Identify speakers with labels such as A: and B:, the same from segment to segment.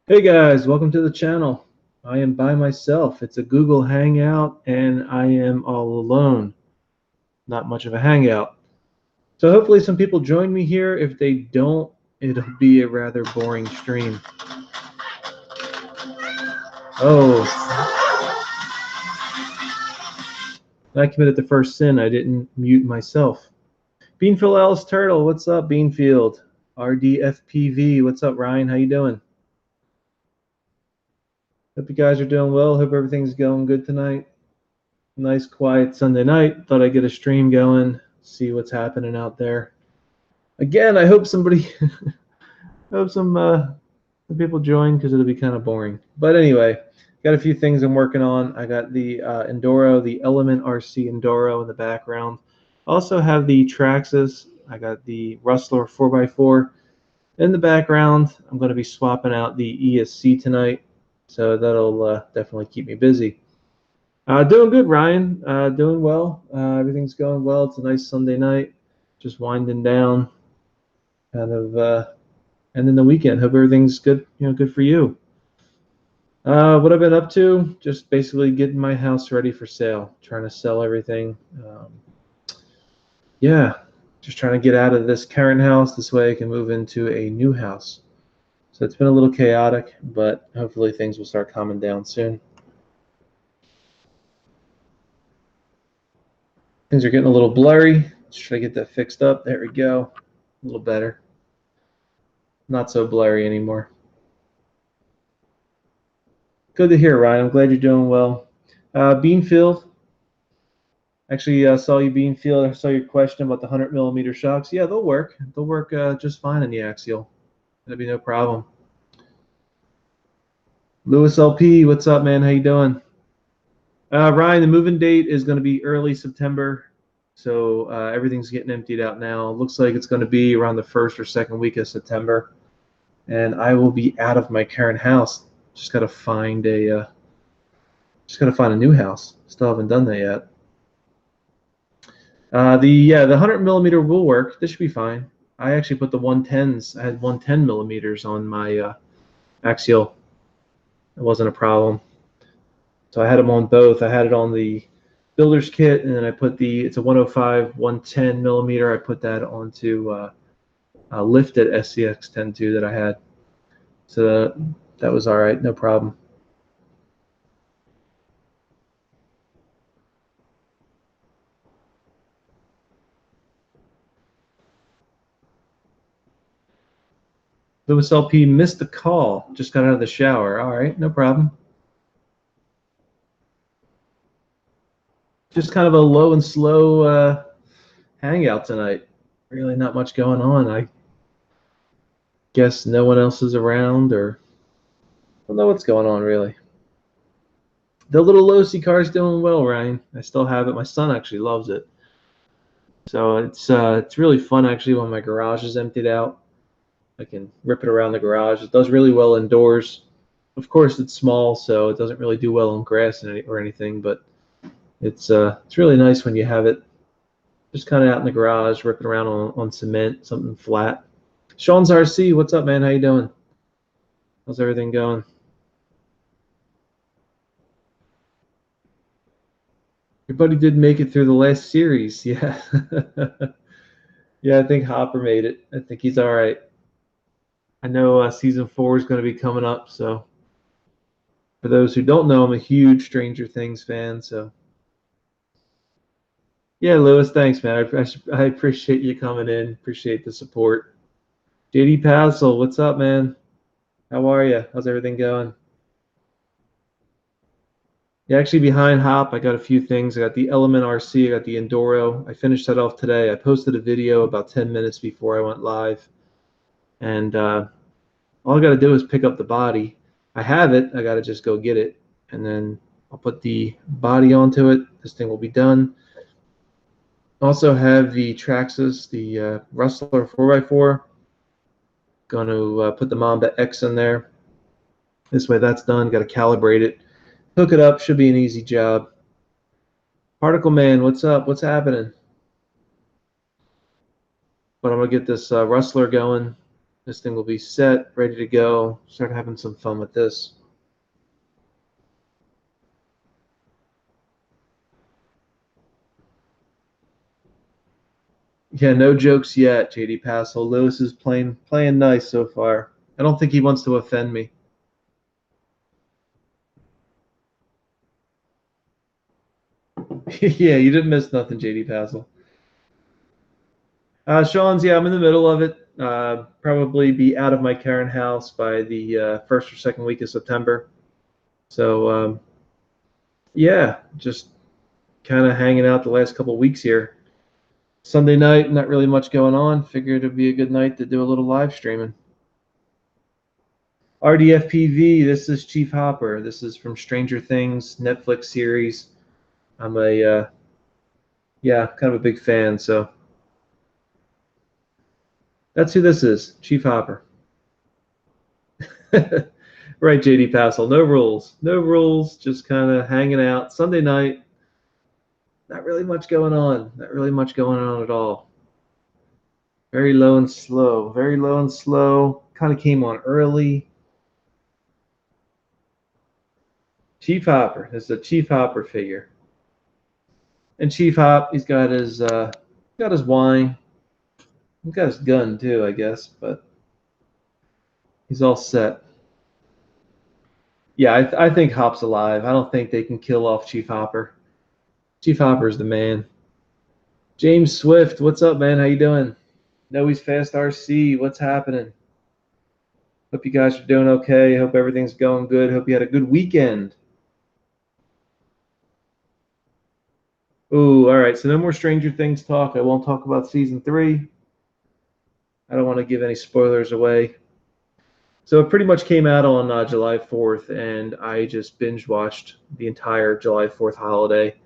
A: Hey guys, welcome to the channel. I am by myself. It's a Google Hangout and I am all alone. Not much of a hangout. So hopefully some people join me here. If they don't, it'll be a rather boring stream. Oh, I committed the first sin. I didn't mute myself. Beanfield Alice Turtle, what's up, Beanfield? RDFPV, what's up, Ryan? How you doing? Hope you guys are doing well. Hope everything's going good tonight. Nice quiet Sunday night. Thought I'd get a stream going, see what's happening out there. Again, I hope somebody, I hope some people join because it'll be kind of boring. But anyway, got a few things I'm working on. I got the Enduro, the Element RC Enduro in the background. Also have the Traxxas. I got the Rustler 4x4 in the background. I'm going to be swapping out the ESC tonight, so that'll definitely keep me busy. Doing good, Ryan. Doing well. Everything's going well. It's a nice Sunday night. Just winding down, kind of, and then the weekend. Hope everything's good. Good for you. What I've been up to? Just basically getting my house ready for sale. Trying to sell everything. Yeah, just trying to get out of this current house. This way, I can move into a new house. So it's been a little chaotic, but hopefully things will start calming down soon. Things are getting a little blurry. Let's try to get that fixed up. There we go. A little better. Not so blurry anymore. Good to hear, Ryan. I'm glad you're doing well. Beanfield. Actually, saw you, Beanfield. I saw your question about the 100mm shocks. Yeah, they'll work. They'll work just fine in the Axial. That'll be no problem. Lewis LP, what's up, man? How you doing? Ryan, the moving date is going to be early September, so everything's getting emptied out now. Looks like it's going to be around the first or second week of September, and I will be out of my current house. Just got to find a new house. Still haven't done that yet. The 100mm will work. This should be fine. I actually put the 110s. I had 110mm on my Axial. It wasn't a problem. So I had them on both. I had it on the builder's kit, and then I put it's a 105 110mm. I put that onto lifted SCX 10.2 that I had. So that was all right, no problem. Lewis LP missed the call. Just got out of the shower. All right, no problem. Just kind of a low and slow hangout tonight. Really not much going on. I guess no one else is around, or I don't know what's going on really. The little low-C car is doing well, Ryan. I still have it. My son actually loves it. So it's really fun actually when my garage is emptied out. I can rip it around the garage. It does really well indoors. Of course, it's small, so it doesn't really do well on grass or anything. But it's really nice when you have it just kind of out in the garage, ripping around on cement, something flat. Sean's RC, what's up, man? How you doing? How's everything going? Your buddy did make it through the last series, yeah. Yeah, I think Hopper made it. I think he's all right. I know season 4 is going to be coming up, so for those who don't know, I'm a huge Stranger Things fan, so yeah, Lewis, thanks, man. I appreciate you coming in. Appreciate the support. JD Passel, what's up, man? How are you? How's everything going? Yeah, actually behind Hop, I got a few things. I got the Element RC, I got the Enduro. I finished that off today. I posted a video about 10 minutes before I went live, and all I got to do is pick up the body. I have it. I got to just go get it, and then I'll put the body onto it. This thing will be done. Also have the Traxxas, the Rustler 4x4. Going to put the Mamba X in there. This way that's done. Got to calibrate it. Hook it up. Should be an easy job. Particle Man, what's up? What's happening? But I'm going to get this Rustler going. This thing will be set, ready to go. Start having some fun with this. Yeah, no jokes yet, JD Passel. Lewis is playing nice so far. I don't think he wants to offend me. Yeah, you didn't miss nothing, JD Passel. Sean's, yeah, I'm in the middle of it. Probably be out of my current house by the first or second week of September. So, yeah, just kind of hanging out the last couple weeks here. Sunday night, not really much going on. Figured it'd be a good night to do a little live streaming. RDFPV, this is Chief Hopper. This is from Stranger Things, Netflix series. I'm yeah, kind of a big fan, so that's who this is, Chief Hopper. Right, JD Passel. No rules. No rules, just kind of hanging out. Sunday night, not really much going on. Not really much going on at all. Very low and slow. Very low and slow. Kind of came on early. Chief Hopper. This is a Chief Hopper figure. And Chief Hop, he's got his wine. He's got his gun too, I guess, but he's all set. Yeah, I think Hop's alive. I don't think they can kill off Chief Hopper. Chief Hopper's the man. James Swift, what's up, man? How you doing? No, he's Fast RC. What's happening? Hope you guys are doing okay. Hope everything's going good. Hope you had a good weekend. Ooh, all right. So no more Stranger Things talk. I won't talk about season 3. I don't want to give any spoilers away. So it pretty much came out on July 4th, and I just binge watched the entire July 4th holiday.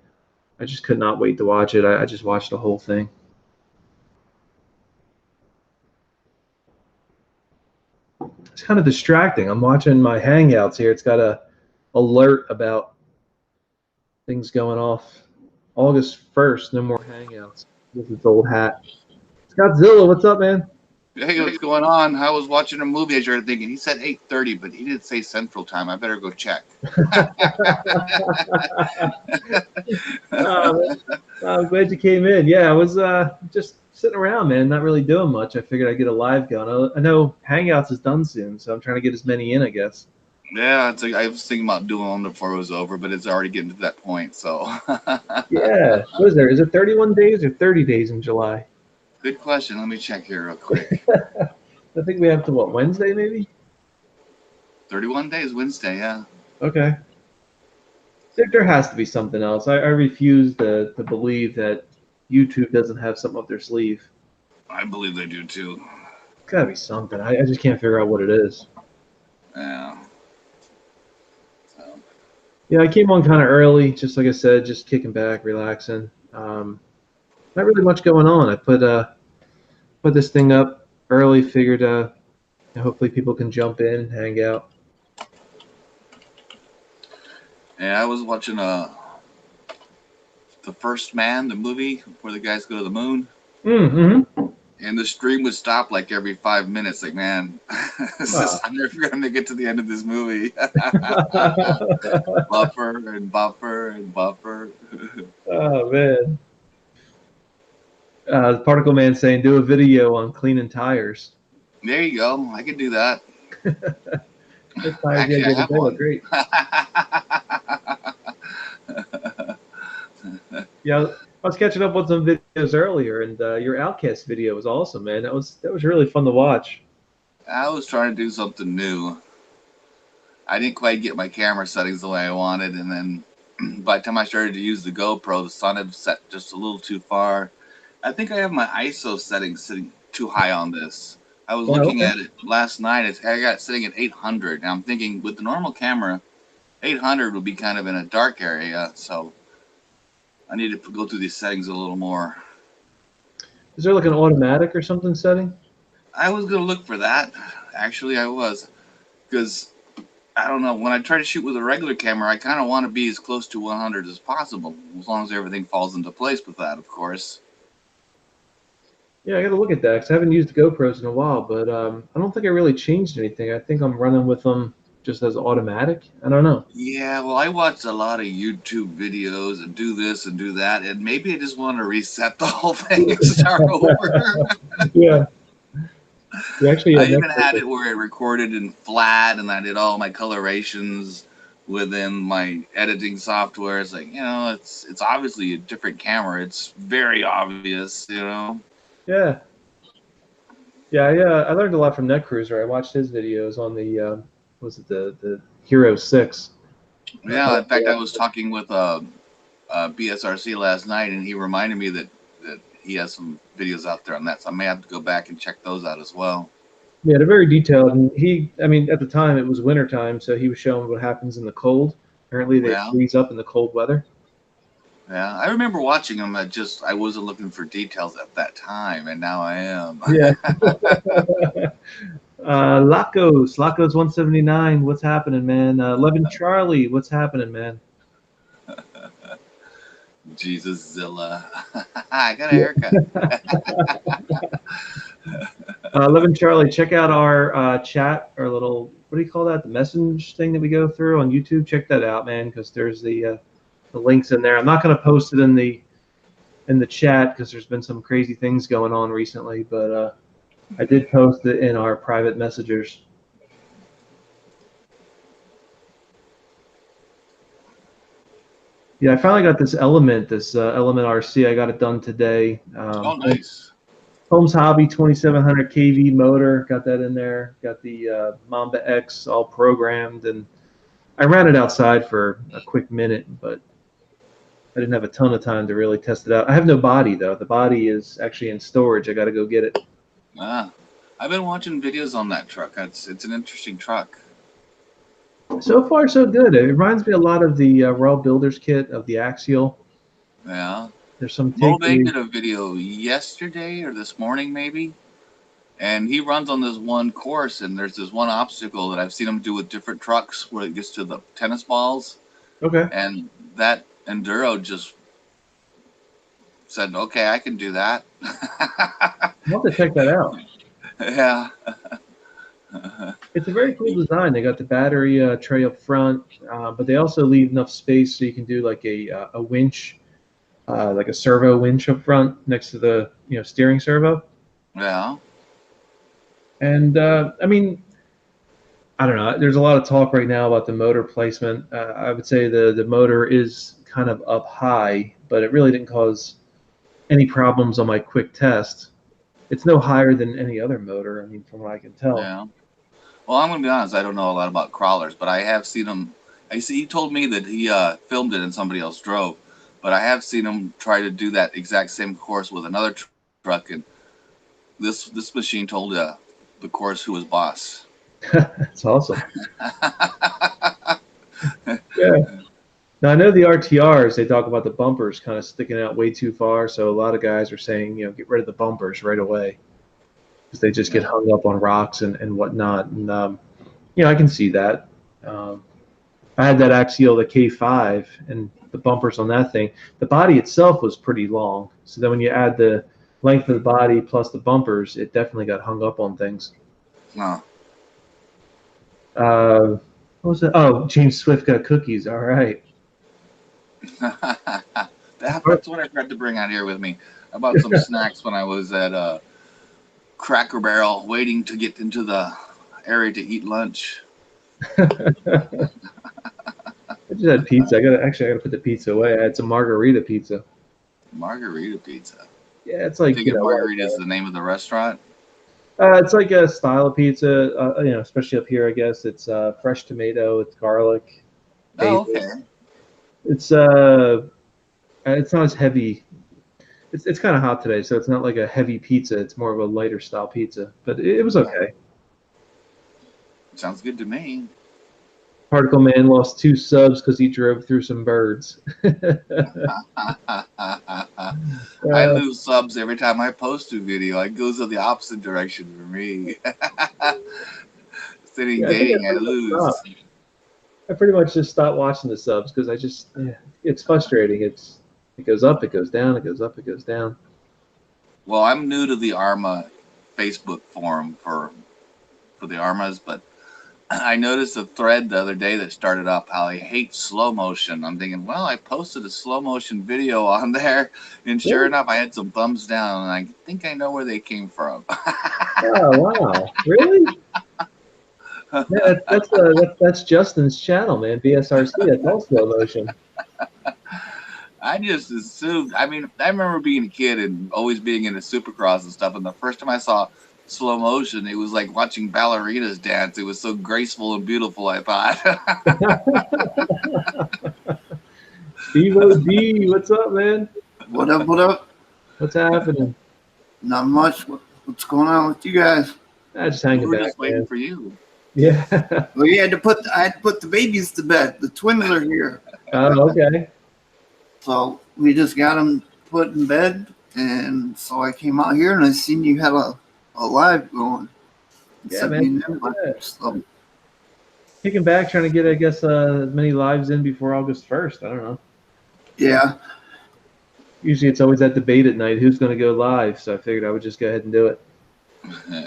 A: I just could not wait to watch it. I just watched the whole thing. It's kind of distracting. I'm watching my hangouts here. It's got a alert about things going off. August 1st, no more hangouts with this old hat. Scotttzilla, what's up, man?
B: Hey, what's going on? I was watching a movie as you're thinking. He said 8:30, but he didn't say Central Time. I better go check.
A: I'm glad you came in. Yeah, I was just sitting around, man, not really doing much. I figured I'd get a live going. I know Hangouts is done soon, so I'm trying to get as many in, I guess.
B: Yeah, I was thinking about doing one before it was over, but it's already getting to that point. So,
A: Yeah. What is there? Is it 31 days or 30 days in July?
B: good question. Let me check here real quick.
A: I think we have to, what, Wednesday maybe?
B: 31 days, Wednesday, yeah.
A: Okay. There has to be something else. I refuse to believe that YouTube doesn't have something up their sleeve.
B: I believe they do too.
A: It's got to be something. I just can't figure out what it is.
B: Yeah.
A: Yeah, I came on kind of early, just like I said, just kicking back, relaxing. Not really much going on. I put this thing up early, figured hopefully people can jump in and hang out.
B: Yeah, I was watching The First Man, the movie where the guys go to the moon.
A: Mm-hmm.
B: And the stream would stop like every 5 minutes. Like, man, I'm never going to make it to the end of this movie. Buffer and buffer and buffer.
A: Oh, man. The Particle Man saying, do a video on cleaning tires.
B: There you go. I could do that.
A: Those tires
B: Actually, I have one.
A: Great. Yeah, I was catching up on some videos earlier, and your Outcast video was awesome, man. That was really fun to watch.
B: I was trying to do something new. I didn't quite get my camera settings the way I wanted, and then by the time I started to use the GoPro, the sun had set just a little too far. I think I have my ISO settings sitting too high on this. I was looking at it last night. I got it sitting at 800. Now I'm thinking with the normal camera, 800 would be kind of in a dark area, so I need to go through these settings a little more.
A: Is there like an automatic or something setting?
B: I was going to look for that. Actually, I was. Because, I don't know, when I try to shoot with a regular camera, I kind of want to be as close to 100 as possible, as long as everything falls into place with that, of course.
A: Yeah, I got to look at that because I haven't used GoPros in a while, but I don't think I really changed anything. I think I'm running with them just as automatic. I don't know.
B: Yeah, well, I watch a lot of YouTube videos and do this and do that, and maybe I just want to reset the whole thing and start over.
A: Yeah, we actually
B: I
A: next
B: even had it where it recorded in flat, and I did all my colorations within my editing software. It's like, it's obviously a different camera. It's very obvious,
A: yeah, yeah. I learned a lot from NetCruiser. I watched his videos on the was it the Hero 6.
B: Yeah, in fact, I was talking with BSRC last night, and he reminded me that he has some videos out there on that, so I may have to go back and check those out as well.
A: Yeah, they're very detailed, and I mean, at the time it was winter time, so he was showing what happens in the cold. Apparently, they
B: Yeah,
A: freeze up in the cold weather.
B: yeah. I remember watching them. I wasn't looking for details at that time, and now I am.
A: Yeah. Lacos 179. What's happening, man? 11 Charlie. What's happening, man?
B: Jesus Zilla. I got a haircut.
A: 11 Charlie. Check out our chat, our little, what do you call that? The message thing that we go through on YouTube. Check that out, man, because there's the links in there. I'm not going to post it in the chat because there's been some crazy things going on recently, but I did post it in our private messengers. Yeah, I finally got this Element RC. I got it done today.
B: Oh, nice.
A: Holmes Hobby 2700 kV motor. Got that in there. Got the Mamba X all programmed, and I ran it outside for a quick minute, but I didn't have a ton of time to really test it out. I have no body though. The body is actually in storage. I got to go get it.
B: Ah, I've been watching videos on that truck. It's an interesting truck.
A: So far, so good. It reminds me a lot of the Raw Builder's Kit of the Axial.
B: Yeah.
A: There's some
B: Mobay
A: takeaways.
B: did a video yesterday or this morning, maybe. And he runs on this one course, and there's this one obstacle that I've seen him do with different trucks where it gets to the tennis balls.
A: Okay.
B: And that Enduro just said, okay, I can do that.
A: I'll have to check that out.
B: Yeah.
A: It's a very cool design. They got the battery tray up front, but they also leave enough space so you can do like a winch, like a servo winch up front next to the steering servo.
B: Yeah.
A: And I mean, I don't know. There's a lot of talk right now about the motor placement. I would say the motor is kind of up high, but it really didn't cause any problems on my quick test. It's no higher than any other motor. I mean, from what I can tell.
B: Yeah. Well, I'm going to be honest. I don't know a lot about crawlers, but I have seen him. He told me that he filmed it and somebody else drove, but I have seen him try to do that exact same course with another truck, and this machine told the course who was boss.
A: That's awesome. Yeah. Now I know the RTRs. They talk about the bumpers kind of sticking out way too far, so a lot of guys are saying, get rid of the bumpers right away because they just get hung up on rocks and whatnot. And I can see that. I had that Axial, the K5, and the bumpers on that thing. The body itself was pretty long, so then when you add the length of the body plus the bumpers, it definitely got hung up on things.
B: No.
A: What was it? Oh, James Swift got cookies. All right.
B: That's what I tried to bring out here with me. I bought some snacks when I was at Cracker Barrel waiting to get into the area to eat lunch.
A: I just had pizza. I gotta put the pizza away. I had some margarita pizza.
B: Margarita pizza.
A: Yeah, it's like
B: Margarita is the name of the restaurant.
A: It's like a style of pizza. Especially up here, I guess it's fresh tomato. It's garlic.
B: Oh, okay.
A: It's not as heavy. It's kind of hot today, so it's not like a heavy pizza. It's more of a lighter style pizza, but it was okay.
B: Sounds good to me.
A: Particle Man lost 2 subs because he drove through some birds.
B: I lose subs every time I post a video. It goes in the opposite direction for me. Sitting dating, I lose.
A: I pretty much just stopped watching the subs because it's frustrating. It goes up, it goes down, it goes up, it goes down.
B: well, I'm new to the Arma Facebook forum for the Armas, but I noticed a thread the other day that started up how I hate slow motion. I'm thinking, well, I posted a slow motion video on there, and sure enough, I had some thumbs down, and I think I know where they came from.
A: Oh wow, really? Yeah, that's Justin's channel, man. BSRC. That's all slow motion.
B: I just assumed. I mean, I remember being a kid and always being into Supercross and stuff. And the first time I saw slow motion, it was like watching ballerinas dance. It was so graceful and beautiful, I thought.
A: Steve OD, what's up, man?
C: What up? What up?
A: What's happening?
C: Not much. What's going on with you guys?
A: I just hanging
B: We're
A: back,
B: just waiting
A: man.
B: for you.
A: Yeah.
C: Well, I had to put the babies to bed. The twins are here,
A: Oh, okay.
C: so we just got them put in bed, and so I came out here and I seen you had a live going.
A: Yeah,
C: Sent
A: man.
C: me an invite, so.
A: Kicking back, trying to get, I guess, as many lives in before August 1st. I don't know.
C: Yeah,
A: Usually it's always that debate at night, who's going to go live. So I figured I would just go ahead and do it.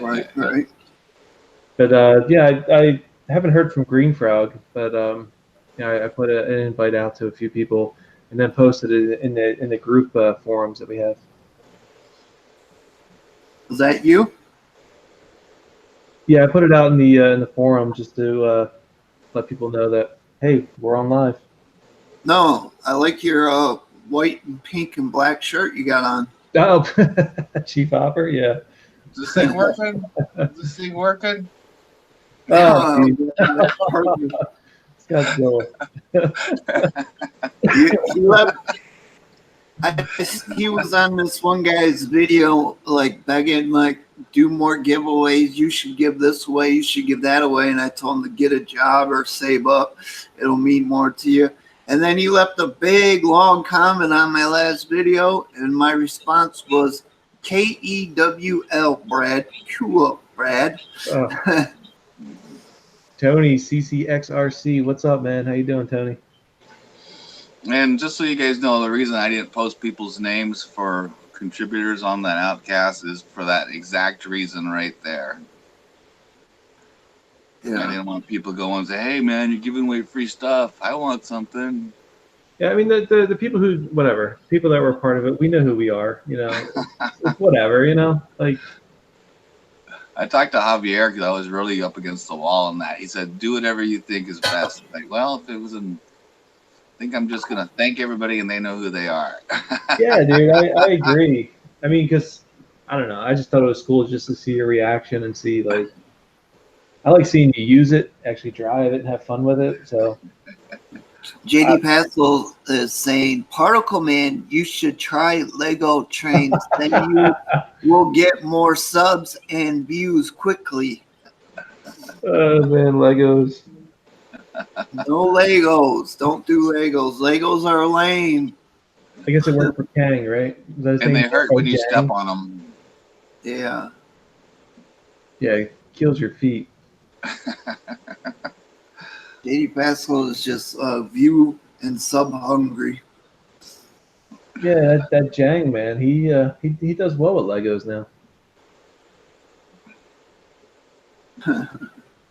C: right.
A: But yeah, I haven't heard from Green Frog, but yeah, I put an invite out to a few people and then posted it in the group forums that we have.
C: Was that you?
A: Yeah, I put it out in the forum just to let people know that, hey, we're on live.
C: No, I like your white and pink and black shirt you got on.
A: Oh, Chief Hopper, yeah.
B: Is this thing working? Is this thing working?
A: Oh,
C: Oh,
A: geez. Scott's going.
C: you left. He was on this one guy's video, like begging, like, do more giveaways. You should give this away. You should give that away. And I told him to get a job or save up. It'll mean more to you. And then he left a big, long comment on my last video. And my response was, KEWL, Brad. Cool, Brad.
A: Oh. Tony, CCXRC, what's up, man? How you doing, Tony?
B: And just so you guys know, the reason I didn't post people's names for contributors on that Outcast is for that exact reason right there.
C: Yeah.
B: I didn't want people going and say, hey, man, you're giving away free stuff. I want something.
A: Yeah, I mean, the people who, whatever, people that were part of it, we know who we are, you know. It's whatever, you know, like.
B: I talked to Javier because I was really up against the wall on that. He said, do whatever you think is best. Like, well, if it was in, I think I'm just going to thank everybody and they know who they are.
A: Yeah, dude, I agree. I mean, because, I don't know, I just thought it was cool just to see your reaction and see, like, I like seeing you use it, actually drive it and have fun with it, so.
C: JD Pascal is saying, Particle Man, you should try Lego trains. Then you will get more subs and views quickly.
A: Oh, man, Legos.
C: No Legos. Don't do Legos. Legos are lame.
A: I guess it worked for Kang, right?
B: And they hurt when you step on them.
C: Yeah.
A: Yeah, it kills your feet.
C: JD Pascal is just view and sub hungry.
A: Yeah, that Jang, man, he does well with Legos now.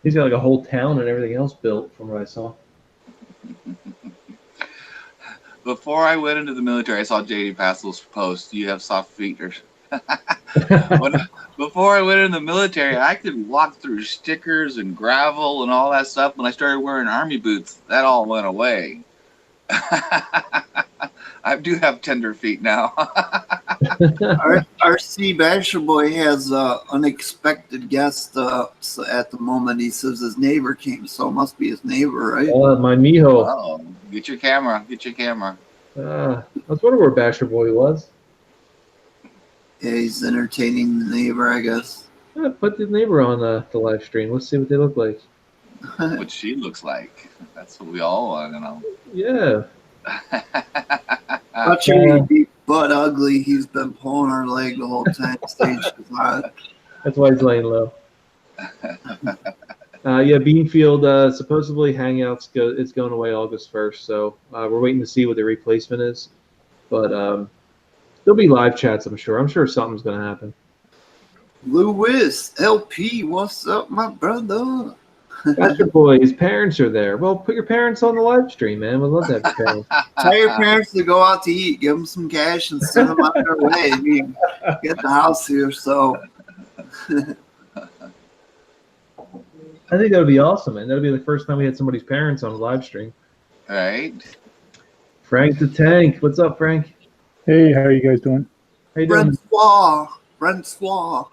A: He's got like a whole town and everything else built from what I saw.
B: Before I went into the military, I saw JD Pascal's post, you have soft feet. Before I went in the military, I could walk through stickers and gravel and all that stuff. When I started wearing army boots, that all went away. I do have tender feet now.
C: Our C Basher Boy has unexpected guest at the moment. He says his neighbor came, so it must be his neighbor, right?
A: My mijo.
B: Oh, get your camera. Get your camera.
A: I was wondering where Basher Boy was.
C: Yeah, he's entertaining the neighbor, I guess.
A: Yeah, put the neighbor on the live stream. Let's see what they look like.
B: What she looks like. That's what we all want to know.
A: Yeah.
C: Not sure he'd be butt ugly. He's been pulling our leg the whole time. Stage is hot.
A: That's why he's laying low. Yeah, Beanfield, supposedly Hangouts it's going away August 1st, so we're waiting to see what the replacement is. But There'll be live chats, I'm sure. I'm sure something's going to happen.
C: Lewis LP, what's up, my brother?
A: Bachelor Boy, his parents are there. Well, put your parents on the live stream, man. We'd love to have your parents.
C: Tell your parents to go out to eat. Give them some cash and send them on their way. You can get the house here. So
A: I think that would be awesome, man. That would be the first time we had somebody's parents on a live stream.
B: Right.
A: Frank the Tank. What's up, Frank?
D: Hey, how are you guys doing?
A: How you doing?
C: Francois.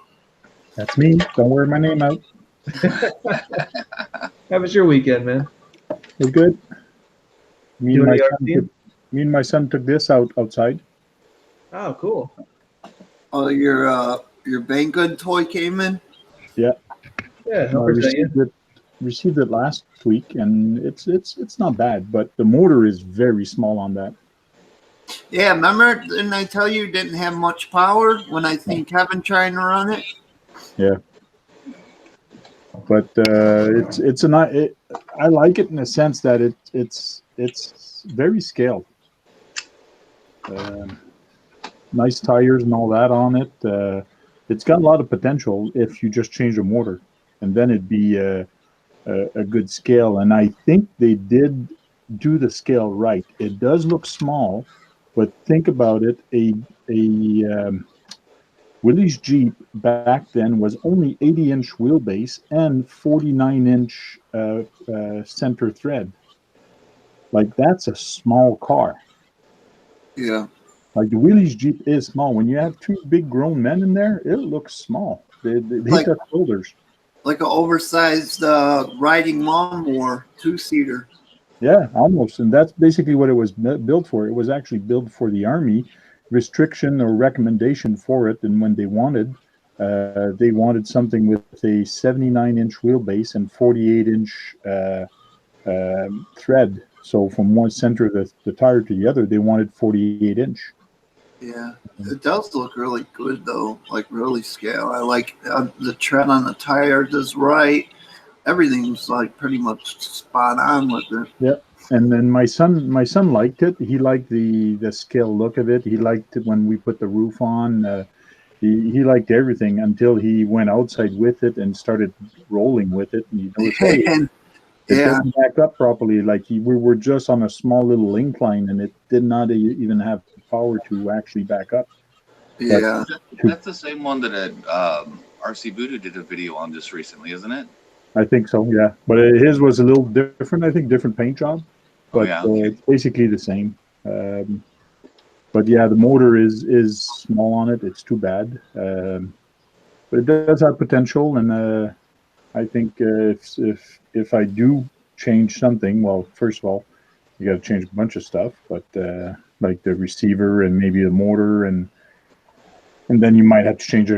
D: That's me. Don't wear my name out.
A: How was your weekend, man?
D: It's good. Me
A: You
D: and,
A: and
D: my
A: the
D: son
A: RV?
D: took, me and my son took this outside.
A: Oh, cool.
C: Oh, your Banggood toy came in?
A: Yeah,
D: I
A: how present you?
D: received it last week, and it's not bad, but the motor is very small on that.
C: Yeah, remember? Didn't I tell you it didn't have much power when I think Kevin trying to run it?
D: Yeah. But I like it in the sense that it's very scaled. Nice tires and all that on it. It's got a lot of potential if you just change the motor, and then it'd be a good scale. And I think they did do the scale right. It does look small, but think about it. A Willys Jeep back then was only 80-inch wheelbase and 49-inch center thread. Like, that's a small car.
C: Yeah.
D: Like, the Willys Jeep is small. When you have two big grown men in there, it looks small. They
C: Like-
D: got shoulders.
C: Like an oversized riding lawnmower, 2-seater.
D: Yeah, almost. And that's basically what it was built for. It was actually built for the Army, restriction or recommendation for it. And when they wanted something with a 79-inch wheelbase and 48-inch thread. So from one center of the tire to the other, they wanted 48-inch.
C: Yeah, it does look really good though, like really scale. I like the tread on the tires is right. Everything's like pretty much spot on with it.
D: Yeah, and then my son liked it. He liked the scale look of it. He liked it when we put the roof on. He liked everything until he went outside with it and started rolling with it. And he noticed, hey,
C: And
D: it
C: yeah,
D: doesn't back up properly. Like we were just on a small little incline, and it did not even have the power to actually back up.
C: yeah,
B: That's the same one that RC Voodoo did a video on just recently, isn't it?
D: I think so, yeah. But his was a little different. I think different paint job, but it's basically the same. But yeah, the motor is small on it. It's too bad, but it does have potential. And I think if I do change something, well, first of all, you got to change a bunch of stuff, but like the receiver and maybe the motor, and then you might have to change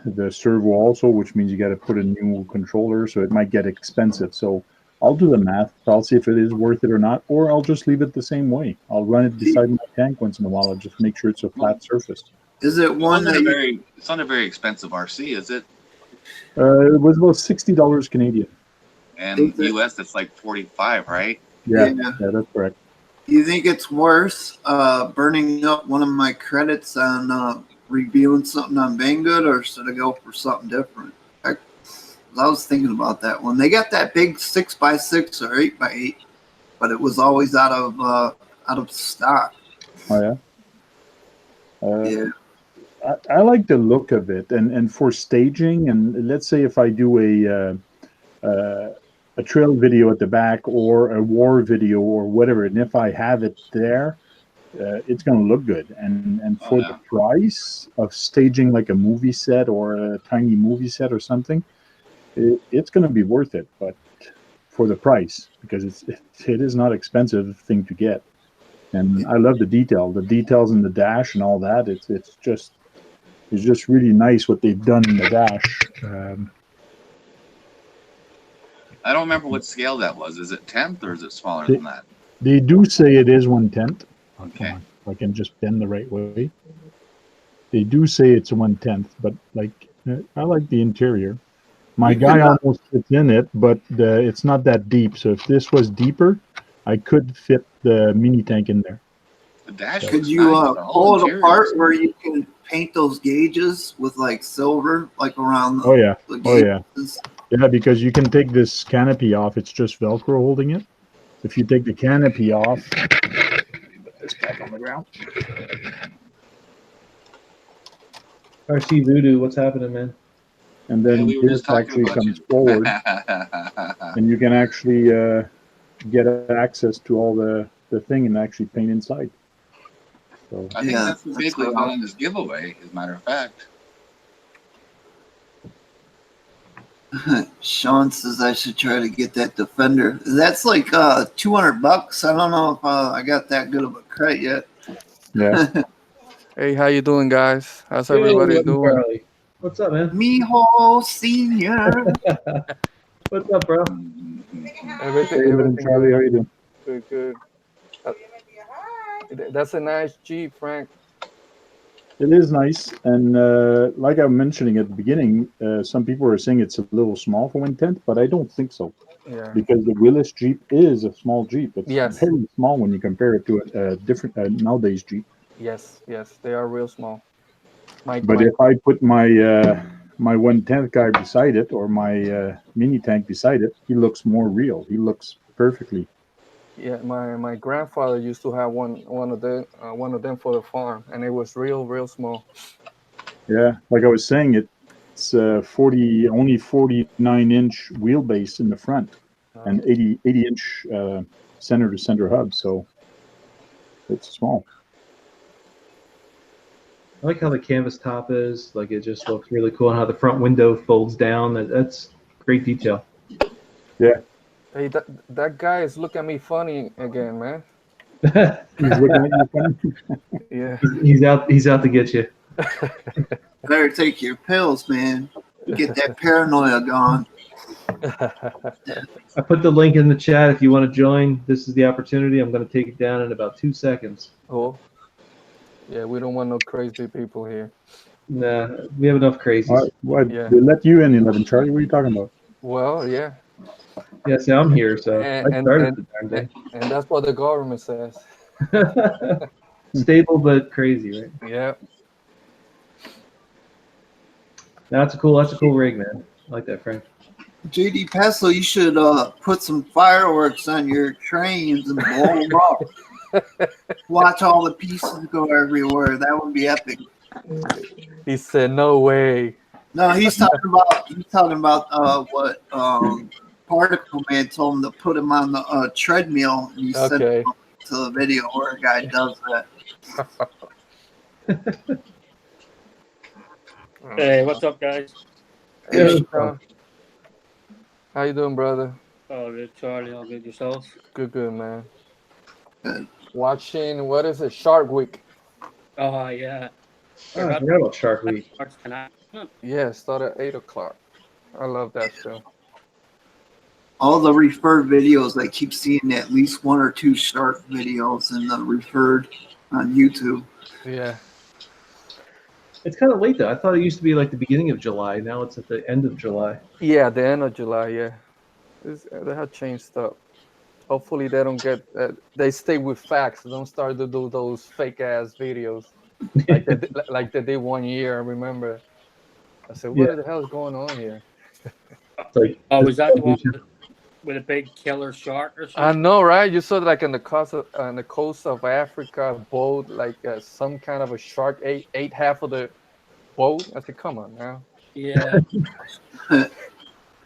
D: the servo also, which means you got to put a new controller, so it might get expensive. So I'll do the math. I'll see if it is worth it or not, or I'll just leave it the same way. I'll run it beside my tank once in a while. I'll just make sure it's a flat surface.
C: is it one that you,
B: It's not a very expensive RC, is it?
D: It was about $60 Canadian.
B: And
C: Is it?
B: US, it's like 45, right?
D: Yeah,
C: Yeah.
D: that's correct.
C: you think it's worse burning up one of my credits on reviewing something on Banggood, or should I go for something different? I was thinking about that one. They got that big 6x6 or 8x8, but it was always out of stock.
D: Oh yeah.
C: Yeah.
D: I like the look of it, and for staging, and let's say if I do a trail video at the back or a war video or whatever, and if I have it there, it's going to look good. And for the price of staging like a movie set or a tiny movie set or something, it's going to be worth it. But for the price, because it is not expensive thing to get, and I love the details in the dash and all that. It's just really nice what they've done in the dash.
B: I don't remember what scale that was. Is it 10th or is it smaller than that?
D: They do say it is 1/10.
B: Okay.
D: If I can just bend the right way. They do say it's 1/10, but like I like the interior. My guy almost fits in it, but it's not that deep. So if this was deeper, I could fit the mini tank in there.
B: dash
C: Could
B: looks
C: you
B: nice. The whole
C: pull it
B: interior
C: apart
B: looks
C: where
B: nice.
C: you can paint those gauges with like silver, like around the,
D: Oh yeah.
C: the
D: Oh yeah.
C: gauges?
D: Yeah, because you can take this canopy off. It's just Velcro holding it. If you take the canopy off, put this back on the ground.
A: RC Voodoo, what's happening, man?
D: And
B: Yeah,
D: then
B: we were
D: this
B: just talking
D: actually
B: about
D: comes
B: you.
D: forward, and you can actually get access to all the thing and actually paint inside. So
B: I think
C: Yeah,
B: that's the
C: that's
B: vehicle
C: what
B: going in this giveaway, as a matter of fact.
C: Sean says I should try to get that Defender. That's like $200. I don't know if I got that good of a credit yet.
D: yeah,
E: Hey, how you doing, guys? How's
A: Hey,
E: everybody
A: Uncle
E: doing?
A: Charlie. What's up, man?
C: Mijo Senior.
A: What's up, bro?
E: Everything,
D: hey, little
E: everything
D: Charlie,
E: good.
D: how you doing?
E: Good, good. Uh, That's a nice Jeep, Frank.
D: It is nice, and like I was mentioning at the beginning, some people are saying it's a little small for 1/10, but I don't think so
E: Yeah.
D: because the Willys Jeep is a small Jeep. It's
E: Yes.
D: very small when you compare it to a different nowadays Jeep.
E: Yes, yes, they are real small. My,
D: But
E: my
D: if I put my my 1/10 guy beside it or my mini tank beside it, he looks more real. He looks perfectly.
E: yeah, my grandfather used to have one of them for the farm, and it was real small.
D: Yeah, like I was saying, it's only 49-inch wheelbase in the front and 80-inch center to center hub. So it's small.
A: I like how the canvas top is. Like, it just looks really cool, and how the front window folds down. That's great detail.
D: Yeah,
E: Hey, that guy is looking at me funny again, man.
D: he's looking at you funny.
E: Yeah.
A: he's out. He's out to get you.
C: Better take your pills, man. Get that paranoia gone.
A: I put the link in the chat if you want to join. This is the opportunity. I'm going to take it down in about 2 seconds.
E: Oh, yeah, we don't want no crazy people here.
A: Nah, we have enough crazies.
D: What?
E: Yeah.
D: They let you in 11, Charlie. What are you talking about?
E: Well, yeah,
A: Yeah, see, I'm here, so I started the darn thing.
E: and that's what the government says.
A: Stable but crazy, right?
E: Yeah.
A: That's a cool rig, man. I like that, Frank.
C: JD Pesto, you should put some fireworks on your trains and blow them up. Watch all the pieces go everywhere. That would be epic.
E: He said, "No way."
C: No, he's talking about what Particle Man told him to put him on the treadmill, and he sent
E: Okay.
C: him to the video where a guy does that.
F: Hey, what's up, guys?
E: Hey,
A: Yeah.
E: Sean. How you doing, brother?
F: Oh, good, Charlie. All good yourself?
E: Good, man.
C: Good.
E: Watching, what is it, Shark Week?
F: Oh, yeah.
A: Oh, I forgot about Shark Week.
F: Starts tonight.
E: Yeah, it started at 8 o'clock. I love that show.
C: All the referred videos, I keep seeing at least 1 or 2 shark videos in the referred on YouTube.
E: Yeah.
A: It's kind of late though. I thought it used to be like the beginning of July. Now it's at the end of July.
E: Yeah, the end of July, yeah. They have changed up. Hopefully they don't get, they stay with facts. They don't start to do those fake-ass videos like they did 1 year, I remember. I said, what the hell is going on here?
A: It's like,
F: Oh, was that the one with a big killer shark or something?
E: I know, right? You saw like on the coast of Africa, a boat, like some kind of a shark ate half of the boat. I said, come on now.
F: Yeah.
C: What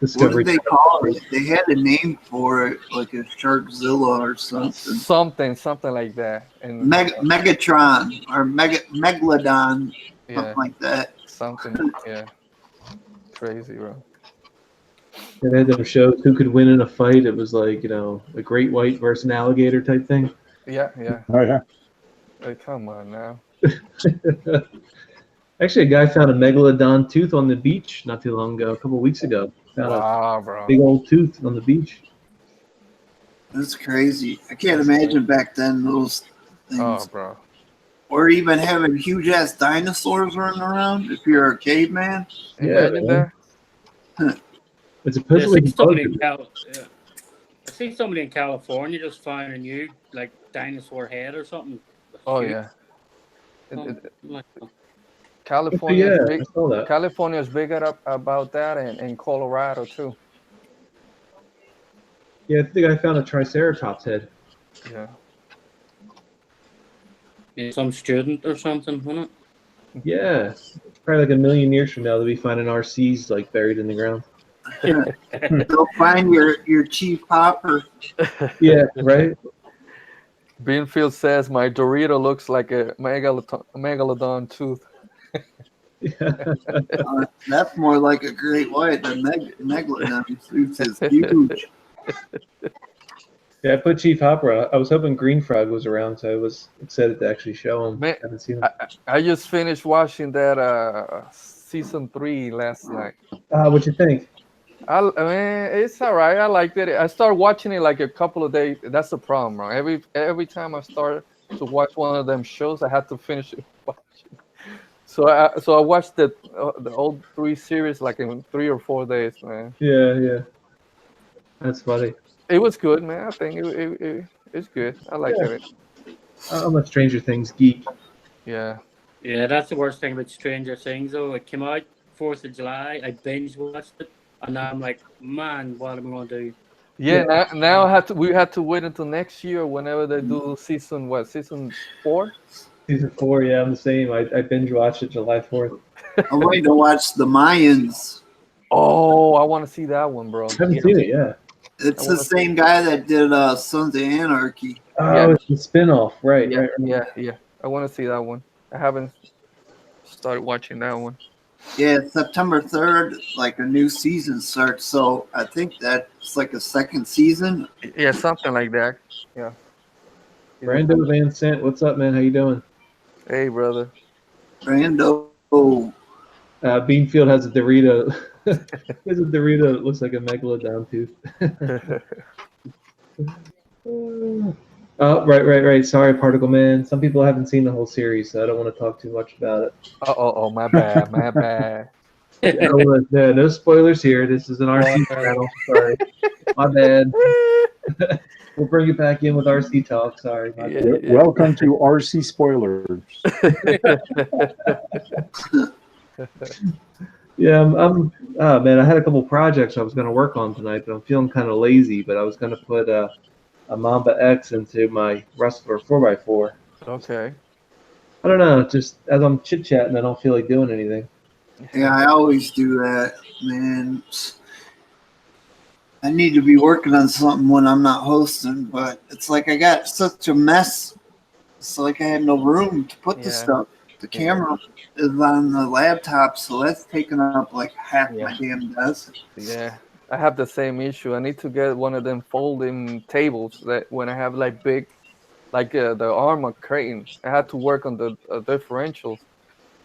A: Discovery.
C: did they call it? They had a name for it, like a Sharkzilla or something.
E: Something like that. And
C: Megatron or Megalodon,
E: yeah,
C: something like that.
E: something, yeah. Crazy, bro.
A: And they had them shows who could win in a fight. It was like, a great white versus an alligator type thing.
E: Yeah.
D: Oh yeah.
E: Like, come on now.
A: Actually, a guy found a megalodon tooth on the beach not too long ago, a couple weeks ago. Found
E: Wow,
A: a
E: bro.
A: big old tooth on the beach.
C: That's crazy. I can't imagine back then those things.
E: Oh, bro.
C: Or even having huge ass dinosaurs running around if you're a caveman.
E: Imagine that.
A: It's a
F: I
A: supposedly
F: see somebody in California just found a new like dinosaur head or something.
E: Oh
F: Jeep.
E: yeah.
F: Oh, like,
E: California
A: Yeah,
E: is
A: I
E: big.
A: saw that.
E: California is big about that, and Colorado too.
A: Yeah, I think I found a Triceratops head.
E: Yeah.
F: yeah, some student or something, wasn't
A: Yeah, probably like a million years from now, they'll be finding RCs like buried in the ground.
F: it?
C: Go find your chief hopper.
A: Yeah, right.
E: Beanfield says my Dorito looks like a megalodon tooth.
C: That's more like a great white. The megalodon suits is huge.
A: Yeah, I put Chief Hopper. I was hoping Green Frog was around, so I was excited to actually show him.
E: Man,
A: I haven't seen him.
E: I just finished watching that season 3 last night.
A: What'd you think?
E: I mean, it's all right. I liked it. I started watching it like a couple of days. That's the problem, right? Every time I start to watch one of them shows, I had to finish it. So I watched the old 3 series like in 3 or 4 days, man.
A: Yeah. That's funny.
E: It was good, man. I think it's good. I like it.
A: I'm a Stranger Things geek.
E: Yeah.
F: Yeah, that's the worst thing about Stranger Things, though. It came out 4th of July. I binge watched it, and now I'm like, man, what am I going to do?
E: Yeah. Now we had to wait until next year whenever they do season 4.
A: Season 4, yeah, I'm the same. I binge watched it July 4th.
C: I'm waiting to watch the Mayans.
E: Oh, I want to see that one, bro.
A: I haven't seen it yet.
C: It's the same guy that did Sons of Anarchy.
A: Oh,
E: Yeah.
A: it's the spinoff, right?
E: Yeah,
A: right.
E: yeah. I want to see that one. I haven't started watching that one.
C: Yeah, September 3rd, like a new season starts. So I think that's like a second season.
E: Yeah, something like that. Yeah.
A: Brando Van Sant, what's up, man? How you doing?
E: Hey, brother.
C: Brando.
A: Beanfield has a Dorito. There's a Dorito that looks like a megalodon tooth. Oh, right. Sorry, Particle Man. Some people haven't seen the whole series, so I don't want to talk too much about it.
E: Oh, my bad.
A: No spoilers here. This is an RC channel. Sorry. My bad. We'll bring it back in with RC talk. Sorry.
D: Welcome to RC spoilers.
A: Yeah, oh man, I had a couple projects I was going to work on tonight, but I'm feeling kind of lazy. But I was going to put a Mamba X into my Rustler 4x4.
E: Okay.
A: I don't know. Just as I'm chit chatting, I don't feel like doing anything.
C: Yeah, I always do that, man. I need to be working on something when I'm not hosting, but it's like I got such a mess. It's like I have no room to put the stuff. The camera is on the laptop, so that's taking up like half my damn desk.
E: Yeah, I have the same issue. I need to get one of them folding tables that when I have like big, like the Arma crane, I had to work on the differentials,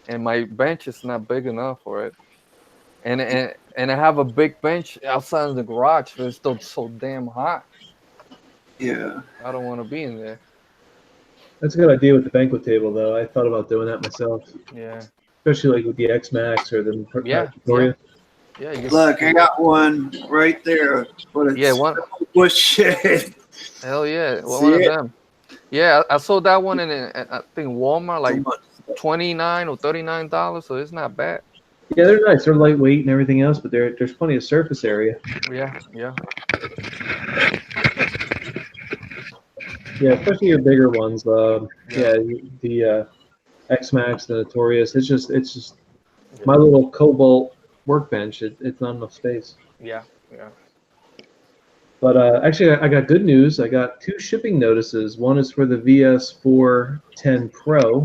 E: and my bench is not big enough for it. And I have a big bench outside of the garage, but it's still so damn hot.
C: Yeah.
E: I don't want to be in there.
A: That's a good idea with the banquet table, though. I thought about doing that myself.
E: Yeah.
A: Especially like with the X Max or the
E: Victoria. Yeah.
C: Look, I got one right there, but it's
E: one.
C: Bush shit.
E: Hell yeah, one of them. Yeah, I saw that one in I think Walmart, like $29 or $39, so it's not bad.
A: Yeah, they're nice. They're lightweight and everything else, but there's plenty of surface area.
E: Yeah.
A: Yeah, especially your bigger ones. The X Max, the Notorious. It's just my little Cobalt workbench. It's not enough space.
E: Yeah.
A: But actually, I got good news. I got 2 shipping notices. One is for the VS410 Pro.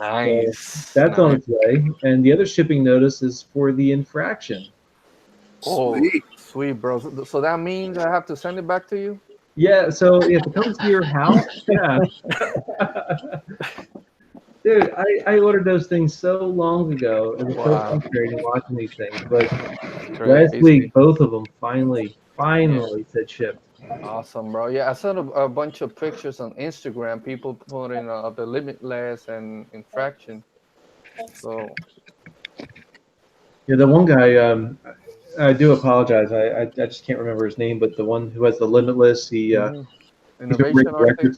E: Nice.
A: So that's on its way. And the other shipping notice is for the Infraction.
E: Oh, sweet, bro. So that means I have to send it back to you?
A: Yeah, so if it comes to your house, yeah. Dude, I ordered those things so long ago. It was so frustrating watching these things. But last week, both of them finally said shipped.
E: Awesome, bro. Yeah, I saw a bunch of pictures on Instagram. People putting the Limitless and Infraction. So.
A: Yeah, the one guy. I do apologize. I just can't remember his name, but the one who has the Limitless, he
E: Innovation Arctic.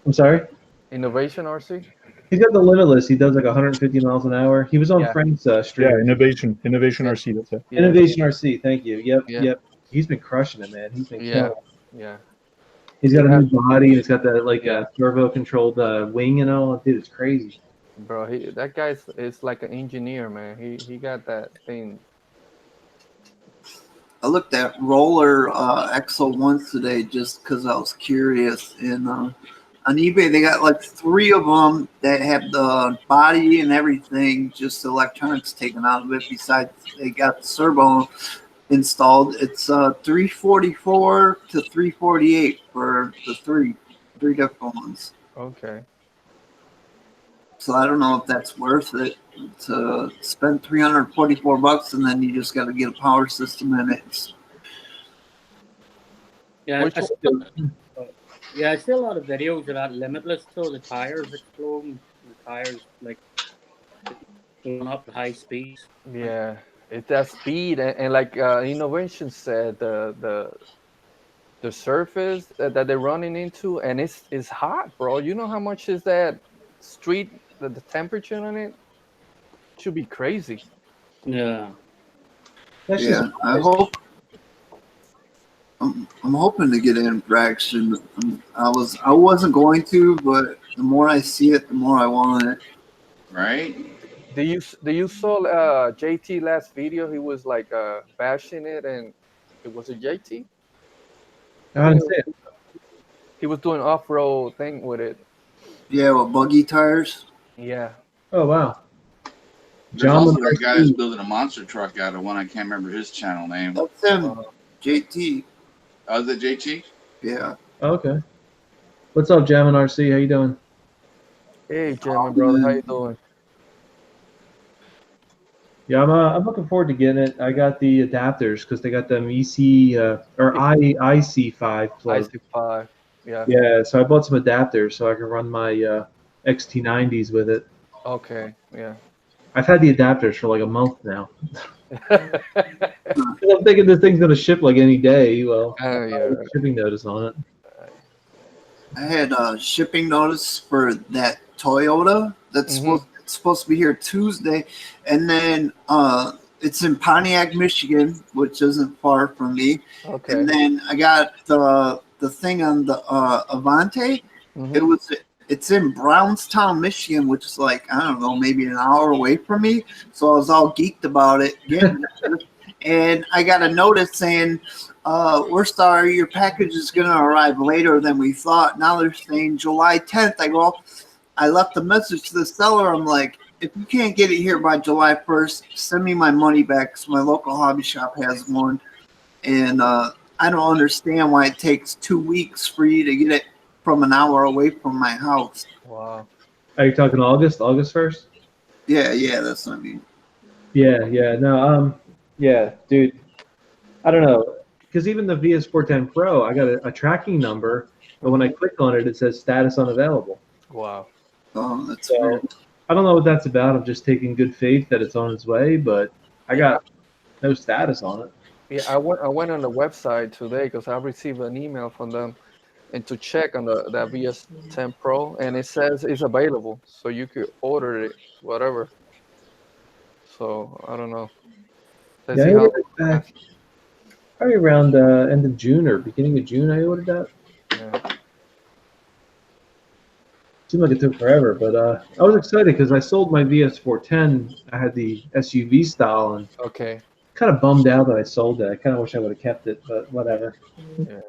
A: I'm sorry?
E: Innovation RC.
A: He's got the limitless. He does like 150 miles an hour. He was on Frank's stream.
D: Yeah, Innovation RC. That's it.
E: Yeah.
A: Innovation RC. Thank you. Yep.
E: Yeah.
A: Yep. He's been crushing it, man. He's been killing it.
E: Yeah.
A: He's got a new body. And he's got that like turbo controlled wing and all. Dude, it's crazy.
E: Bro, that guy is like an engineer, man. He got that thing.
C: I looked at roller Axial once today just because I was curious, and on eBay they got like 3 of them that have the body and everything, just the electronics taken out of it. Besides, they got the servo installed. It's 344 to 348 for the three different ones.
E: Okay.
C: So I don't know if that's worth it to spend $344 and then you just got to get a power system in it.
F: Yeah, I see a lot of videos of that limitless. So the tires exploding, the tires like going up to high speeds.
E: Yeah, it's that speed and like Innovation said, the surface that they're running into, and it's hot, bro. You know how much is that street? The temperature on it should be crazy.
F: Yeah.
C: Yeah, I hope. I'm hoping to get in for action. I wasn't going to, but the more I see it, the more I want it.
B: Right?
E: Do you saw JT last video? He was like bashing it, and it was a JT.
A: I didn't see it.
E: He was doing off-road thing with it.
C: Yeah, with buggy tires.
E: Yeah.
A: Oh wow.
B: There's also a guy that's building a monster truck out of one. I can't remember his channel name.
C: That's him, JT.
B: Oh, is it JT?
C: Yeah.
A: Okay. What's up, Jammin RC? How you doing?
E: Hey, Jammin, brother. How you doing?
A: Yeah, I'm looking forward to getting it. I got the adapters because they got them EC or IC5 plugs.
E: IC5. Yeah.
A: Yeah, so I bought some adapters so I can run my XT90s with it.
E: Okay. Yeah.
A: I've had the adapters for like a month now. I'm thinking this thing's gonna ship like any day. Well, shipping notice on it.
C: I had a shipping notice for that Toyota that's supposed to be here Tuesday, and then it's in Pontiac, Michigan, which isn't far from me.
E: Okay.
C: And then I got the thing on the Avante. It's in Brownstown, Michigan, which is like, I don't know, maybe an hour away from me. So I was all geeked about it. And I got a notice saying, we're sorry, your package is going to arrive later than we thought. Now they're saying July 10th. I left a message to the seller. I'm like, if you can't get it here by July 1st, send me my money back because my local hobby shop has one. And I don't understand why it takes 2 weeks for you to get it from an hour away from my house.
E: Wow.
A: Are you talking August 1st?
C: Yeah, that's what I mean.
A: Yeah, no, yeah, dude. I don't know, because even the VS410 Pro, I got a tracking number, but when I click on it, it says status unavailable.
E: Wow.
C: Oh, that's weird.
A: I don't know what that's about. I'm just taking good faith that it's on its way, but I got no status on it.
E: Yeah, I went on the website today because I received an email from them, and to check on that VS10 Pro, and it says it's available, so you could order it, whatever. So I don't know.
A: Yeah, I ordered it back probably around end of June or beginning of June. I ordered that.
E: Yeah.
A: Seemed like it took forever, but I was excited because I sold my VS410. I had the SUV style, and kind of bummed out that I sold it. I kind of wish I would have kept it, but whatever.
E: Yeah.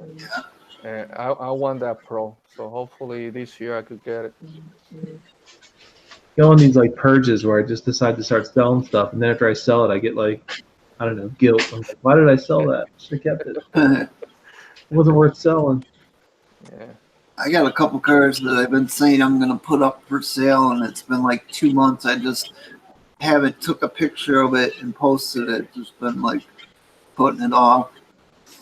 E: And I want that Pro, so hopefully this year I could get it.
A: Go on these like purges where I just decide to start selling stuff, and then after I sell it, I get like, I don't know, guilt. I'm like, why did I sell that? I should have kept it. It wasn't worth selling.
E: Yeah.
C: I got a couple cars that I've been saying I'm going to put up for sale, and it's been like 2 months. I just haven't took a picture of it and posted it. Just been like putting it off.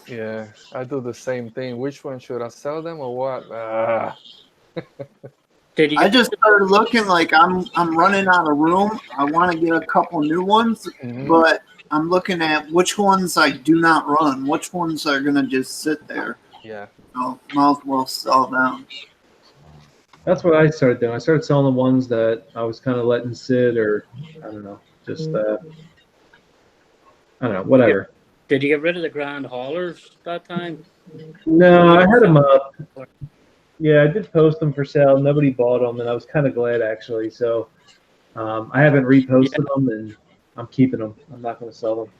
E: Yeah, I do the same thing. Which one should I sell them or what?
C: I just started looking like I'm running out of room. I want to get a couple new ones, but I'm looking at which ones I do not run, which ones are going to just sit there.
E: Yeah.
C: So might as well sell them.
A: That's what I started doing. I started selling the ones that I was kind of letting sit, or I don't know, just I don't know, whatever.
F: Did you get rid of the grand haulers that time?
A: No, I had them up. Yeah, I did post them for sale. Nobody bought them, and I was kind of glad actually. So I haven't reposted them, and I'm keeping them. I'm not going to sell them.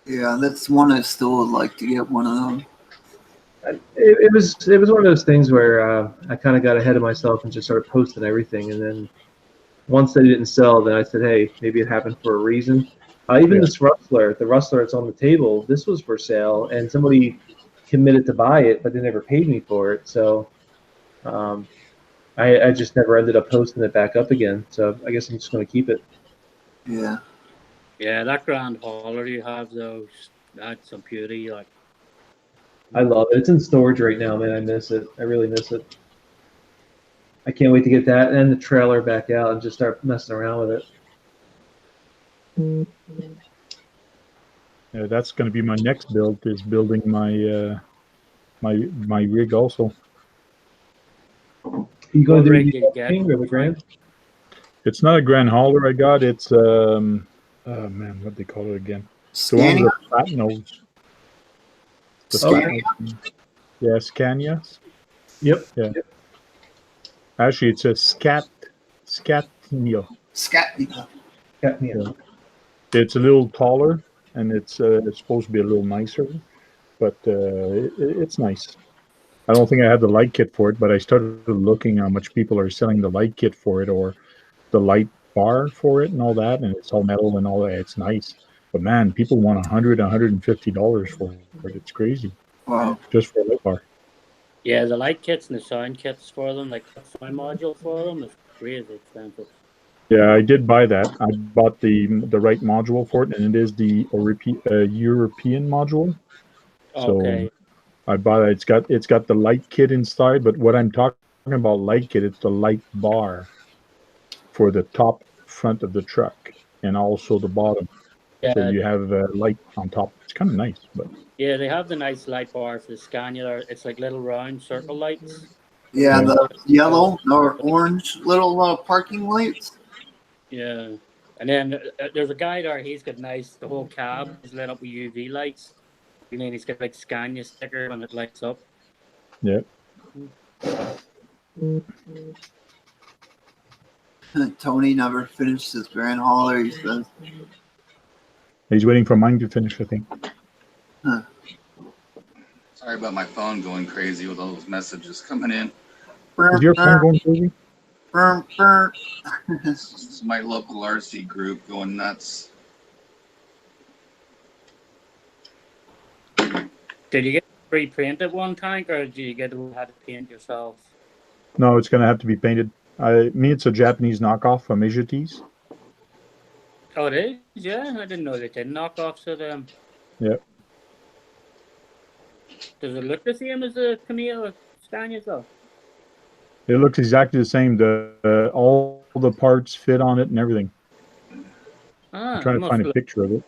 C: Yeah, that's one I still would like to get one of them.
A: It was one of those things where I kind of got ahead of myself and just started posting everything, and then once they didn't sell, then I said, hey, maybe it happened for a reason. Even this rustler, the rustler that's on the table, this was for sale, and somebody committed to buy it, but they never paid me for it. So I just never ended up posting it back up again. So I guess I'm just going to keep it.
C: Yeah.
F: Yeah, that grand hauler you have, though, that's a beauty. Like,
A: I love it. It's in storage right now, man. I miss it. I really miss it. I can't wait to get that and the trailer back out and just start messing around with it.
D: Yeah, that's going to be my next build. Is building my my rig also.
A: You going to do
F: rig
A: the
F: you get?
A: thing or the grand?
D: It's not a grand hauler I got. It's oh man, what they call it again? The one with the flat nose. The
C: Scania?
D: Yeah, Scania.
A: Yep.
D: Yeah. Yep. Actually, it's a Scania.
C: Scania.
A: Yeah.
D: It's a little taller, and it's supposed to be a little nicer, but it's nice. I don't think I had the light kit for it, but I started looking how much people are selling the light kit for it or the light bar for it and all that, and it's all metal and all that. It's nice, but man, people want $100, $150 for it. It's crazy.
C: Wow.
D: Just for a light bar.
F: Yeah, the light kits and the sound kits for them, like the sound module for them, is crazy expensive.
D: Yeah, I did buy that. I bought the right module for it, and it is the European module.
F: Okay.
D: So I bought it. It's got the light kit inside, but what I'm talking about light kit, it's the light bar for the top front of the truck and also the bottom.
F: Yeah.
D: So you have light on top. It's kind of nice, but
F: yeah, they have the nice light bar for the Scania. It's like little round circle lights.
C: Yeah, the yellow or orange little parking lights.
F: Yeah, and then there's a guy there. He's got nice. The whole cab is lit up with UV lights. And then he's got like Scania sticker when it lights up.
D: Yeah.
C: Tony never finished his grand hauler, he says.
D: He's waiting for mine to finish, I think.
C: Huh.
B: Sorry about my phone going crazy with all those messages coming in.
D: Is your phone going crazy?
B: This is my local RC group going nuts.
F: Did you get pre-painted one tank, or did you get to have to paint yourself?
D: No, it's going to have to be painted. It's a Japanese knockoff from Axial.
F: Oh, it is? Yeah, I didn't know they did knockoffs of them.
D: Yeah.
F: Does it look the same as the Camille Scania though?
D: It looks exactly the same. All the parts fit on it and everything. I'm trying to find a picture of it.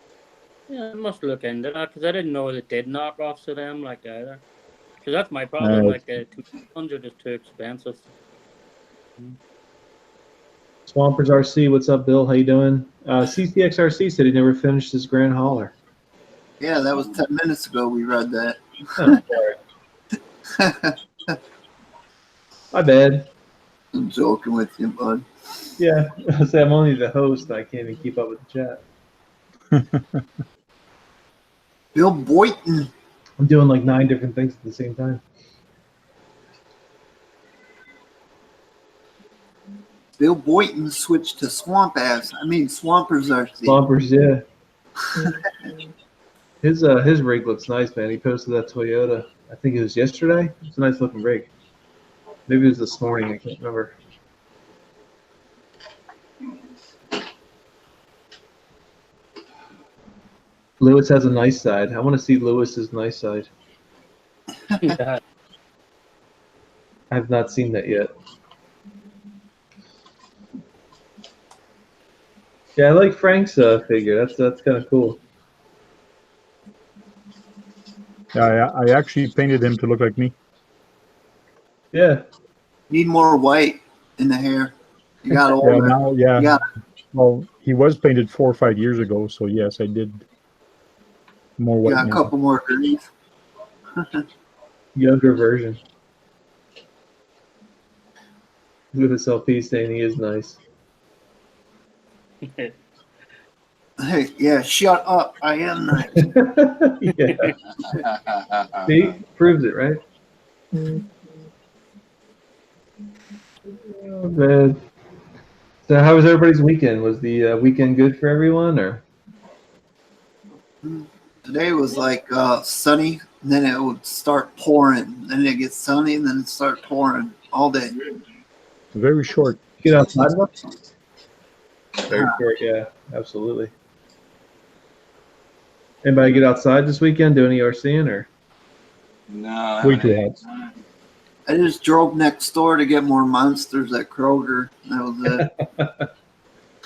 F: Yeah, I must look into that because I didn't know they did knockoffs of them like either. Because that's my problem. Like the 200 is too expensive.
A: Swampers RC, what's up, Bill? How you doing? CCXRC said he never finished his grand hauler.
C: Yeah, that was 10 minutes ago we read that.
A: Oh, sorry. My bad.
C: I'm joking with you, bud.
A: Yeah, I say I'm only the host. I can't even keep up with the chat.
C: Bill Boynton.
A: I'm doing like 9 different things at the same time.
C: Bill Boynton switched to Swampers RC.
A: Swampers, yeah. His rig looks nice, man. He posted that Toyota. I think it was yesterday. It's a nice looking rig. Maybe it was this morning. I can't remember. Lewis has a nice side. I want to see Lewis's nice side.
F: Yeah.
A: I have not seen that yet. Yeah, I like Frank's figure. That's kind of cool.
D: Yeah, I actually painted him to look like me.
A: Yeah.
C: Need more white in the hair. You got
D: Yeah,
C: older.
D: now, yeah.
C: You got
D: Well, he was painted 4 or 5 years ago, so yes, I did more white.
C: a
D: Now.
C: couple more greens.
A: Younger version. With his LP saying he is nice.
C: Hey, yeah, shut up. I am nice.
A: Yeah. See? Proves it, right? Oh, man. So how was everybody's weekend? Was the weekend good for everyone, or?
C: Today was like sunny, and then it would start pouring. Then it gets sunny, and then it start pouring all day.
D: Very short.
A: Get outside much? Very short, yeah, absolutely. Anybody get outside this weekend? Do any RCing or?
B: No,
D: Way too hot.
C: I just drove next door to get more monsters at Kroger. That was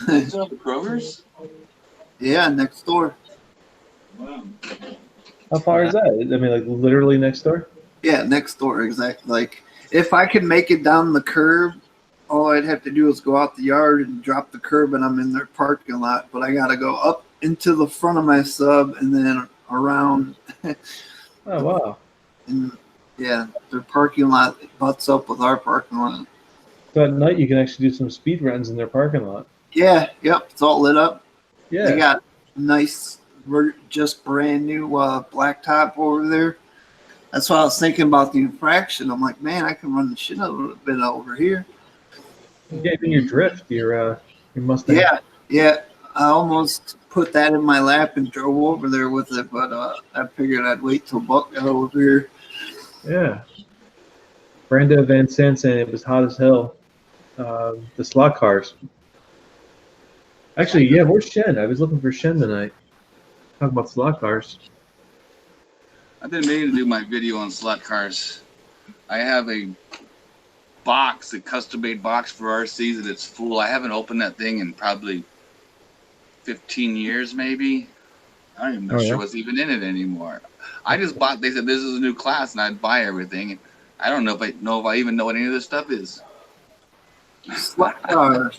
C: it.
B: Still the Kroger's?
C: Yeah, next door.
B: Wow.
A: How far is that? I mean, like literally next door?
C: Yeah, next door, exactly. Like, if I could make it down the curb, all I'd have to do is go out the yard and drop the curb, and I'm in their parking lot. But I got to go up into the front of my sub and then around.
A: Oh, wow.
C: And yeah, their parking lot butts up with our parking lot.
A: So at night you can actually do some speed runs in their parking lot.
C: Yeah, yep, it's all lit up.
A: Yeah.
C: They got nice, just brand new blacktop over there. That's why I was thinking about the infraction. I'm like, man, I can run the shit a little bit over here.
A: Yeah, even your drift, your Mustang.
C: Yeah. I almost put that in my lap and drove over there with it, but I figured I'd wait till Buck got over here.
A: Yeah. Brando Van Sant saying it was hot as hell. The slot cars. Actually, yeah, where's Shen? I was looking for Shen tonight. Talking about slot cars.
B: I've been meaning to do my video on slot cars. I have a box, a custom-made box for RCs, and it's full. I haven't opened that thing in probably 15 years, maybe. I don't even know sure what's even in it anymore. I just bought. They said this is a new class, and I'd buy everything. I don't know if I even know what any of this stuff is.
C: Slot cars.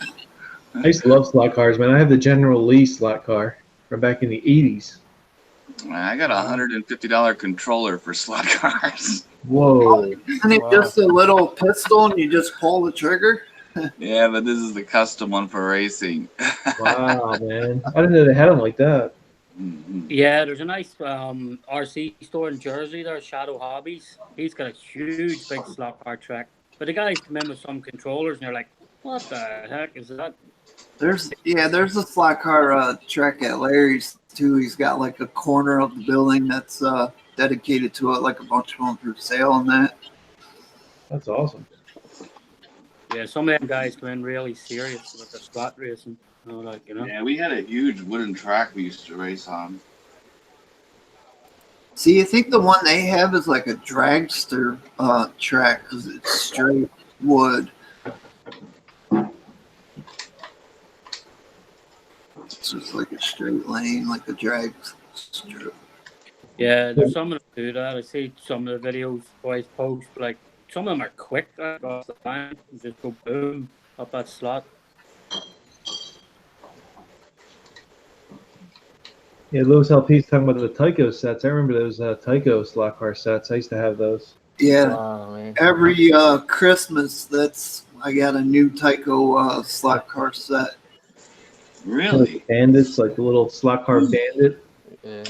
A: I used to love slot cars, man. I have the General Lee slot car from back in the 80s.
B: I got a $150 controller for slot cars.
A: Whoa.
C: Isn't it just a little pistol and you just pull the trigger?
B: Yeah, but this is the custom one for racing.
A: Wow, man. I didn't know they had them like that.
B: Mm-hmm.
F: Yeah, there's a nice RC store in Jersey there, Shadow Hobbies. He's got a huge big slot car track. But the guys come in with some controllers and they're like, what the heck is that?
C: There's a slot car track at Larry's too. He's got like a corner of the building that's dedicated to it, like a bunch of them for sale and that.
A: That's awesome.
F: Yeah, some of them guys come in really serious with the slot racing.
B: Yeah, we had a huge wooden track we used to race on.
C: See, I think the one they have is like a dragster track because it's straight wood. It's just like a straight lane, like a drag strip.
F: Yeah, there's some of them do that. I see some of the videos boys post, like some of them are quick across the line, just go boom up that slot.
A: Yeah, Lewis LP's talking about the Tyco sets. I remember those Tyco slot car sets. I used to have those.
C: Yeah,
E: Wow,
C: every Christmas, I got a new Tyco slot car set.
B: Really?
A: Like bandits, like the little slot car bandit.
E: Yeah.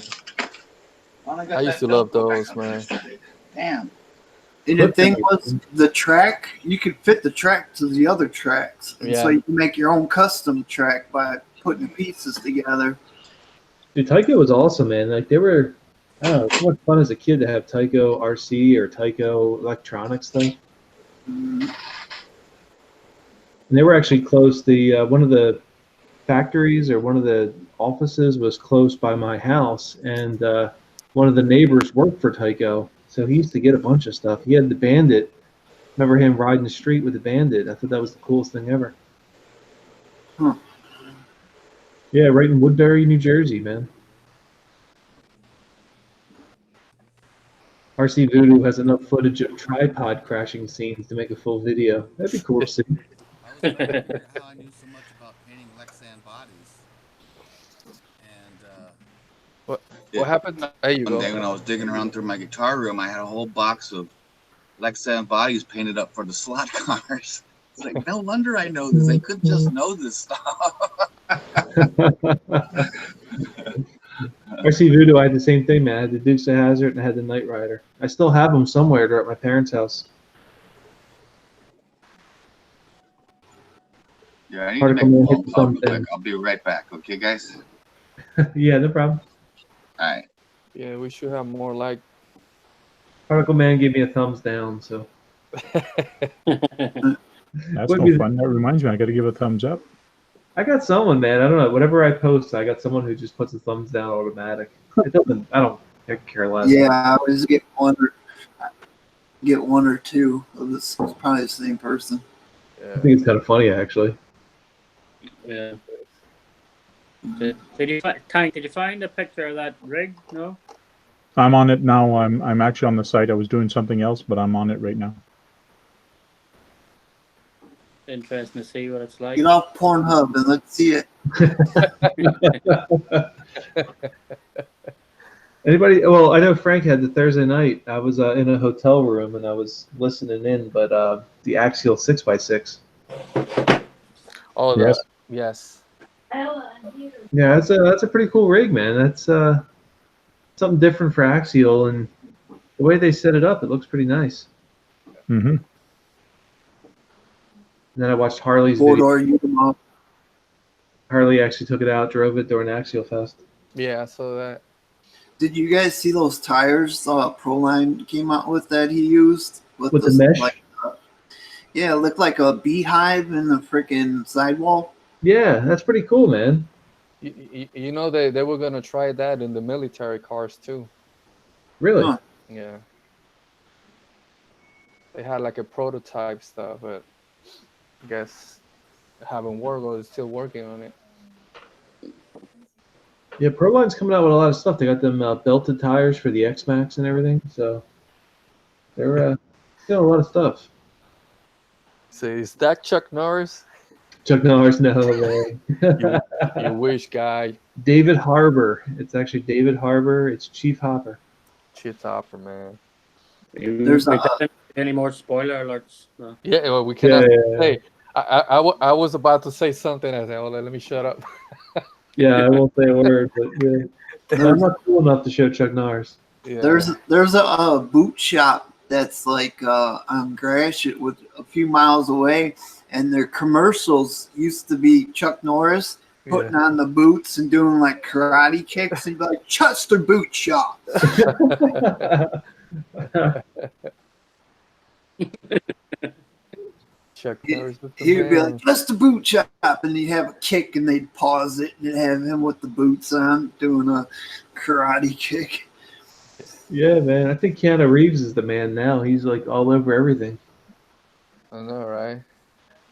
B: I
E: used to love those, man.
B: Damn.
C: And the thing was, the track, you could fit the track to the other tracks. And so you can make your own custom track by putting the pieces together.
A: Dude, Tyco was awesome, man. Like, they were, I don't know, it's so much fun as a kid to have Tyco RC or Tyco electronic stuff.
C: Mm.
A: And they were actually close. One of the factories or one of the offices was close by my house, and one of the neighbors worked for Tyco, so he used to get a bunch of stuff. He had the Bandit. Remember him riding the street with the Bandit? I thought that was the coolest thing ever.
C: Huh.
A: Yeah, right in Woodbury, New Jersey, man. RC Voodoo has enough footage of tripod crashing scenes to make a full video. That'd be cool to see.
B: I was trying to figure how I knew so much about painting Lexan bodies. And
E: What happened? There you
B: one
E: go.
B: day when I was digging around through my guitar room, I had a whole box of Lexan bodies painted up for the slot cars. It's like, no wonder I know this. I couldn't just know this stuff.
A: RC Voodoo, I had the same thing, man. I had the Dukes of Hazzard and I had the Knight Rider. I still have them somewhere. They're at my parents' house.
B: Yeah, I need to make a
A: Particle Man
B: phone
A: hit
B: call real
A: something.
B: quick. I'll be right back. Okay, guys?
A: Yeah, no problem.
B: All right.
E: Yeah, we should have more like.
A: Particle Man gave me a thumbs down, so.
D: That's
A: Would
D: no
A: be-
D: fun. That reminds me, I got to give a thumbs up.
A: I got someone, man. I don't know. Whatever I post, I got someone who just puts a thumbs down automatic. It doesn't. I care less.
C: Yeah, I always get one or two of this. It's probably the same person.
A: I think it's kind of funny, actually.
F: Yeah. Did you find a picture of that rig? No.
D: I'm on it now. I'm actually on the site. I was doing something else, but I'm on it right now.
F: Interesting to see what it's like.
C: Get off Pornhub and let's see it.
A: Anybody? Well, I know Frank had the Thursday night. I was in a hotel room and I was listening in, but the Axial 6x6.
E: Oh,
D: Yes.
E: Yes.
A: Yeah, that's a pretty cool rig, man. That's something different for Axial, and the way they set it up, it looks pretty nice.
D: Mm-hmm.
A: And then I watched Harley's
C: Four
A: video.
C: door Udemy.
A: Harley actually took it out, drove it during Axial Fest.
E: Yeah, so that.
C: Did you guys see those tires Proline came out with that he used?
A: With the mesh?
C: Yeah, it looked like a beehive in the freaking sidewall.
A: Yeah, that's pretty cool, man.
E: You know they were gonna try that in the military cars too.
A: Really?
C: Huh.
E: Yeah. They had like a prototype stuff, but I guess it haven't worked or they're still working on it.
A: Yeah, Proline's coming out with a lot of stuff. They got them belted tires for the X-Max and everything, so they're doing a lot of stuff.
E: So is that Chuck Norris?
A: Chuck Norris, no way.
E: You wish, guy.
A: David Harbour. It's actually David Harbour. It's Chief Hopper.
E: Chief Hopper, man.
C: There's
F: Any more spoiler alerts? No.
E: Yeah, well, we cannot
A: Yeah.
E: say. I was about to say something. I said, "Oh, let me shut up."
A: Yeah, I won't say a word, but yeah. I'm not cool enough to show Chuck Norris.
E: Yeah.
C: There's a boot shop that's like on Gratiot with a few miles away, and their commercials used to be Chuck Norris putting on the boots and doing like karate kicks and be like Chester Boot Shop.
E: Chuck Norris with the
C: He'd be
E: man.
C: like, just the boot shop, and he'd have a kick, and they'd pause it, and it'd have him with the boots on doing a karate kick.
A: Yeah, man. I think Keanu Reeves is the man now. He's like all over everything.
E: I know, right?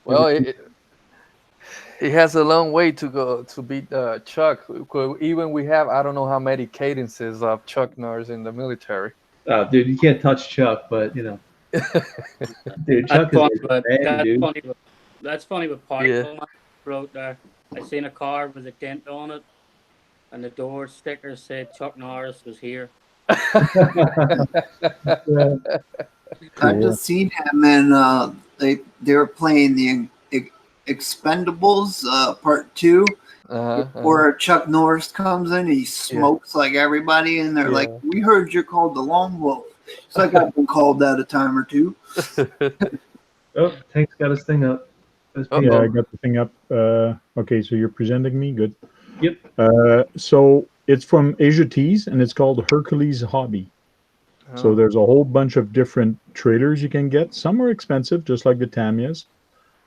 E: Well, he has a long way to go to beat Chuck. Even we have, I don't know how many cadences of Chuck Norris in the military.
A: Oh, dude, you can't touch Chuck, but you know. Dude, Chuck
F: That's funny,
A: is
F: but
A: a man, dude.
F: that's funny with Particle Man wrote there. I seen a car with a dent on it, and the door sticker said Chuck Norris was here.
A: Yeah.
C: I've just seen him, and they were playing the Expendables Part 2, where Chuck Norris comes in, he smokes like everybody, and they're like, "We heard you're called the Lone Wolf." It's like I've been called that a time or two.
A: Oh, Tank's got his thing up.
D: Yeah, I got the thing up. Okay, so you're presenting me. Good.
A: Yep.
D: So it's from Asia Tees, and it's called Hercules Hobby. So there's a whole bunch of different trailers you can get. Some are expensive, just like the Tamiyas,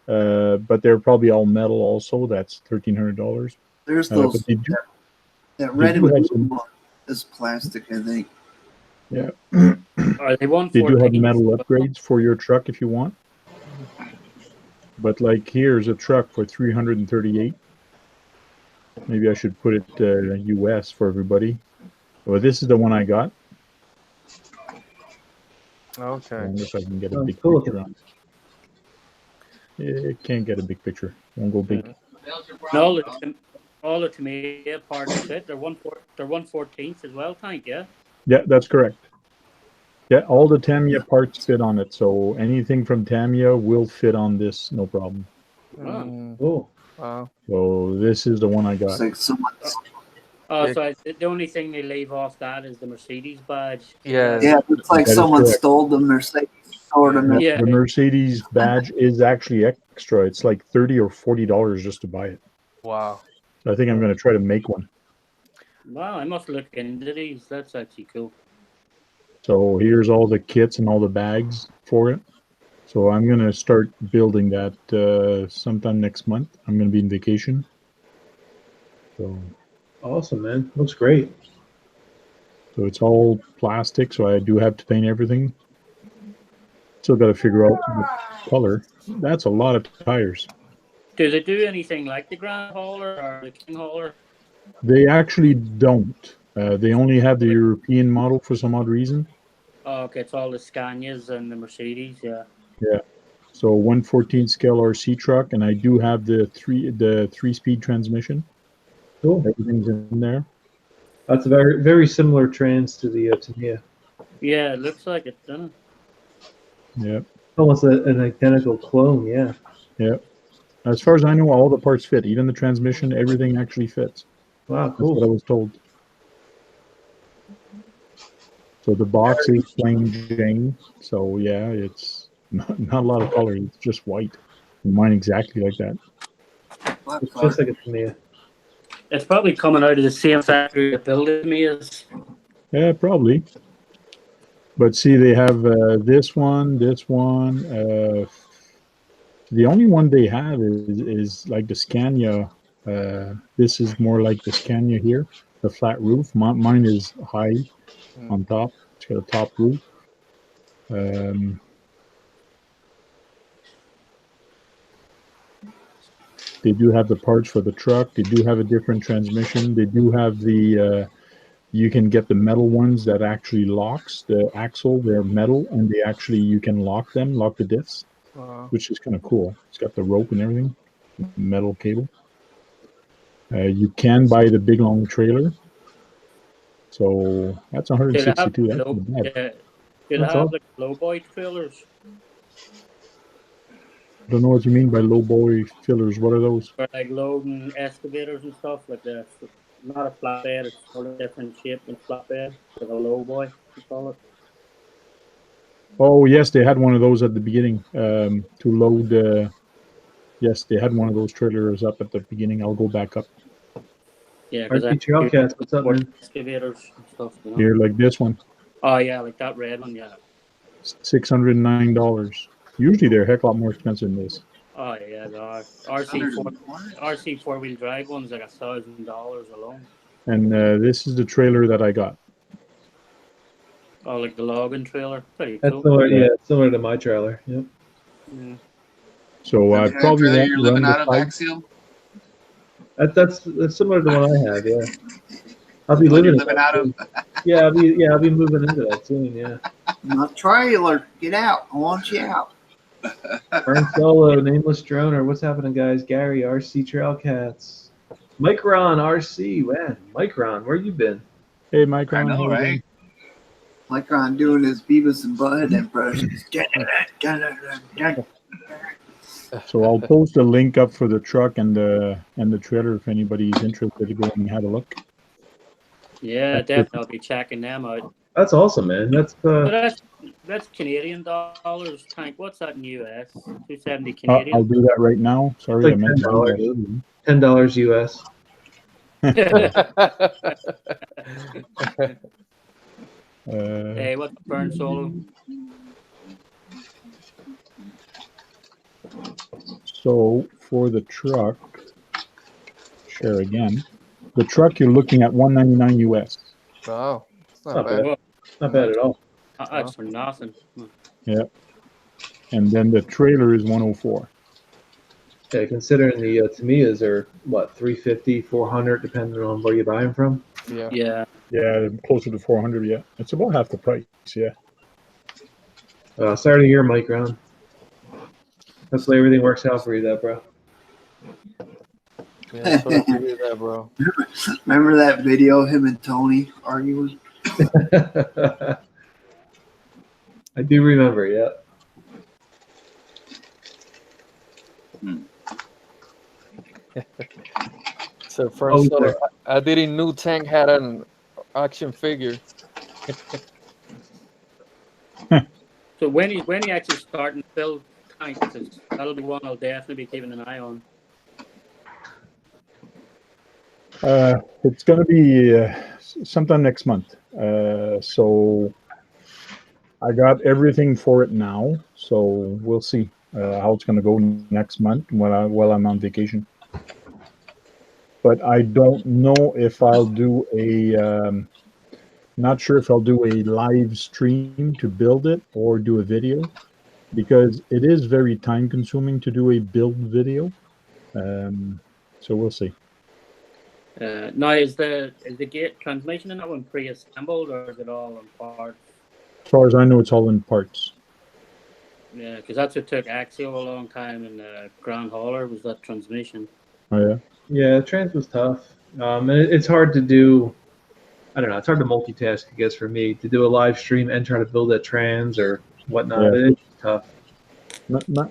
D: but they're probably all metal also. That's $1,300.
C: There's those that red and blue one is plastic, I think.
D: Yeah.
F: Are they
D: They do have metal upgrades for your truck if you want. But like here's a truck for $338. Maybe I should put it US for everybody. Well, this is the one I got.
E: Okay.
D: I wonder if I can get a
A: Sounds
D: big
A: cool.
D: picture on it. It can't get a big picture. Won't go big.
F: And all the Tamiya parts fit. They're 1/14 as well, Tank. Yeah.
D: Yeah, that's correct. Yeah, all the Tamiya parts fit on it, so anything from Tamiya will fit on this, no problem.
E: Mm,
A: Cool.
E: wow.
D: So this is the one I got.
C: It's like someone's.
F: Oh, so the only thing they leave off that is the Mercedes badge.
E: Yeah.
C: Yeah, it's like
D: That is
C: someone
D: correct.
C: stole the Mercedes ornament.
F: Yeah.
D: The Mercedes badge is actually extra. It's like $30 or $40 just to buy it.
E: Wow.
D: So I think I'm going to try to make one.
F: Wow, I must look into these. That's actually cool.
D: So here's all the kits and all the bags for it. So I'm going to start building that sometime next month. I'm going to be in vacation. So
A: Awesome, man. Looks great.
D: it's all plastic, so I do have to paint everything. Still got to figure out the color. That's a lot of tires.
F: Do they do anything like the Grand Hauler or the King Hauler?
D: They actually don't. They only have the European model for some odd reason.
F: Oh, okay, it's all the Scanias and the Mercedes, yeah.
D: Yeah. So 1/14 scale RC truck, and I do have the three-speed transmission.
A: Cool.
D: Everything's in there.
A: That's a very, very similar trans to the Tamiya.
F: Yeah, it looks like it, doesn't it?
D: Yeah.
A: Almost an identical clone, yeah.
D: Yeah. As far as I know, all the parts fit. Even the transmission, everything actually fits.
A: Wow,
D: That's what I
A: cool.
D: was told. So the box is plain Jane. So yeah, it's not a lot of color. It's just white. And mine exactly like that.
A: It's just like a Tamiya.
F: It's probably coming out of the same factory that built it me as.
D: Yeah, probably. But see, they have this one. The only one they have is like the Scania. This is more like the Scania here, the flat roof. Mine is high on top. It's got a top roof. They do have the parts for the truck. They do have a different transmission. They do have the. You can get the metal ones that actually locks the axle. They're metal, and you can lock them, lock the diffs, which is kind of cool. It's got the rope and everything, metal cable. You can buy the big long trailer. So that's 162. That's not bad.
F: Do they have like low boy trailers?
D: I don't know what you mean by low boy fillers. What are those?
F: For like loading excavators and stuff like that. Not a flatbed, it's sort of different shape than flatbed. Like a low boy, you call it.
D: Oh yes, they had one of those at the beginning to load. Yes, they had one of those trailers up at the beginning. I'll go back up.
F: Yeah, because
A: Trailcats, what's up, man?
F: Excavators and stuff. You know?
D: Here, like this one.
F: Oh yeah, like that red one, yeah.
D: $609. Usually they're a heck of a lot more expensive than this.
F: Oh yeah, the RC 4-wheel drive one's like $1,000 alone.
D: And this is the trailer that I got.
F: Oh, like the login trailer, pretty
A: That's
F: cool.
A: similar, yeah, similar to my trailer. Yep.
F: Yeah.
D: So I probably won't
B: you're
D: run
B: living
D: the
B: out of
D: pipe.
B: Axial?
A: That's similar to what I have. Yeah. I'll be
B: What
A: living.
B: you're living out of?
A: Yeah, I'll be moving into that soon. Yeah.
C: My trailer, get out! I want you out.
A: Burn Solo, Nameless Droner. What's happening, guys? Gary, RC Trailcats. Micron, RC. Man, Micron, where you been?
D: Hey, Mike.
B: I know, right?
C: Like I'm doing his Beavis and Butthead impressions.
D: So I'll post a link up for the truck and the trailer if anybody's interested to go and have a look.
F: Yeah, definitely. I'll be checking them out.
A: That's awesome, man.
F: So that's Canadian dollars, Tank. What's that in US? 270 Canadian.
D: I'll do that right now. Sorry,
A: It's
D: I
A: like
D: meant to do that earlier.
A: $10 US.
F: Hey, what's the burn solo?
D: So for the truck, share again. The truck you're looking at $199 US.
E: Wow, it's not
A: Not
E: bad.
A: bad. Not bad at all.
F: That's for nothing.
D: Yeah. And then the trailer is 104.
A: Yeah, considering the Tamiyas are what, 350, 400, depending on where you buy them from.
E: Yeah.
F: Yeah.
D: Yeah, closer to 400. Yeah, it's about half the price. Yeah.
A: Sorry to hear, Mike Brown. Hopefully everything works out for you, though, bro.
E: Yeah, sorry to hear that, bro.
C: Remember that video of him and Tony arguing?
A: I do remember, yeah.
E: So first, I didn't know Tank had an action figure.
F: So when he actually starting to build Tank, because that'll be one I'll definitely be keeping an eye on.
D: It's going to be sometime next month. So I got everything for it now. So we'll see how it's going to go next month while I'm on vacation. But I don't know if I'll do not sure if I'll do a live stream to build it or do a video, because it is very time consuming to do a build video. So we'll see.
F: Now, is the gate transmission in that one pre-assembled, or is it all in parts?
D: As far as I know, it's all in parts.
F: Yeah, because that's what took Axial a long time in the Grand Hauler, was that transmission.
D: Oh yeah.
A: Yeah, trans was tough. And it's hard to do. I don't know. It's hard to multitask, I guess, for me to do a live stream and try to build that trans or whatnot. Yeah. It's tough.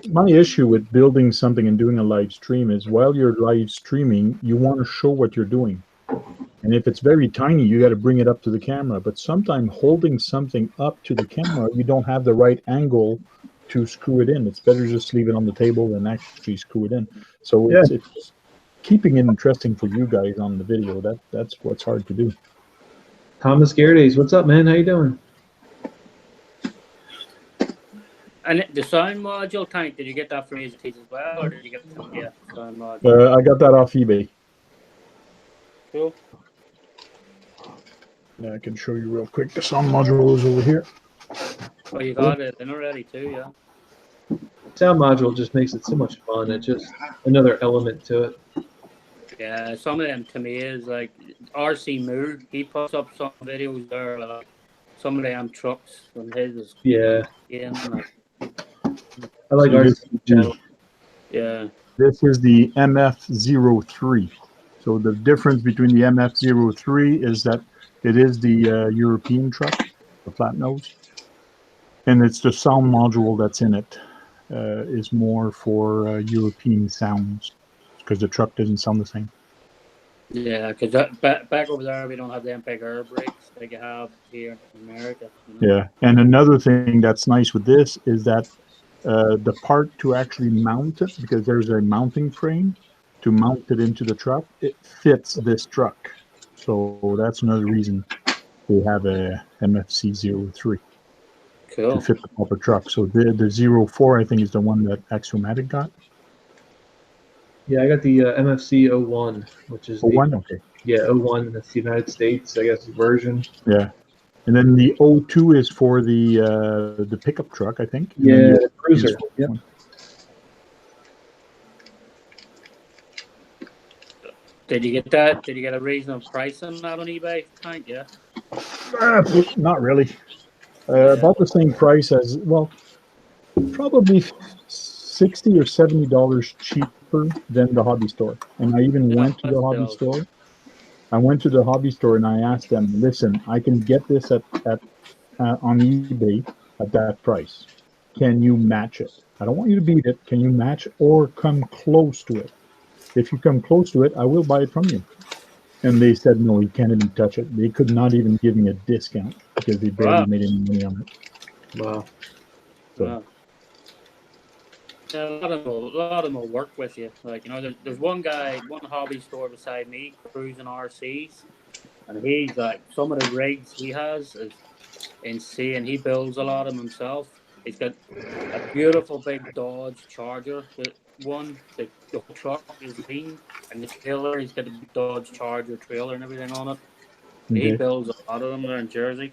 D: My issue with building something and doing a live stream is while you're live streaming, you want to show what you're doing. And if it's very tiny, you got to bring it up to the camera. But sometimes holding something up to the camera, you don't have the right angle to screw it in. It's better just leave it on the table and actually screw it in. So it's keeping it interesting for you guys on the video. That's what's hard to do.
A: Thomas Gerdes, what's up, man? How you doing?
F: And the sound module Tank, did you get that from AZT as well, or did you get the sound module?
D: I got that off eBay.
F: Cool.
D: Yeah, I can show you real quick. The sound module is over here.
F: Oh, you got it in already too, yeah.
A: Sound module just makes it so much fun. It's just another element to it.
F: Yeah, some of them to me is like RC Moo. He puts up some videos there, like some of them trucks from his.
A: Yeah.
F: Like,
A: I like RC.
F: Yeah.
D: This is the MF-03. So the difference between the MF-03 is that it is the European truck, the flat nose, and it's the sound module that's in it is more for European sounds, because the truck doesn't sound the same.
F: Yeah, because back over there we don't have them big air brakes like you have here in America. You know?
D: Yeah, and another thing that's nice with this is that the part to actually mount it, because there's a mounting frame to mount it into the truck, it fits this truck. So that's another reason we have a MFC-03.
F: Cool.
D: To fit the proper truck. So the 04, I think, is the one that Axiomatic got.
A: Yeah, I got the MFC-01, which is
D: 01, okay.
A: Yeah, 01, that's the United States, I guess, version.
D: Yeah. And then the 02 is for the pickup truck, I think. And
A: yeah, the cruiser. Yep.
F: Did you get that? Did you get a reasonable price on that on eBay? Tank, yeah.
D: Not really. About the same price as, well, probably $60 or $70 cheaper than the hobby store. And I even went to the hobby store. I went to the hobby store and I asked them, listen, I can get this on eBay at that price. Can you match it? I don't want you to beat it. Can you match or come close to it? If you come close to it, I will buy it from you. And they said, no, you can't even touch it. They could not even give me a discount because they barely made any money on it.
A: Wow.
D: So.
F: Wow. Yeah, a lot of them will work with you. Like, you know, there's one hobby store beside me, cruising RCs, and he's like, some of the rigs he has is insane. He builds a lot of them himself. He's got a beautiful big Dodge Charger. The truck is lean, and the trailer, he's got a big Dodge Charger trailer and everything on it. Mm-hmm. He builds a lot of them there in Jersey.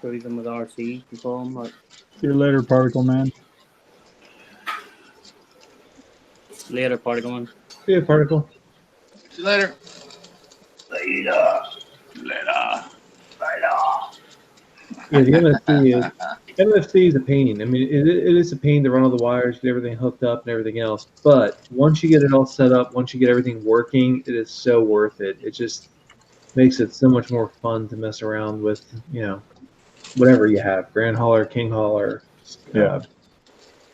F: Cruising with RC, you call them. Like.
D: See you later, Particle Man.
F: Later, Particle Man.
A: See you, Particle.
B: See you later.
C: Later.
B: Later.
A: Yeah, the MFC NFC is a pain. I mean, it is a pain to run all the wires, get everything hooked up and everything else. But once you get it all set up, once you get everything working, it is so worth it. It just makes it so much more fun to mess around with, whatever you have, Grand Hauler, King Hauler.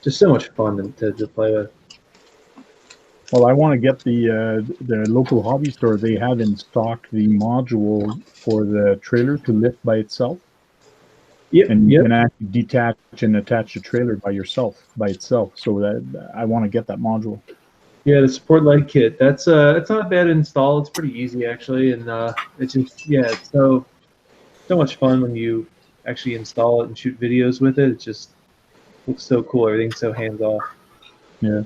A: Just so much fun to play with.
D: Well, I want to get the local hobby store. They have in stock the module for the trailer to lift by itself.
A: Yep.
D: And you can actually detach and attach the trailer by itself. So that I want to get that module.
A: Yeah, the support leg kit. That's it's not bad to install. It's pretty easy actually, and it's just it's so much fun when you actually install it and shoot videos with it. It just looks so cool. Everything's so hands off.
D: Yeah.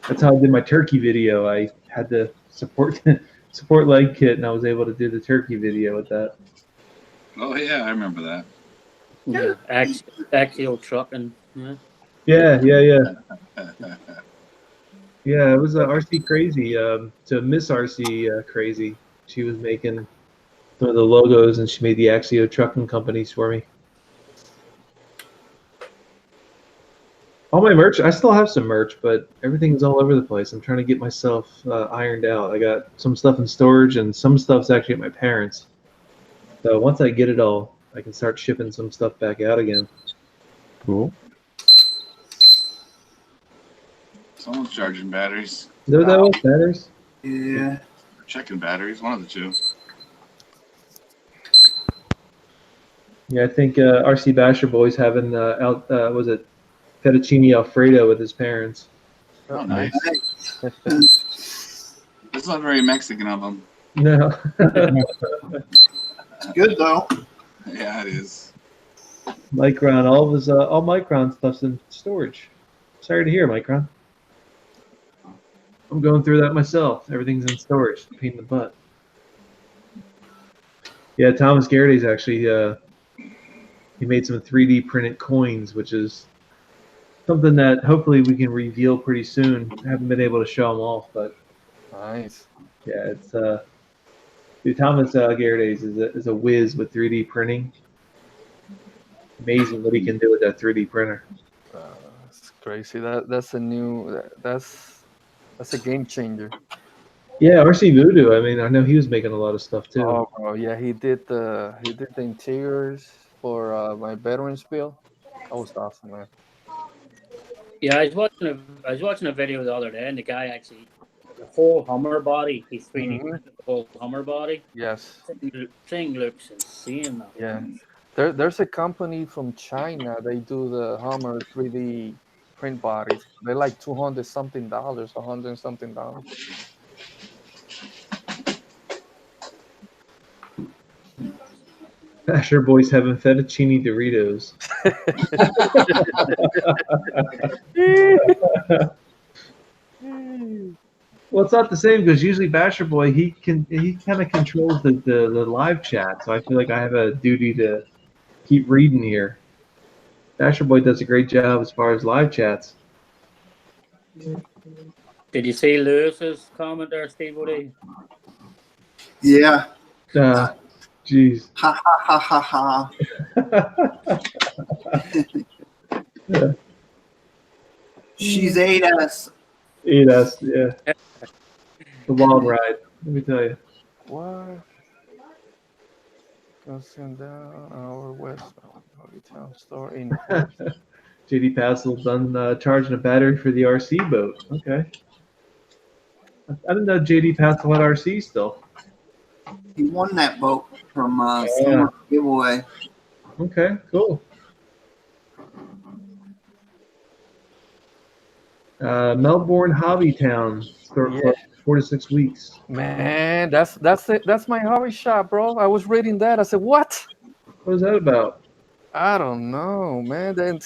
A: That's how I did my turkey video. I had the support leg kit, and I was able to do the turkey video with that.
B: Oh yeah, I remember that.
F: Yeah, Axial trucking. Yeah.
A: Yeah, it was RC Crazy. So Miss RC Crazy. She was making some of the logos, and she made the Axial trucking companies for me. All my merch, I still have some merch, but everything's all over the place. I'm trying to get myself ironed out. I got some stuff in storage, and some stuff's actually at my parents'. So once I get it all, I can start shipping some stuff back out again.
D: Cool.
B: Someone's charging batteries.
A: Is that what matters?
C: Yeah.
B: Or checking batteries, one of the two.
A: Yeah, I think RC Basher Boy's having was it fettuccine Alfredo with his parents.
B: Oh, nice. That's not very Mexican of them.
A: No.
C: It's good though.
B: Yeah, it is.
A: Micron, all Micron stuff's in storage. Sorry to hear, Micron. I'm going through that myself. Everything's in storage. Pain in the butt. Yeah, Thomas Garrity's actually he made some 3D printed coins, which is something that hopefully we can reveal pretty soon. I haven't been able to show them off, but
E: Nice.
A: yeah, it's dude, Thomas Garrity's is a whiz with 3D printing. Amazing what he can do with that 3D printer.
E: It's crazy. That's a game changer.
A: Yeah, RC Voodoo. I mean, I know he was making a lot of stuff too.
E: Oh, bro, yeah, he did the interiors for my veterans bill. That was awesome, man.
F: Yeah, I was watching a video the other day, and the guy actually the whole Hummer body. He's 3D printed the whole Hummer body.
E: Yes.
F: Thing looks insane. Now.
E: Yeah. There's a company from China. They do the Hummer 3D print bodies. They're like $200 something, $100 something.
A: Basher Boy's having fettuccine Doritos. Well, it's not the same because usually Basher Boy he kind of controls the live chat, so I feel like I have a duty to keep reading here. Basher Boy does a great job as far as live chats.
F: Did you see Lewis's comment there, Steve Woody?
C: Yeah.
A: Jeez.
C: Ha ha ha ha ha.
A: Yeah.
C: She's 8S.
A: 8S, yeah. The wild ride, let me tell you.
E: What? Crossing down our west town store in.
A: JD Passel done charging a battery for the RC boat. Okay. I didn't know JD Passel had RC still.
C: He won that boat from summer giveaway.
A: Okay, cool. Melbourne Hobby Town store closed 4 to 6 weeks.
E: Man, that's it. That's my hobby shop, bro. I was reading that. I said, what?
A: What was that about?
E: I don't know, man. Then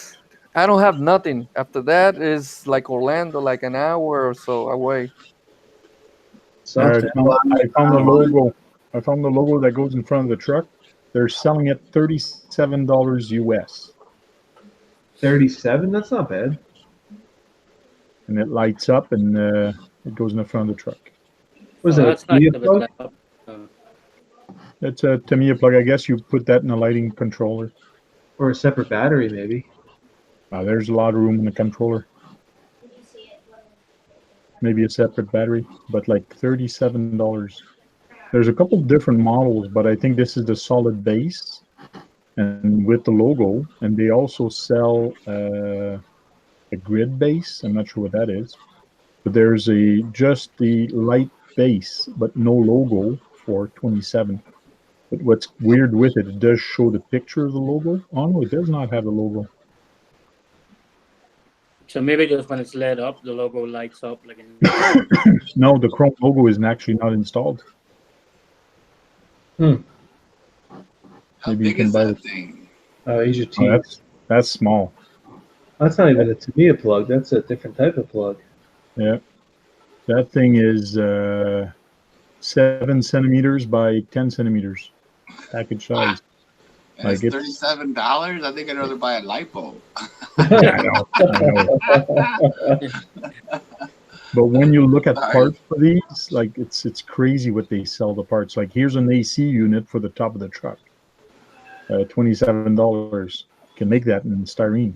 E: I don't have nothing. After that is like Orlando, like an hour or so away.
A: Soft
D: I found the logo. I found the logo that goes in front of the truck. They're selling it $37 US.
A: 37? That's not bad.
D: And it lights up and it goes in the front of the truck.
A: Was that a Tamiya plug?
D: That's a Tamiya plug. I guess you put that in a lighting controller.
A: Or a separate battery, maybe.
D: There's a lot of room in the controller. Maybe a separate battery, but like $37. There's a couple different models, but I think this is the solid base and with the logo. And they also sell a grid base. I'm not sure what that is, but there's just the light base, but no logo for 27. But what's weird with it, it does show the picture of the logo. Oh no, it does not have the logo.
F: So maybe just when it's lit up, the logo lights up like.
D: No, the Chrome logo is actually not installed.
B: How
D: Maybe
B: big
D: you can
B: is
D: buy
B: that
D: it.
B: thing?
A: Asia T.
D: That's small.
A: That's not even a Tamiya plug. That's a different type of plug.
D: Yeah, that thing is 7 centimeters by 10 centimeters, package size.
B: And it's $37. I think I'd rather buy a light bulb.
D: I know. But when you look at parts for these, like it's crazy what they sell the parts. Like here's an AC unit for the top of the truck, $27. You can make that in styrene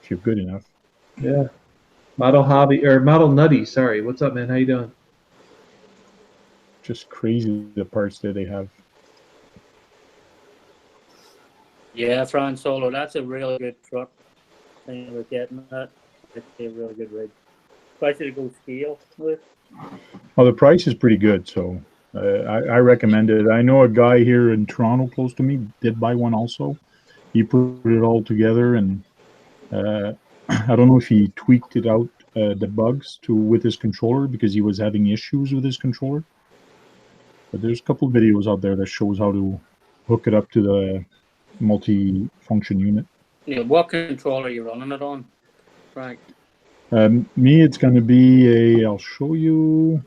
D: if you're good enough.
A: Yeah. Model Nutty. Sorry. What's up, man? How you doing?
D: Just crazy the parts that they have.
F: Yeah, Fran Solo, that's a real good truck. Thing we're getting that. It's a real good rig. Especially to go scale with.
D: Well, the price is pretty good, so I recommend it. I know a guy here in Toronto close to me did buy one also. He put it all together, and I don't know if he tweaked it out, the bugs with his controller, because he was having issues with his controller. But there's a couple of videos out there that shows how to hook it up to the multi-function unit.
F: Yeah, what controller are you running it on, Frank?
D: Me, it's going to be I'll show you.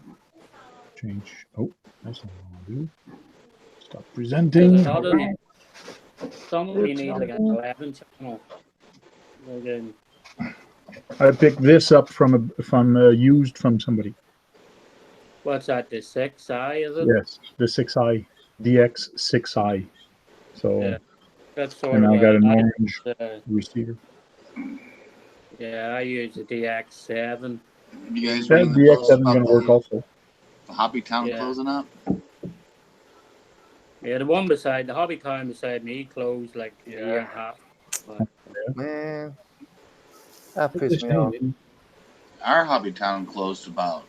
D: Change. Oh, that's not what I want to do. Stop presenting.
F: Some of you need like an 11 channel.
D: I picked this up from used from somebody.
F: What's that? The 6i, is it?
D: Yes, the 6i, DX6i. So,
F: yeah, that's sort
D: and
F: of.
D: I got an orange receiver.
F: Yeah, I use the DX7.
B: You guys
D: that DX7 is going to work also.
B: The Hobby Town closing up?
F: Yeah, the one beside the Hobby Town beside me closed like a year and a half. But,
E: Man, that pissed me off.
B: Our Hobby Town closed about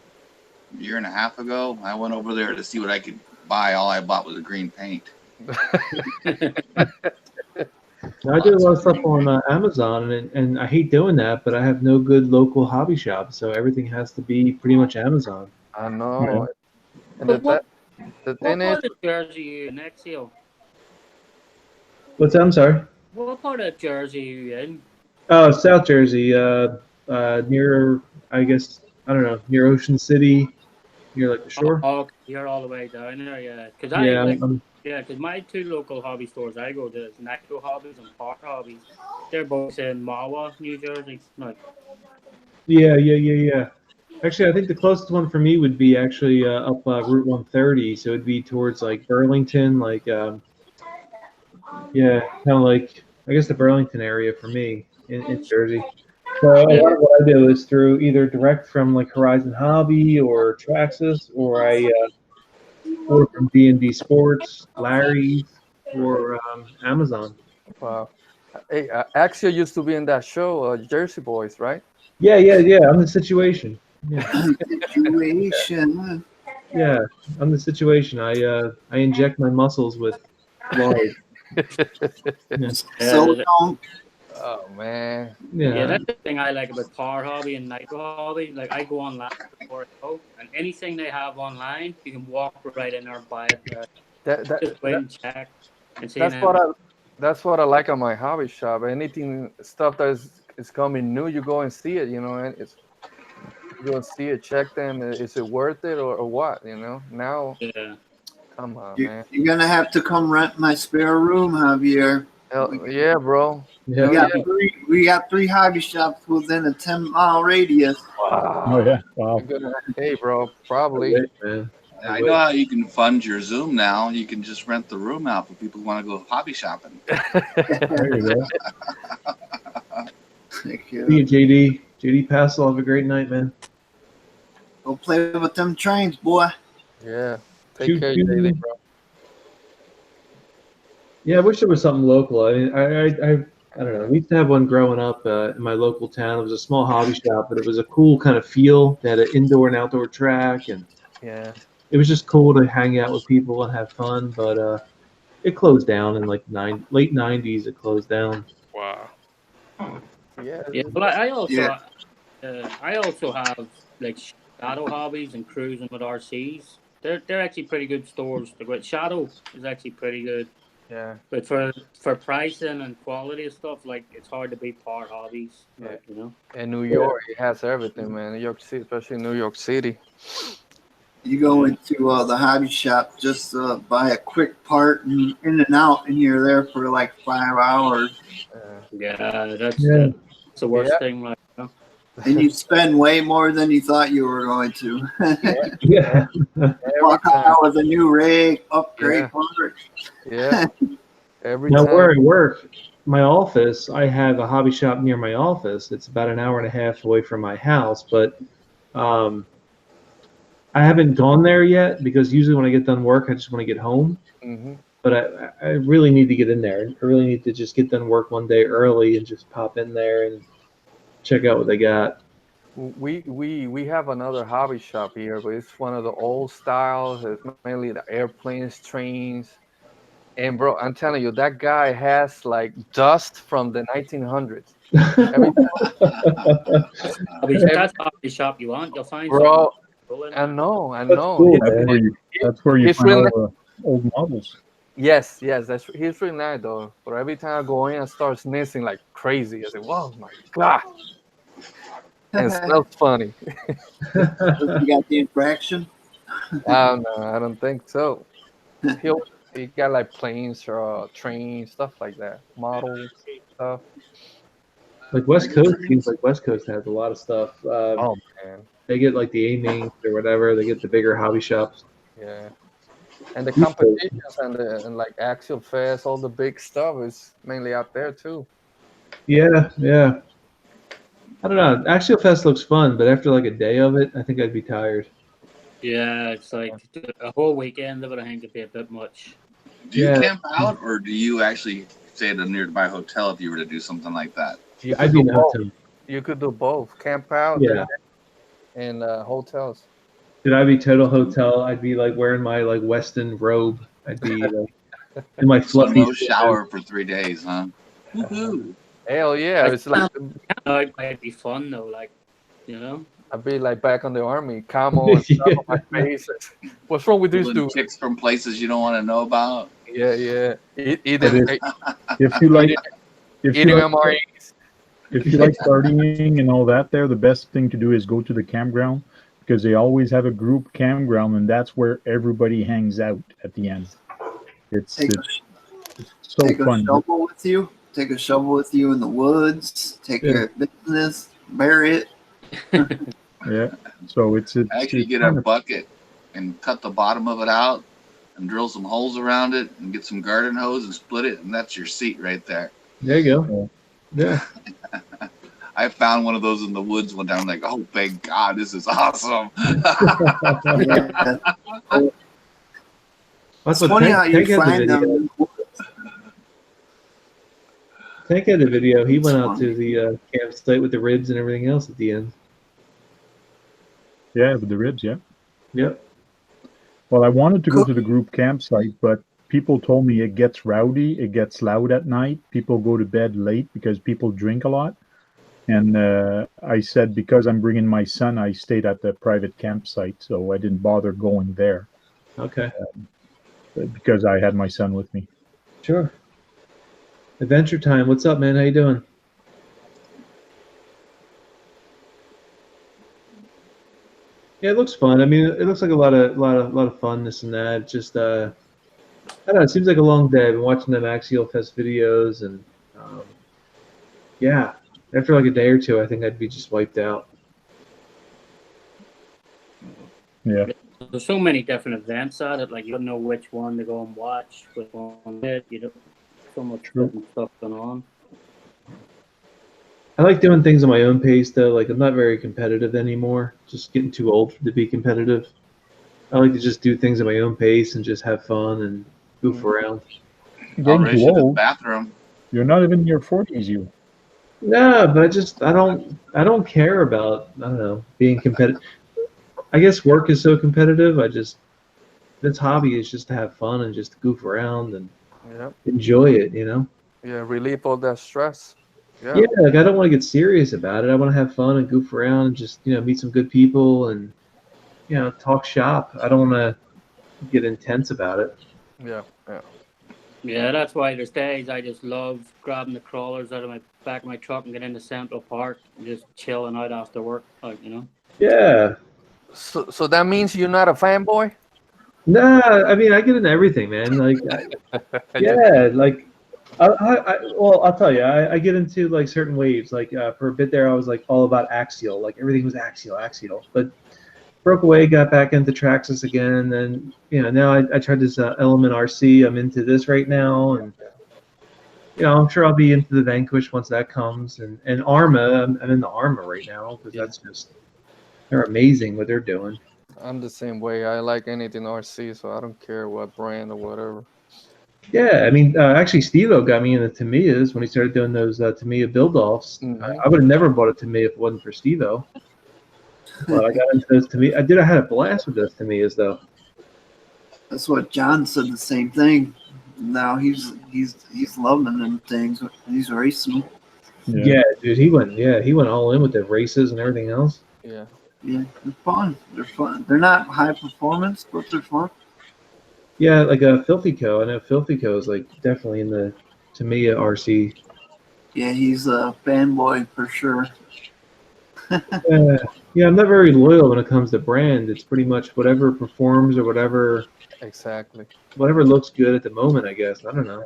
B: a year and a half ago. I went over there to see what I could buy. All I bought was a green paint.
A: I do a lot of stuff on Amazon, and I hate doing that, but I have no good local hobby shop, so everything has to be pretty much Amazon.
E: I know.
A: Yeah.
E: And the thing is,
F: what part of Jersey are you in, Axial?
A: What's that? I'm sorry.
F: What part of Jersey are you in?
A: Oh, South Jersey, near, I guess, I don't know, near Ocean City, near like the shore.
F: Oh, you're all the way down there, yeah. Because my two local hobby stores I go to is Nitro Hobbies and Park Hobbies. They're both in Mahwah, New Jersey. Like.
A: Yeah. Actually, I think the closest one for me would be actually up Route 130, so it'd be towards like Burlington, like kind of like I guess the Burlington area for me in Jersey. So a lot of what I do is through either direct from like Horizon Hobby or Traxxas, or I order from D&D Sports, Larry's, or Amazon.
E: wow. Hey, Axial used to be in that show, Jersey Boys, right?
A: Yeah. I'm the situation. Yeah.
C: Situation.
A: Yeah, I'm the situation. I inject my muscles with lard.
C: So don't.
E: Oh man.
F: Yeah, that's the thing I like about Power Hobby and Nitro Hobby. Like I go online before I go, and anything they have online, you can walk right in there and buy it. Just wait and check and see.
E: That's what I like on my hobby shop. Stuff that is coming new, you go and see it. You know, and you go and see it, check them. Is it worth it or what? You know, now.
F: Yeah.
E: Come on,
C: man. You're gonna have to come rent my spare room, Javier.
E: Hell, yeah, bro.
A: Yeah.
C: We got three hobby shops within a 10-mile radius.
E: Wow.
D: Oh yeah. Wow.
E: Hey, bro. Probably.
A: Man.
B: I know how you can fund your Zoom now. You can just rent the room out for people who want to go hobby shopping.
D: There you go.
C: Thank
A: See
C: you.
A: you, JD. JD Passel, have a great night, man.
C: Go play with them trains, boy.
E: Yeah. Take
A: Choo
E: care,
A: choo.
E: JD, bro.
A: Yeah, I wish there was something local. I mean, I don't know. We used to have one growing up in my local town. It was a small hobby shop, but it was a cool kind of feel. They had an indoor and outdoor track, and
E: Yeah.
A: it was just cool to hang out with people and have fun. But it closed down in like late '90s. It closed down.
E: Wow. Yeah.
F: Yeah, well,
C: Yeah.
F: I also have like Shadow hobbies and cruising with RCs. They're actually pretty good stores to go. Shadow is actually pretty good,
E: Yeah.
F: but for pricing and quality of stuff, like it's hard to beat Par Hobbies. Like you know.
E: And New York, it has everything, man. New York City, especially New York City.
C: You go into the hobby shop, just buy a quick part and in and out, and you're there for like 5 hours.
F: Yeah, that's
A: Yeah.
F: the worst
E: Yeah.
F: thing. Like, you know?
C: And you spend way more than you thought you were going to.
A: Yeah.
C: Walk out with a new rig, upgrade
E: Yeah.
C: parts.
E: Yeah. Every
A: Now,
E: time.
A: where I work, my office, I have a hobby shop near my office. It's about an hour and a half away from my house, but I haven't gone there yet because usually when I get done work, I just want to get home.
E: Mm-hmm.
A: But I really need to get in there. I really need to just get done work one day early and just pop in there and check out what they got.
E: We have another hobby shop here, but it's one of the old styles. It's mainly the airplanes, trains. And bro, I'm telling you, that guy has like dust from the 1900s.
F: That's hobby shop you want. You'll find
E: Bro,
F: something cool in
E: I
F: there.
E: know.
A: That's cool,
D: That's
A: man.
D: where you
E: He's
D: find
E: really-
D: all the old models.
E: Yes, he's really nice though. But every time I go in, I start sneezing like crazy. I say, "Whoa, my god!" And it smells funny.
C: You got the infraction?
E: I don't know. I don't think so. He got like planes or trains, stuff like that, models stuff.
A: Like West Coast seems like West Coast has a lot of stuff.
E: Oh man,
A: They get like the A-Mains or whatever. They get the bigger hobby shops.
E: yeah. And the competitions and like Axial Fest, all the big stuff is mainly out there too.
A: Yeah, yeah. I don't know. Axial Fest looks fun, but after like a day of it, I think I'd be tired.
F: Yeah, it's like a whole weekend of it. I think it'd be a bit much.
B: Do you
A: Yeah.
B: camp out, or do you actually stay at a nearby hotel if you were to do something like that?
E: You
A: I'd
E: could
A: be
E: do
A: in a
E: both.
A: hotel.
E: You could do both, camp out,
A: Yeah.
E: and hotels.
A: Did I be total hotel? I'd be like wearing my like Weston robe. I'd be like in my
B: So
A: fluffy.
B: no shower for 3 days, huh? Woohoo!
E: Hell yeah! It's like
F: It might be fun though, like you know.
E: I'd be like back on the army, camo and stuff on my face. What's wrong with this
B: Pulling
E: dude?
B: chicks from places you don't want to know about.
E: Yeah, yeah.
D: If you like, if
E: Eating
D: you like,
E: MREs.
D: if you like partying and all that, there, the best thing to do is go to the campground because they always have a group campground, and that's where everybody hangs out at the end. It's
C: Take
D: so
C: a
D: fun.
C: shovel with you. Take a shovel with you in the woods. Take your business. Bury it.
D: Yeah. So it's
B: Actually, get a bucket and cut the bottom of it out and drill some holes around it and get some garden hose and split it, and that's your seat right there.
A: There you go. Yeah.
B: I found one of those in the woods one time. I'm like, oh, thank God, this is awesome.
C: Yeah.
A: That's
C: It's
A: what
C: funny
A: Tank,
C: how you
A: Tank had the
C: find
A: video.
C: them.
A: Tank had the video. He went
C: It's
A: out to the campsite with the ribs and everything else at the end.
D: Yeah, with the ribs, yeah.
A: Yep.
D: Well, I wanted to go to the group campsite, but people told me it gets rowdy, it gets loud at night. People go to bed late because people drink a lot. And I said, because I'm bringing my son, I stayed at the private campsite, so I didn't bother going there
A: Okay.
D: because I had my son with me.
A: Sure. Adventure Time. What's up, man? How you doing? Yeah, it looks fun. I mean, it looks like a lot of fun, this and that. Just I don't know. It seems like a long day. I've been watching them Axial Fest videos, and yeah, after like a day or two, I think I'd be just wiped out.
D: Yeah.
F: there's so many different events at it. Like you don't know which one to go and watch, which one you know, so much different stuff going on.
A: I like doing things on my own pace though. Like I'm not very competitive anymore. Just getting too old to be competitive. I like to just do things at my own pace and just have fun and goof around.
D: Getting too old.
B: Bathroom.
D: You're not even in your 40s, you.
A: No, but I don't care about, I don't know, being competitive. I guess work is so competitive. This hobby is just to have fun and just goof around and enjoy it, you know?
E: Yeah, relieve all that stress. Yeah.
A: Yeah, like I don't want to get serious about it. I want to have fun and goof around and just, you know, meet some good people and, you know, talk shop. I don't want to get intense about it.
E: Yeah, yeah.
F: Yeah, that's why there's days I just love grabbing the crawlers out of my back of my truck and getting into Central Park and just chilling out after work, like, you know.
A: Yeah.
E: So that means you're not a fanboy?
A: Nah, I mean I get into everything, man. Like, yeah, like, well, I'll tell you, I get into like certain waves. Like for a bit there, I was like all about Axial. Like everything was Axial, but broke away, got back into Traxxas again, and then you know now I tried this Element RC. I'm into this right now, and you know I'm sure I'll be into the Vanquish once that comes, and Arma. I'm in the Arma right now because that's just they're amazing what they're doing.
E: I'm the same way. I like anything RC, so I don't care what brand or whatever.
A: Yeah, I mean, actually, Steve-O got me into Tamiyas when he started doing those Tamiya build-offs. I would have never bought a Tamiya if it wasn't for Steve-O. Well, I got into those Tamiya. I had a blast with those Tamiyas, though.
C: That's what John said. The same thing. Now he's loving them things. He's racing.
A: Yeah, dude, he went all in with the races and everything else.
E: Yeah.
C: Yeah, they're fun. They're fun. They're not high performance, but they're fun.
A: Yeah, like a Filthy Co. I know Filthy Co. is like definitely in the Tamiya RC.
C: Yeah, he's a fanboy for sure.
A: Yeah, I'm not very loyal when it comes to brand. It's pretty much whatever performs or whatever.
E: Exactly.
A: Whatever looks good at the moment, I guess. I don't know.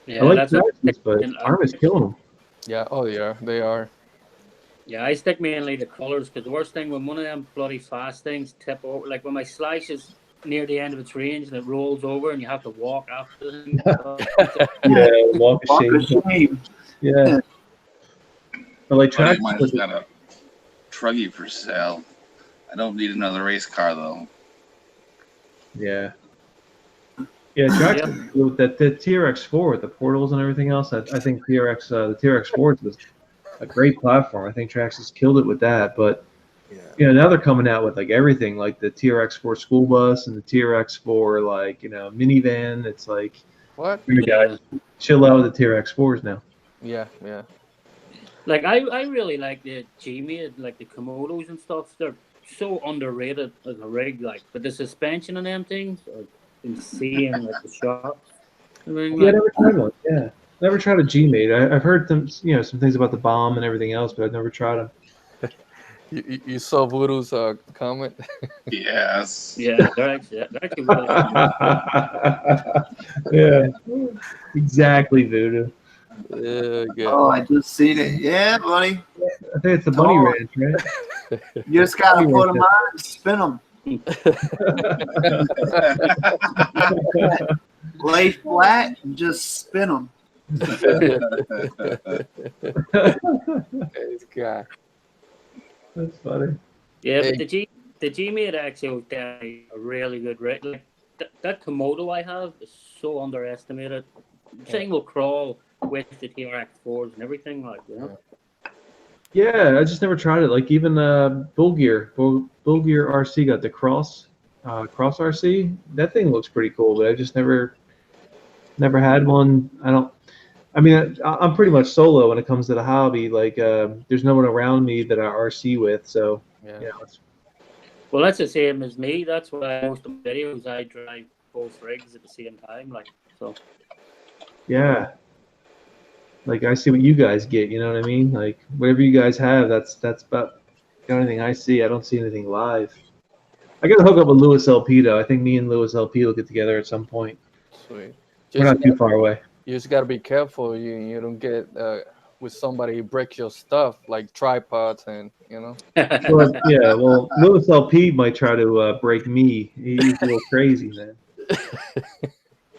F: Yeah,
A: I like
F: that's
A: Traxxas, but Arma's killing them.
E: Yeah. Oh yeah, they are.
F: Yeah, I stick mainly to colors because the worst thing when one of them bloody fast things tip over, like when my Slash is near the end of its range and it rolls over and you have to walk after them.
A: Yeah, walk of shame. Yeah. But like
B: Mine's
A: Traxxas,
B: got a Truggy for sale. I don't need another race car though.
A: yeah. Yeah, Traxxas with the TRX4 with the portals and everything else. I think the TRX4 was a great platform. I think Traxxas killed it with that. But you know, now they're coming out with like everything, like the TRX4 school bus and the TRX4 like, you know, minivan. It's like
E: what?
A: You guys chill out with the TRX4s now.
E: Yeah, yeah.
F: Like I really like the G-Made, like the Komodos and stuff. They're so underrated as a rig, like, but the suspension on them things are insane, like the shops. I mean,
A: Yeah, I never tried one. Yeah, never tried a G-Made. I've heard them, you know, some things about the bomb and everything else, but I've never tried them.
E: You saw Voodoo's comment?
B: Yes.
F: Yeah, they're actually really
C: Yeah,
A: exactly, Voodoo.
E: Yeah.
C: Oh, I just seen it. Yeah, buddy.
A: I think it's the Bunny Ranch, right?
C: You just gotta put them on and spin them. Lay flat and just spin them.
E: This guy.
A: That's funny.
F: Yeah, but the G-Made Axial is definitely a really good rig. Like that Komodo I have is so underestimated. Thing will crawl with the TRX4s and everything, like, you know.
A: Yeah, I just never tried it. Like even Bull Gear RC got the Cross RC. That thing looks pretty cool, but I just never had one. I mean, I'm pretty much solo when it comes to the hobby. Like, there's no one around me that I RC with, so
E: yeah.
A: You know,
F: Well, that's the same as me. That's why most of the videos I drive both rigs at the same time, like, so.
A: Yeah. Like I see what you guys get, you know what I mean? Like whatever you guys have, that's about the only thing I see. I don't see anything live. I gotta hook up with Lewis LP though. I think me and Lewis LP will get together at some point.
E: Sweet.
A: We're not too far away.
E: You just gotta be careful. You don't get with somebody who breaks your stuff, like tripods and
A: Well, Willis LP might try to break me. He's a little crazy, man.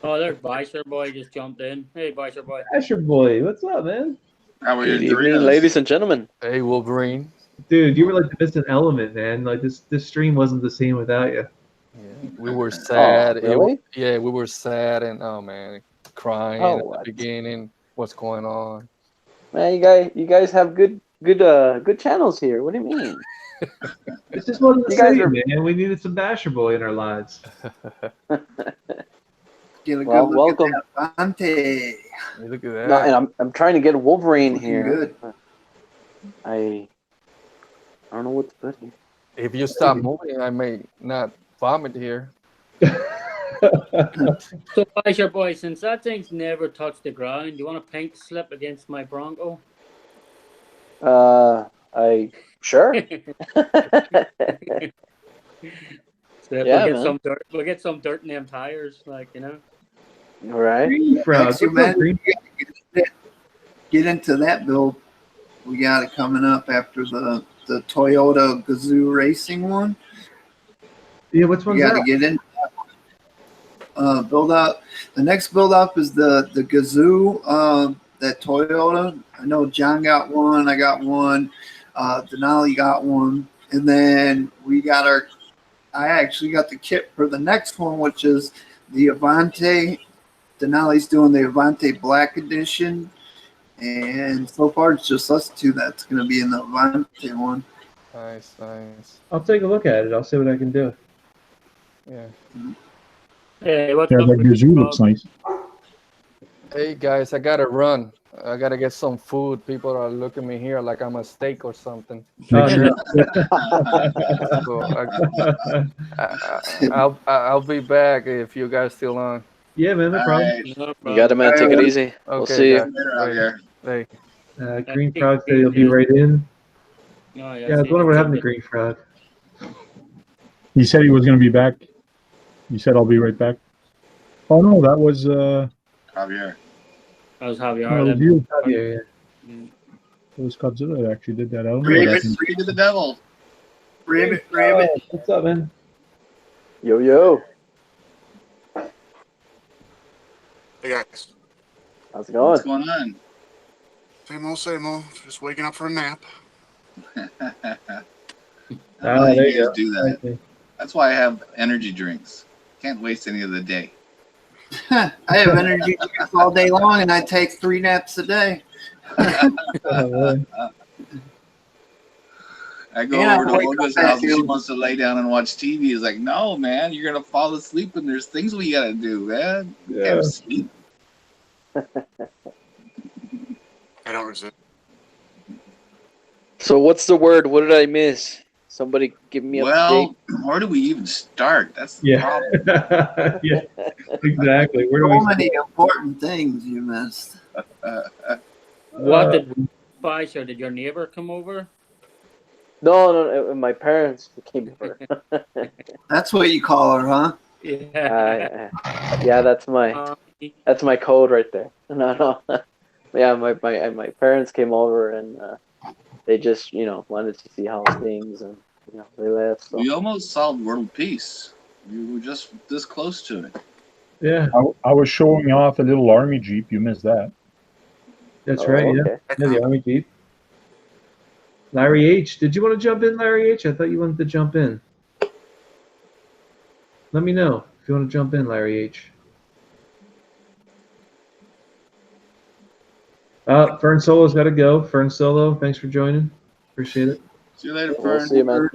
F: Oh, there's Bicer Boy just jumped in. Hey, Bicer Boy.
A: Asher boy, what's up, man?
B: How are
G: Good
B: you,
G: evening,
B: Doritos?
G: ladies and gentlemen.
E: Hey, Wolverine.
A: Dude, you were like the missing element, man. Like this stream wasn't the same without you.
E: Yeah, we were sad.
G: Really?
E: We were sad and oh man, crying
G: Oh,
E: at the
G: what?
E: beginning. What's going on?
G: Man, you guys have good channels here. What do you mean?
A: It just wasn't the
G: You guys
A: same,
G: are-
A: man. We needed some Basher boy in our lives.
C: Get a good
G: Well,
C: look
G: welcome.
C: at that Avante.
E: Hey, look at that.
G: No, and I'm trying to get Wolverine
C: Looking
G: here.
C: good.
G: I don't know what to put here.
E: If you stop moving, I may not vomit here.
F: So, Bicer Boy, since that thing's never touched the ground, do you want a pink slip against my Bronco?
G: I sure.
F: Slip,
G: Yeah,
F: we'll get
G: man.
F: some dirt. We'll get some dirt in them tires,
G: All right.
A: Green frog.
C: Actually,
A: What's up,
C: man,
A: Green?
C: get into that build. We got it coming up after the Toyota Gazoo Racing one.
A: Yeah, which
C: You
A: one's
C: got to
A: that?
C: get in. Build up. The next build up is the Gazoo. That Toyota. I know John got one. I got one. Denali got one, and then we got our. I actually got the kit for the next one, which is the Avante. Denali's doing the Avante Black Edition, and so far it's just us two that's going to be in the Avante one.
E: Nice.
A: I'll take a look at it. I'll see what I can do.
E: Yeah.
F: Hey, what's
D: Yeah,
F: up
D: that
F: with
D: Gazoo
F: you,
D: looks
F: Bob?
D: nice.
E: Hey guys, I gotta run. I gotta get some food. People are looking at me here like I'm a steak or something.
A: Oh, no.
E: So I'll be back if you guys still on.
A: Yeah, man, no
B: All
A: problem.
B: right.
F: No
G: You
F: problem.
G: got it, man. Take it easy.
E: Okay,
G: We'll see you.
E: guys.
B: Later out here.
E: Hey,
A: Green frog said he'll be right in.
F: Oh,
A: Yeah, I was wondering what happened to Green frog.
D: He said he was going to be back. He said, I'll be right back. Oh, no, that was
B: Javier.
F: I was
D: that was
F: Javier.
D: you.
A: Oh, yeah.
D: It was Godzilla that actually did that. I don't know.
C: Rabbit.
D: what happened.
B: Free to the devil.
C: Rabbit.
A: Oh, what's up, man?
G: Yo.
H: Hey guys,
G: How's it
B: What's
G: going?
B: going on?
H: same old. Just waking up for a nap.
B: How
A: there
B: you
A: you
B: guys do that?
A: Okay.
B: That's why I have energy drinks. Can't waste any of the day.
C: I have energy drinks all day long, and I take 3 naps a day.
A: Oh, really?
B: I go
C: Yeah,
B: over to
C: wake
B: Olga's
C: up
B: house and she
C: and-
B: wants to lay down and watch TV. He's like, no, man, you're going to fall asleep and there's things we got to do, man. You
A: Yeah.
B: can't sleep.
H: I don't resist.
G: So what's the word? What did I miss? Somebody give me a
B: Well, where do we even start? That's the
A: Yeah.
B: problem.
A: Yeah, exactly. Where do
C: So
A: we
C: many important things you missed.
F: What did Bicer? Did your neighbor come over?
G: No, my parents came over.
C: That's what you call her, huh?
F: Yeah.
G: Yeah, that's my code right there. No. Yeah, my parents came over and they just wanted to see how things and they left. So.
B: We almost solved world peace. We were just this close to it.
A: Yeah,
D: I was showing off a little army Jeep. You missed that.
A: that's
G: Oh,
A: right. Yeah.
G: okay.
A: Yeah, the Army Jeep. Larry H. Did you want to jump in, Larry H? I thought you wanted to jump in. Let me know if you want to jump in, Larry H. Fern Solo's got to go. Fern Solo, thanks for joining. Appreciate it.
B: See you later,
G: We'll
B: Fern.
G: see you, man.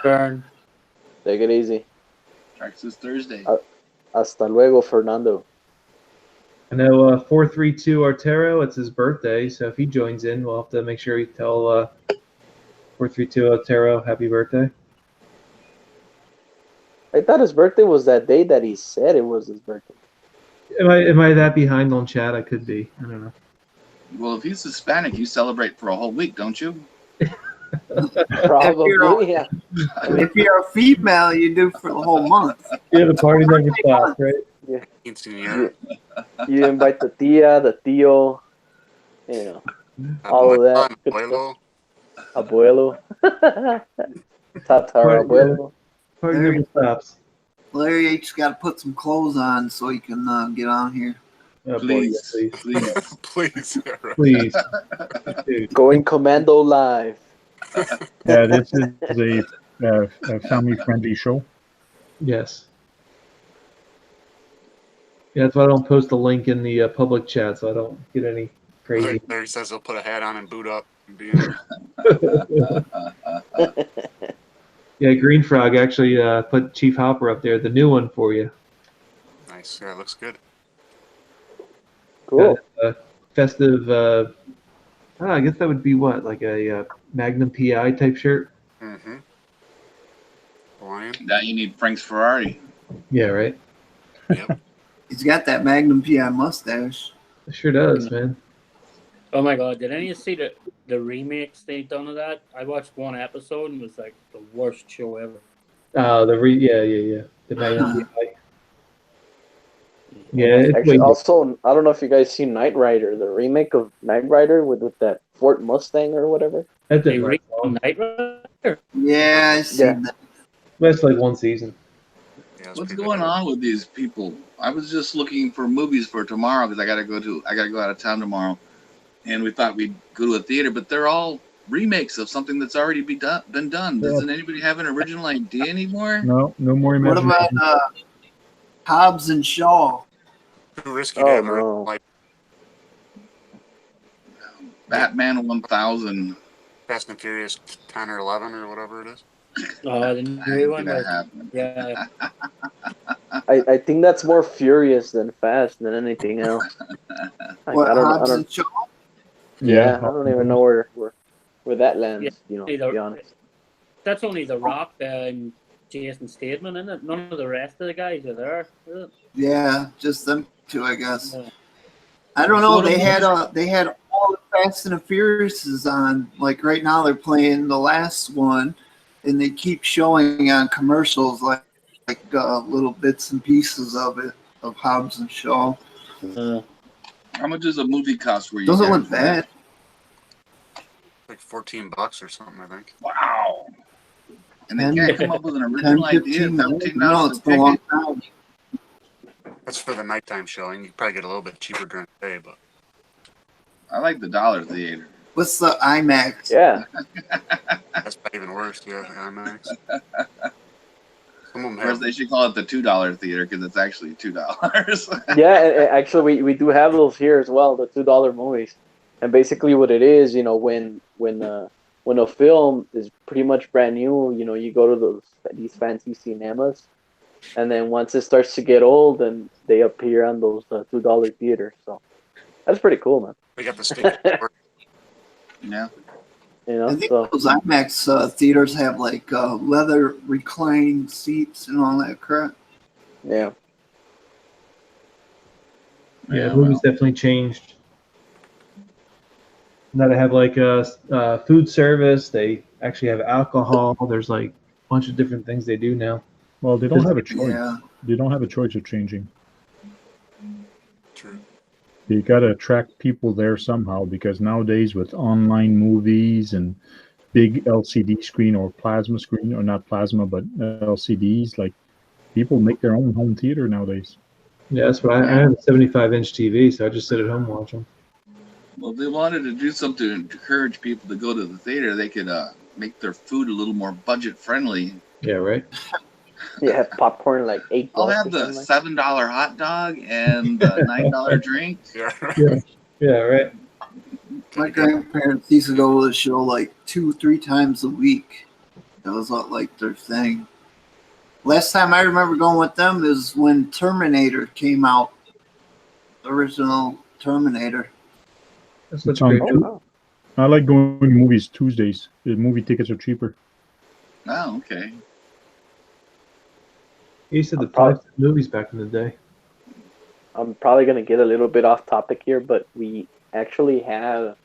F: Burn.
G: Take it easy.
B: Practice Thursday.
G: Hasta luego, Fernando.
A: I know 432 Artero, it's his birthday, so if he joins in, we'll have to make sure we tell 432 Artero happy birthday.
G: I thought his birthday was that day that he said it was his birthday.
A: Am I that behind on chat? I could be. I don't know.
B: Well, if he's Hispanic, you celebrate for a whole week, don't you?
G: Probably, yeah.
C: If you're a female, you do for the whole month.
A: Yeah, the party never stops, right?
H: Quinceañera.
G: You invite the tia, the tío, All of that. Good
H: Abuelo.
G: stuff. Abuelo. Tatar Abuelo.
A: Party never stops.
C: Larry H. got to put some clothes on so he can get on here.
A: Oh,
B: Please,
A: boy, please.
B: please.
H: Please.
A: Please. Dude.
G: Going commando live.
D: Yeah, this is a family-friendly show.
A: Yes. Yeah, that's why I don't post a link in the public chat, so I don't get any crazy.
H: Larry says he'll put a hat on and boot up and be in.
A: Yeah, Green Frog actually put Chief Hopper up there, the new one for you.
H: Nice. Yeah, it looks good.
G: Cool.
A: Festive. I guess that would be what, like a Magnum PI type shirt.
H: Mm-hmm. Hawaiian.
B: Now you need Frank's Ferrari.
A: Yeah, right.
H: Yep.
C: He's got that Magnum PI mustache.
A: It sure does, man.
F: Oh my god, did any of you see the remakes they've done of that? I watched one episode and it was like the worst show ever.
A: Yeah. The Magnum PI. Yeah, it's
G: Actually,
A: way
G: also, I don't know if you guys seen Knight Rider, the remake of Knight Rider with that Ford Mustang or whatever.
A: that
F: They
A: didn't last
F: remade
A: long.
F: Knight Rider?
C: Yeah, I seen
G: Yeah.
C: that.
A: That's like one season.
H: Yeah, it's
B: What's
H: pretty
B: going
H: good.
B: on with these people? I was just looking for movies for tomorrow because I gotta go out of town tomorrow, and we thought we'd go to a theater, but they're all remakes of something that's already been done.
D: Yeah.
B: Doesn't anybody have an original idea anymore?
D: No more
C: What
D: imagination.
C: about Hobbs and Shaw?
H: Too risky
G: Oh,
H: to have
G: no.
H: like
B: Batman 1000.
H: Fast and Furious 10 or 11 or whatever it is.
F: Oh, the
B: I
F: new
B: ain't
F: one
B: gonna
F: was,
B: happen.
F: yeah.
G: I think that's more furious than fast than anything else. Like,
C: What,
G: I
C: Hobbs
G: don't,
C: and Shaw?
G: yeah, I don't even know where that lands,
F: Yeah,
G: you know, to
F: either-
G: be honest.
F: That's only The Rock and Jason Statham, isn't it? None of the rest of the guys are there, is it?
C: Yeah, just them two, I guess.
F: Yeah.
C: I don't know.
B: What
C: They
B: about-
C: had all the Fast and the Furiouses on. Like right now, they're playing the last one, and they keep showing on commercials like little bits and pieces of it of Hobbs and Shaw.
B: How much does a movie cost? Where you
C: Doesn't
B: guys
C: look bad.
H: Like $14 or something, I think.
B: Wow. And they
C: 10,
B: can't come up with an
C: 10,
B: original idea.
C: 15 minutes.
B: $15
C: No,
B: a
C: it's been a long
B: ticket.
C: time.
H: That's for the nighttime showing. You probably get a little bit cheaper during the day, but
B: I like the dollar theater.
C: What's the IMAX?
G: Yeah,
H: that's probably even worse. Yeah, IMAX. Some of them
B: Whereas
H: have.
B: they should call it the $2 theater because it's actually $2.
G: yeah. And actually, we do have those here as well, the $2 movies. And basically, what it is, you know, when a film is pretty much brand new, you know, you go to these fancy cinemas, and then once it starts to get old, then they appear on those $2 theaters. So that's pretty cool, man.
H: They got the stick.
B: Yeah.
G: You know,
C: I think
G: so
C: those IMAX theaters have like leather reclining seats and all that crap.
G: yeah.
A: Yeah, movies definitely changed. Now they have like a food service. They actually have alcohol. There's like a bunch of different things they do now.
D: Well, they don't have a choice.
C: Yeah.
D: They don't have a choice of changing.
H: True.
D: You got to attract people there somehow because nowadays with online movies and big LCD screen or plasma screen, or not plasma, but LCDs, like people make their own home theater nowadays.
A: Yeah, that's what I have a 75-inch TV, so I just sit at home and watch them.
B: Well, if they wanted to do something to encourage people to go to the theater, they could make their food a little more budget friendly.
A: Yeah, right.
G: You have popcorn like $8.
B: I'll have
G: or
B: the
G: something like
B: $7 hot dog and the $9 drink.
H: Yeah.
A: Yeah, right.
C: My grandparents used to go to the show like 2-3 times a week. That was like their thing. Last time I remember going with them is when Terminator came out. The original Terminator.
A: That's
D: It's
A: great.
D: on-
G: Oh,
D: I like going to movies Tuesdays. The movie tickets are cheaper.
B: Oh, okay.
A: You used to the
G: Probably-
A: movies back in the day.
G: I'm probably going to get a little bit off topic here, but we actually have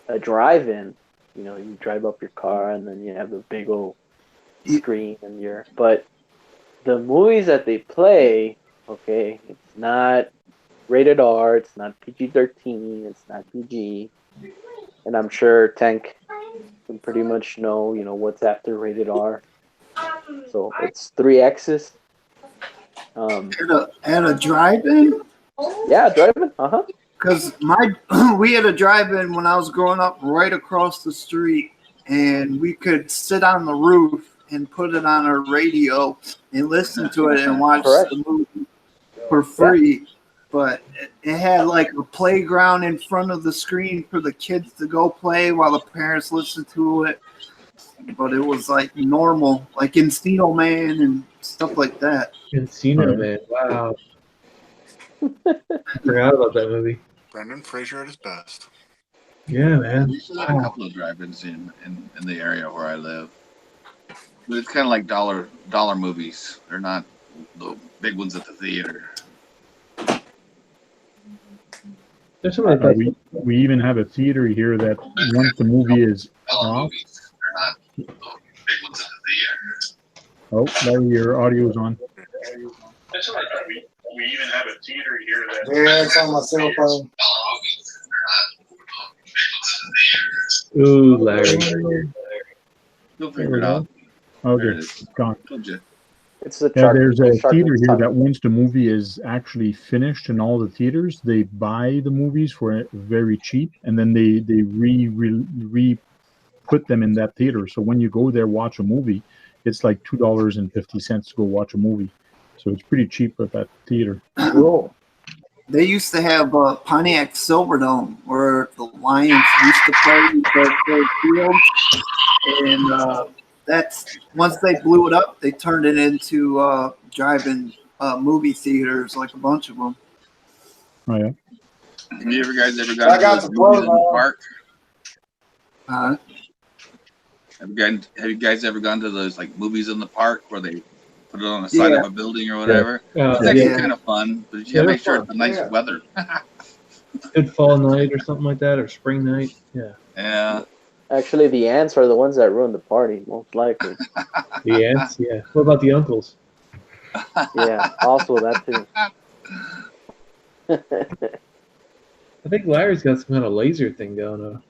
G: a drive-in. You know, you drive up your car and then you have the big old screen and but the movies that they play, okay, it's not rated R, it's not PG-13, it's not PG. and I'm sure Tank can pretty much know, what's after rated R. So it's 3X's.
C: At a drive-in?
G: Yeah, driving.
C: Because we had a drive-in when I was growing up right across the street, and we could sit on the roof and put it on our radio and listen to it and watch the movie for free. But it had like a playground in front of the screen for the kids to go play while the parents listened to it. But it was like normal, like Encino Man and stuff like that.
A: Encino Man, wow. I forgot about that movie.
H: Brendan Fraser at his best.
A: Yeah, man.
B: We still have a couple of drive-ins in the area where I live. But it's kind of like dollar movies. They're not the big ones at the theater.
A: There's some of the
D: we even have a theater here that once the movie is off.
B: They're not the big ones at the theater.
D: Oh, Larry, your audio is on.
I: We even have a theater here that. Yeah, it's on my cell phone.
A: Ooh, Larry.
B: You'll figure it out.
D: Okay, it's gone.
G: It's the
D: there's a theater here that once the movie is actually finished in all the theaters, they buy the movies for very cheap, and then they re put them in that theater. So when you go there watch a movie, it's like $2.50 to go watch a movie. So it's pretty cheap at that theater.
C: Cool. They used to have Pontiac Silverdome where the Lions used to play their field, and that's once they blew it up, they turned it into drive-in movie theaters, like a bunch of them.
D: Oh yeah.
B: Have you guys ever gone to those movies in the park? Have you guys ever gone to those like movies in the park where they put it on the side of a building or whatever? It's actually kind of fun, but you gotta make sure it's a nice weather.
A: Good fall night or something like that, or spring night. Yeah.
B: Yeah.
G: Actually, the ants are the ones that ruin the party, most likely.
A: The ants, yeah. What about the uncles?
G: Yeah, also that too.
A: I think Larry's got some kind of laser thing going on.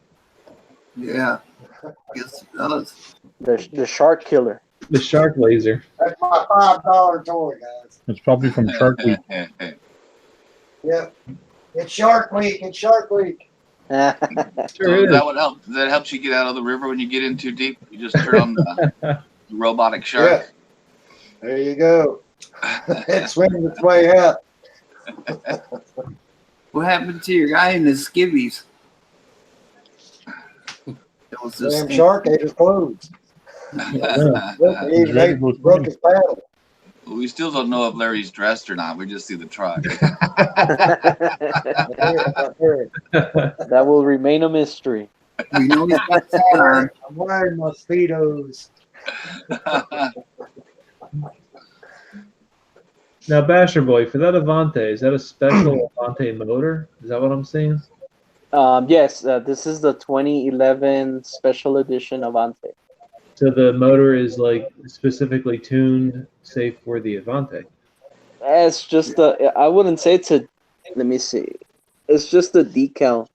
C: Yeah, I guess it does.
G: The shark killer.
A: The shark laser.
I: That's my $5 toy, guys.
D: It's probably from Shark Week.
I: Yep. It's Shark Week. It's Shark Week.
B: Sure that would help. That helps you get out of the river when you get in too deep. You just turn on the robotic shark.
I: Yeah. There you go. It's swimming its way up.
C: What happened to your guy in the skivvies? It was this
I: damn shark ate his clothes. He broke his paddle.
B: Well, we still don't know if Larry's dressed or not. We just see the truck.
G: That will remain a mystery.
C: We know he's got that on.
I: I'm wearing my Speedos.
A: Now, Basher Boy, for that Avante, is that a special Avante motor? Is that what I'm seeing?
G: Yes, this is the 2011 special edition Avante.
A: So the motor is like specifically tuned, say, for the Avante.
G: It's just I wouldn't say it's a. Let me see. It's just a decal.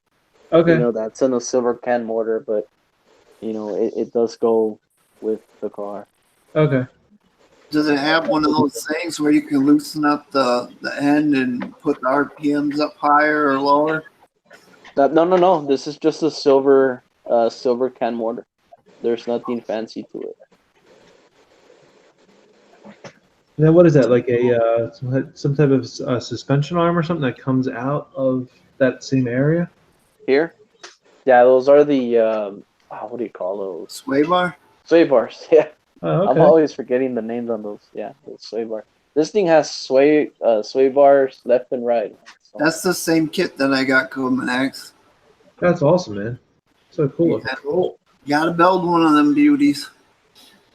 A: Okay.
G: That's in a silver can motor, but it does go with the car.
A: Okay.
C: Does it have one of those things where you can loosen up the end and put the RPMs up higher or lower?
G: No. This is just a silver can motor. There's nothing fancy to it.
A: Now, what is that? Like a some type of suspension arm or something that comes out of that same area?
G: Here? Yeah, those are the what do you call those?
C: Sway bar?
G: Sway bars, yeah.
A: Oh, okay.
G: I'm always forgetting the names on those. Yeah, the sway bar. This thing has sway bars left and right. So.
C: That's the same kit that I got coming next.
A: That's awesome, man. So cool.
C: Yeah, cool. Gotta build one of them beauties.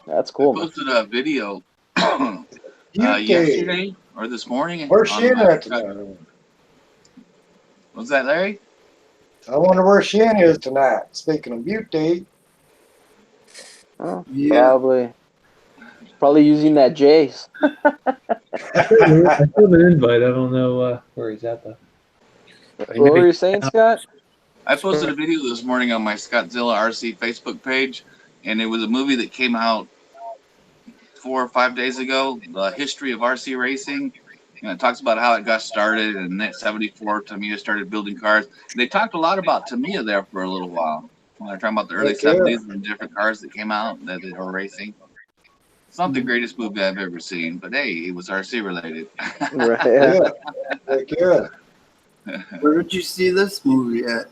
G: That's cool.
B: I posted a video yesterday or this morning.
I: Where's Shin at tonight?
B: Was that Larry?
I: I wonder where Shin is tonight. Speaking of beauty.
G: Oh, yeah. Probably using that Jace.
A: I filled an invite. I don't know where he's at though.
G: What were you saying, Scott?
B: I posted a video this morning on my Scottzilla RC Facebook page, and it was a movie that came out 4 or 5 days ago, the history of RC racing. And it talks about how it got started, and in '74, Tamiya started building cars. And they talked a lot about Tamiya there for a little while. They're talking about the early '70s and different cars that came out that they were racing. It's not the greatest movie I've ever seen, but hey, it was RC related.
G: Right.
I: Yeah.
C: Where did you see this movie at?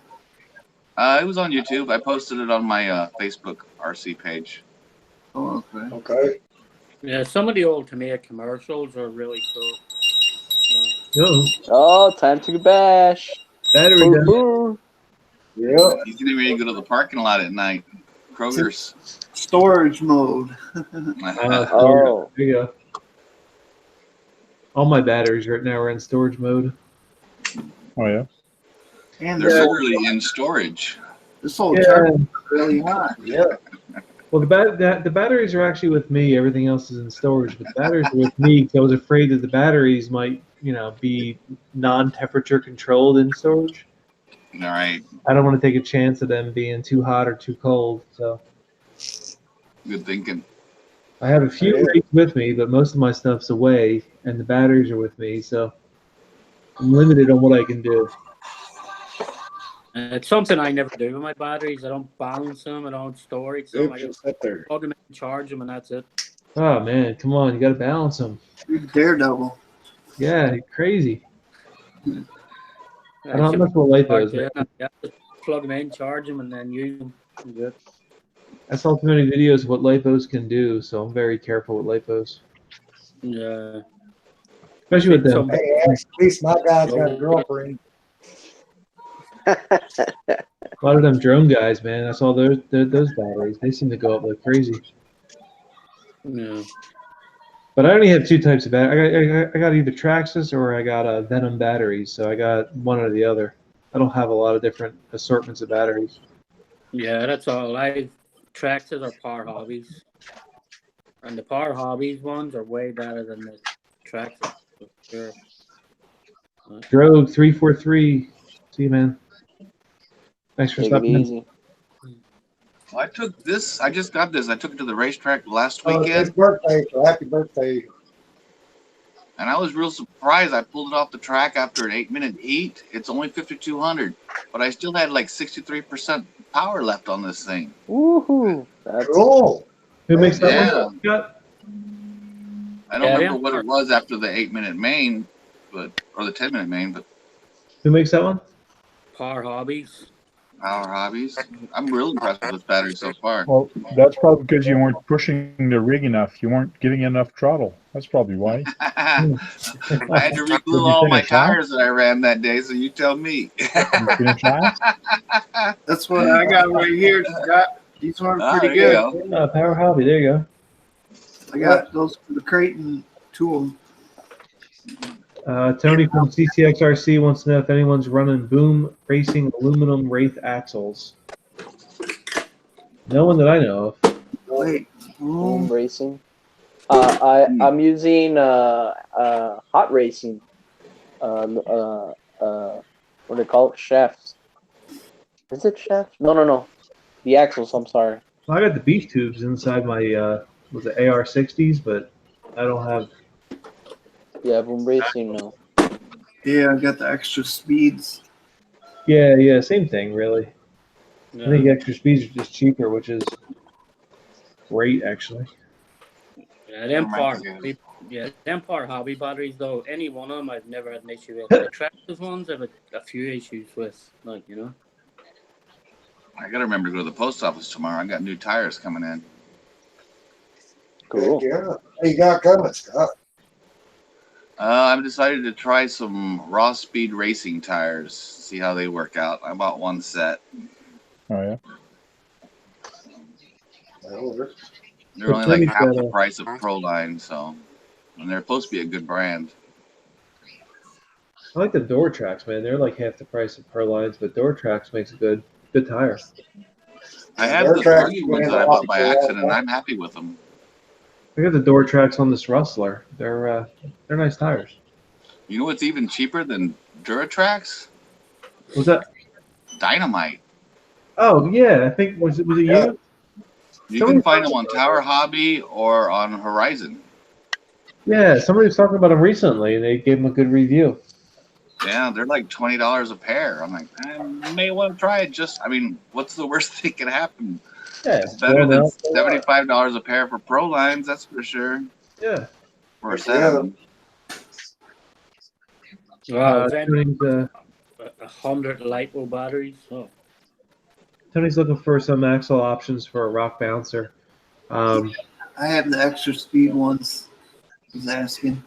B: It was on YouTube. I posted it on my Facebook RC page.
C: Oh, okay.
I: Okay.
F: Yeah, some of the old Tamiya commercials are really cool.
A: No.
G: Oh, time to bash.
A: Battery
G: Boo,
A: down.
G: boo.
I: Yeah.
B: He's getting ready to go to the parking lot at night. Kroger's.
C: Storage mode.
G: Oh.
A: There you go. All my batteries right now are in storage mode.
D: Oh yeah.
C: And
B: They're literally in storage.
C: this whole
A: Yeah.
C: truck is really hot.
I: Yeah.
A: Well, the batteries are actually with me. Everything else is in storage, but the batteries are with me because I was afraid that the batteries might, be non-temperature controlled in storage.
B: All right.
A: I don't want to take a chance of them being too hot or too cold. So
B: Good thinking.
A: I have a few rigs with me, but most of my stuff's away, and the batteries are with me. So I'm limited on what I can do.
F: It's something I never do with my batteries. I don't balance them. I don't store it. So I just
I: Sit there.
F: plug them in, charge them, and that's it.
A: Oh man, come on, you got to balance them.
C: You're Daredevil.
A: Yeah, you're crazy. I
F: I
A: don't know what LiPo is.
F: Yeah, just plug them in, charge them, and then use them. Good.
A: I saw too many videos of what LiPos can do, so I'm very careful with LiPos.
F: Yeah.
A: Especially with them.
I: Hey, at least my guy's got a girlfriend.
A: A lot of them drone guys, man. I saw those batteries. They seem to go up like crazy.
F: Yeah.
A: But I only have two types of battery. I got either Traxxas or I got Venom batteries, so I got one or the other. I don't have a lot of different assortments of batteries.
F: Yeah, that's all. Traxxas are Power Hobbies. And the Power Hobbies ones are way better than the Traxxas. For sure.
A: Drogue 343. See you, man. Thanks for
G: Take it
A: stopping in.
G: easy.
B: Well, I took this. I just got this. I took it to the racetrack last
I: Oh,
B: weekend,
I: his birthday, so happy birthday.
B: and I was real surprised. I pulled it off the track after an 8-minute heat. It's only 5,200, but I still had like 63% power left on this thing.
G: Woohoo! That's
I: Cool.
A: Who makes that
B: Yeah.
A: one? Scott?
B: I don't remember what it was after the 8-minute main, or the 10-minute main, but
A: Who makes that one?
F: Power Hobbies.
B: Power Hobbies. I'm real impressed with this battery so far.
D: Well, that's probably because you weren't pushing the rig enough. You weren't giving enough throttle. That's probably why.
B: I had to reglue all my tires that I ran that day, so you tell me.
D: You finish last?
C: That's what I got right here. Scott. These ones
B: Ah,
C: pretty
B: there you
C: good.
B: go.
A: Power Hobby. There you go.
C: I got those for the Creighton, two of them.
A: Tony from CCXRC wants to know if anyone's running Boom Racing aluminum Wraith axles. No one that I know of.
C: Wait.
G: Boom racing. I'm using hot racing. What do they call it? Shafts. Is it shafts? No. The axles. I'm sorry.
A: Well, I got the beef tubes inside my was it AR60s, but I don't have.
G: Yeah, Boom racing. No.
C: Yeah, I got the extra speeds.
A: Yeah, same thing really.
F: Yeah.
A: I think extra speeds are just cheaper, which is great actually.
F: Yeah, them Power Hobby batteries though, any one of them I've never had an issue with. The Traxxas ones I've had a few issues with,
B: I gotta remember to go to the post office tomorrow. I got new tires coming in.
G: Cool.
I: Yeah. What you got coming, Scott?
B: I've decided to try some raw speed racing tires, see how they work out. I bought one set.
D: Oh yeah.
B: They're only like half the price of Proline, so, and they're supposed to be a good brand.
A: I like the door tracks, man. They're like half the price of Prolines, but door tracks makes a good tire.
B: I have the Bernie ones that I bought by accident, and I'm happy with them.
A: I got the door tracks on this Rustler. They're nice tires.
B: You know what's even cheaper than Duratrax?
A: What's that?
B: Dynamite.
A: Oh yeah, I think was it you?
B: You can find them on Tower Hobby or on Horizon.
A: Yeah, somebody was talking about them recently, and they gave them a good review.
B: Yeah, they're like $20 a pair. I'm like, I may want to try it. I mean, what's the worst thing can happen?
A: Yeah,
B: it's better than $75 a pair for Pro Lines, that's for sure.
A: Yeah.
B: For a set of them.
F: Wow, 100 LiPo batteries. Oh.
A: Tony's looking for some Axial options for a rock bouncer.
C: I have the extra speed ones. He's asking.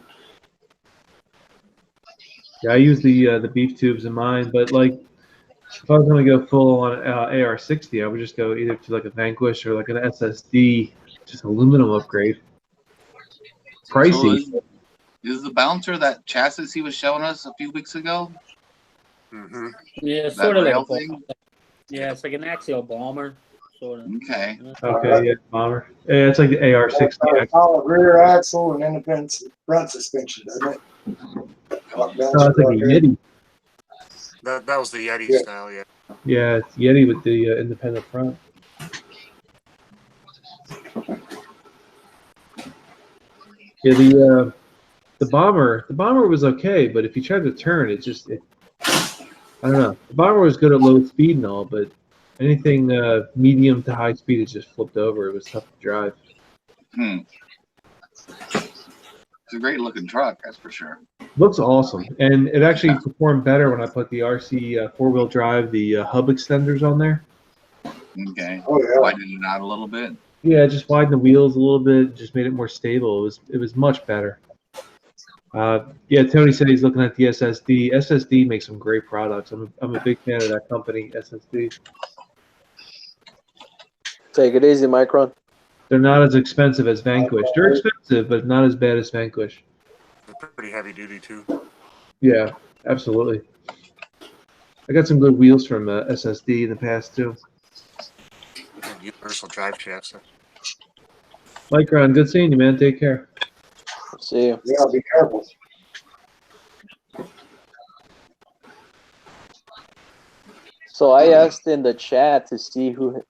A: Yeah, I use the beef tubes in mine, but like if I was going to go full on AR60, I would just go either to like a Vanquish or like an SSD, just aluminum upgrade. Pricey.
B: So is the bouncer that chassis he was showing us a few weeks ago?
H: Mm-hmm.
F: Yeah,
B: That
F: sort of like
B: rail
F: a
B: thing?
F: yeah, it's like an Axial bomber, sort of.
B: Okay.
A: Okay, yeah, bomber. Yeah, it's like the AR60.
I: Got a solid rear axle and independent front suspension, doesn't it?
A: Oh, it's like a Yeti.
H: That was the Yeti style, yeah.
A: Yeah, it's Yeti with the independent front. Yeah, the bomber was okay, but if you tried to turn, I don't know. The bomber was good at low speed and all, but anything medium to high speed, it just flipped over. It was tough to drive.
B: It's a great looking truck, that's for sure.
A: Looks awesome, and it actually performed better when I put the RC four-wheel drive, the hub extenders on there.
B: Okay.
I: Oh, yeah.
B: Widen it out a little bit.
A: Yeah, just widened the wheels a little bit, just made it more stable. It was much better. Yeah, Tony said he's looking at the SSD. SSD makes some great products. I'm a big fan of that company, SSD.
G: Take it easy, Micron.
A: They're not as expensive as Vanquish. They're expensive, but not as bad as Vanquish.
H: They're pretty heavy duty too.
A: Yeah, absolutely. I got some good wheels from SSD in the past too.
H: And universal drive shafts.
A: Micron, good seeing you, man. Take care.
G: See you.
I: Yeah, be careful.
G: So I asked in the chat to see who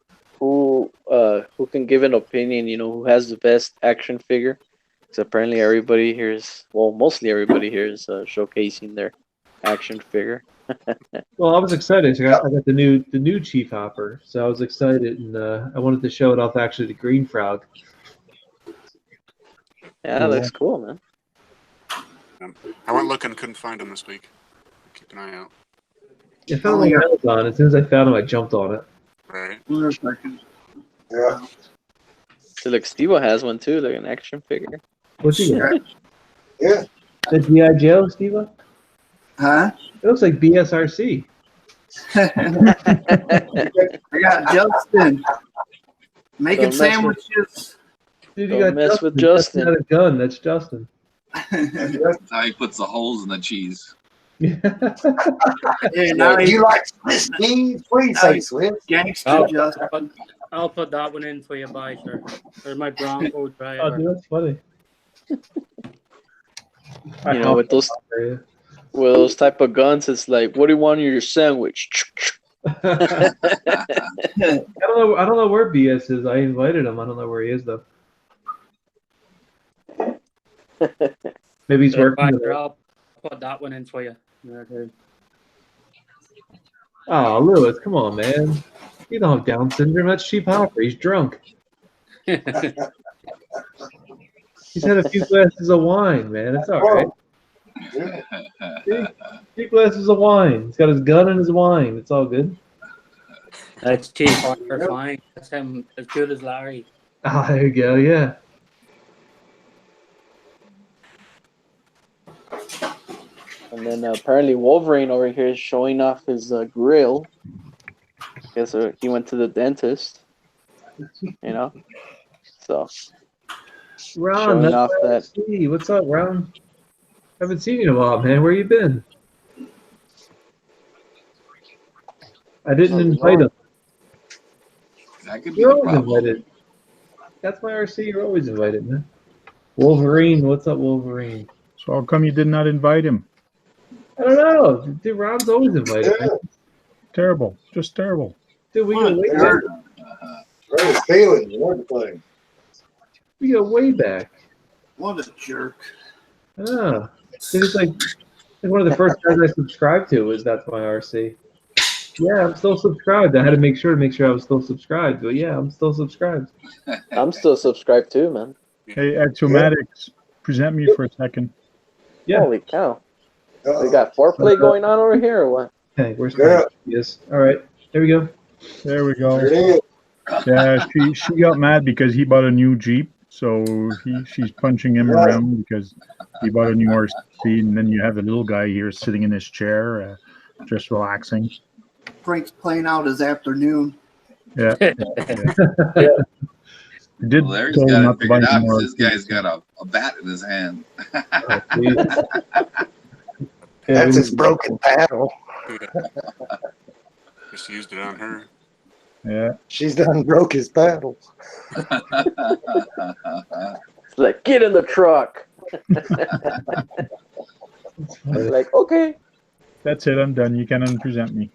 G: can give an opinion, who has the best action figure. Because apparently everybody here is, mostly everybody here is showcasing their action figure.
A: Well, I was excited. I got the new Chief Hopper, so I was excited, and I wanted to show it off actually to Green Frog.
G: Yeah, that looks cool, man.
H: I went looking, couldn't find them this week. Keep an eye out.
A: I found him on Amazon. As soon as I found him, I jumped on it.
H: Right.
I: Yeah.
G: So look, Steve has one too, like an action figure.
A: What's he got?
I: Yeah.
A: The G.I. Joe, Steve?
C: Huh?
A: It looks like BSRC.
C: I got Justin making
G: Don't mess with-
C: sandwiches.
A: Dude,
G: Don't
A: you got
G: mess with
A: Justin.
G: Justin.
A: Not a gun. That's Justin.
B: That's how he puts the holes in the cheese.
C: Yeah, now
I: You
C: he's
I: like Swiss beans? Please say Swiss.
C: gangster Justin.
F: I'll put that one in for you, bye, sir. Or my Bronco
A: Oh,
F: driver.
A: dude, that's funny.
G: With those type of guns, it's like, what do you want in your sandwich?
A: I don't know where BS is. I invited him. I don't know where he is though. Maybe he's working.
F: Bye, sir. I'll put that one in for you.
A: Oh, Lewis, come on, man. You don't have Down syndrome. That's Chief Hopper. He's drunk. He's had a few glasses of wine, man. It's all right. Few glasses of wine. He's got his gun and his wine. It's all good.
F: That's Chief Hopper fine. That's him as good as Larry.
A: Oh, there you go. Yeah.
G: And then apparently Wolverine over here is showing off his grill. Guess he went to the dentist. So
A: Ron,
G: showing
A: that's
G: off that.
A: What's up, Ron? Haven't seen you in a while, man. Where you been? I didn't invite him.
B: That could be
A: You're
B: the
A: always
B: problem.
A: invited. That's my RC. You're always invited, man. Wolverine, what's up, Wolverine?
D: So how come you did not invite him?
A: I don't know. Dude, Ron's always invited. Man.
D: Terrible. Just terrible.
A: Dude, we go way back.
I: Very feeling and everything.
A: We go way back.
C: What a jerk.
A: Ah, dude, it's like one of the first guys I subscribed to was That's My RC. Yeah, I'm still subscribed. I had to make sure I was still subscribed. But yeah, I'm still subscribed.
G: I'm still subscribed too, man.
D: Hey, Axiomatics, present me for a second.
A: Yeah.
G: Holy cow. We got foreplay going on over here or what?
A: Okay, where's Frank? Yes. All right. There we go.
D: There we go.
I: There it is.
D: Yeah, she got mad because he bought a new Jeep, so she's punching him around because he bought a new RC, and then you have the little guy here sitting in his chair, just relaxing.
C: Frank's playing out his afternoon.
D: Yeah. Did
B: Larry's
D: tell him
B: got it
D: not to buy
B: figured out
D: more
B: 'cause this guy's got a bat in his hand.
I: That's his broken paddle.
H: Just used it on her.
D: Yeah.
I: She's done broke his paddle.
G: It's like, get in the truck. Like, okay.
D: That's it. I'm done. You can unpresent me.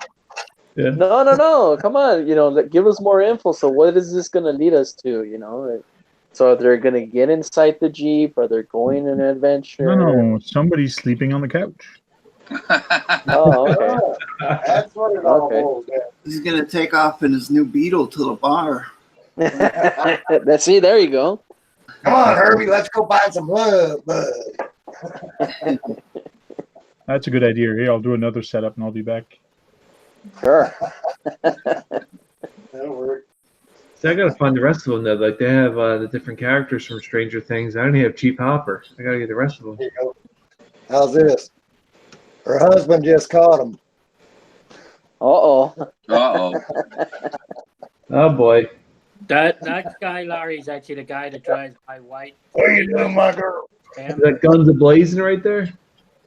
A: Yeah.
G: No. Come on. Give us more info. So what is this going to lead us to, So they're going to get inside the Jeep? Are they going on an adventure?
D: No. Somebody's sleeping on the couch.
G: Oh, okay.
I: That's what it all boils down.
C: He's going to take off in his new Beetle to the bar.
G: See, there you go.
I: Come on, Herbie, let's go buy some blood, bud.
D: That's a good idea. Here, I'll do another setup and I'll be back.
G: Sure.
I: That'll work.
A: So I gotta find the rest of them though. Like they have the different characters from Stranger Things. I only have Cheap Hopper. I gotta get the rest of them.
I: Here you go. How's this? Her husband just caught him.
G: Uh-oh.
A: Oh boy.
F: That guy Larry's actually the guy that drives my white.
I: What are you doing, my girl?
A: Is that guns a-blazing right there?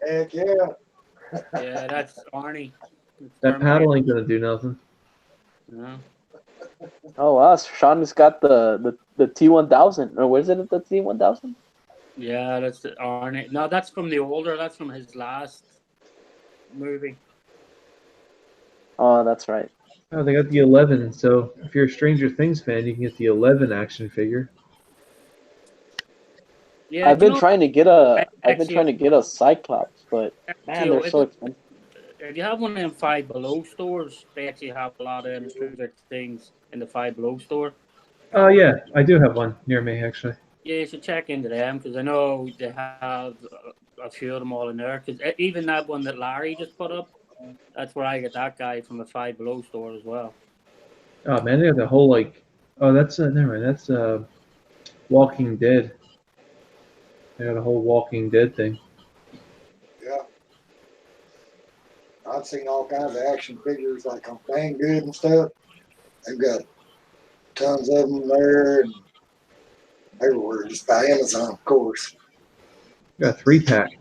I: Heck yeah.
F: Yeah, that's Arnie.
A: That paddle ain't gonna do nothing.
F: No.
G: Oh, wow. Sean's got the T1000. Or what is it, the T1000?
F: Yeah, that's the Arnie. No, that's from the older. That's from his last movie.
G: Oh, that's right.
A: Oh, they got the 11. So if you're a Stranger Things fan, you can get the 11 action figure.
F: Yeah,
G: I've been trying to get a Cyclops, but man,
F: Axial,
G: they're so expensive.
F: If you have one of them Five Below stores, they actually have a lot of Stranger Things in the Five Below store.
A: Oh yeah, I do have one near me actually.
F: Yeah, you should check into them because I know they have a few of them all in there. Because even that one that Larry just put up, that's where I get that guy from the Five Below store as well.
A: Oh man, they got the whole that's never mind. That's Walking Dead. They got a whole Walking Dead thing.
I: Yeah. I've seen all kinds of action figures like on Banggood and stuff. They've got tons of them there and everywhere, just by Amazon, of course.
A: Got a 3-pack.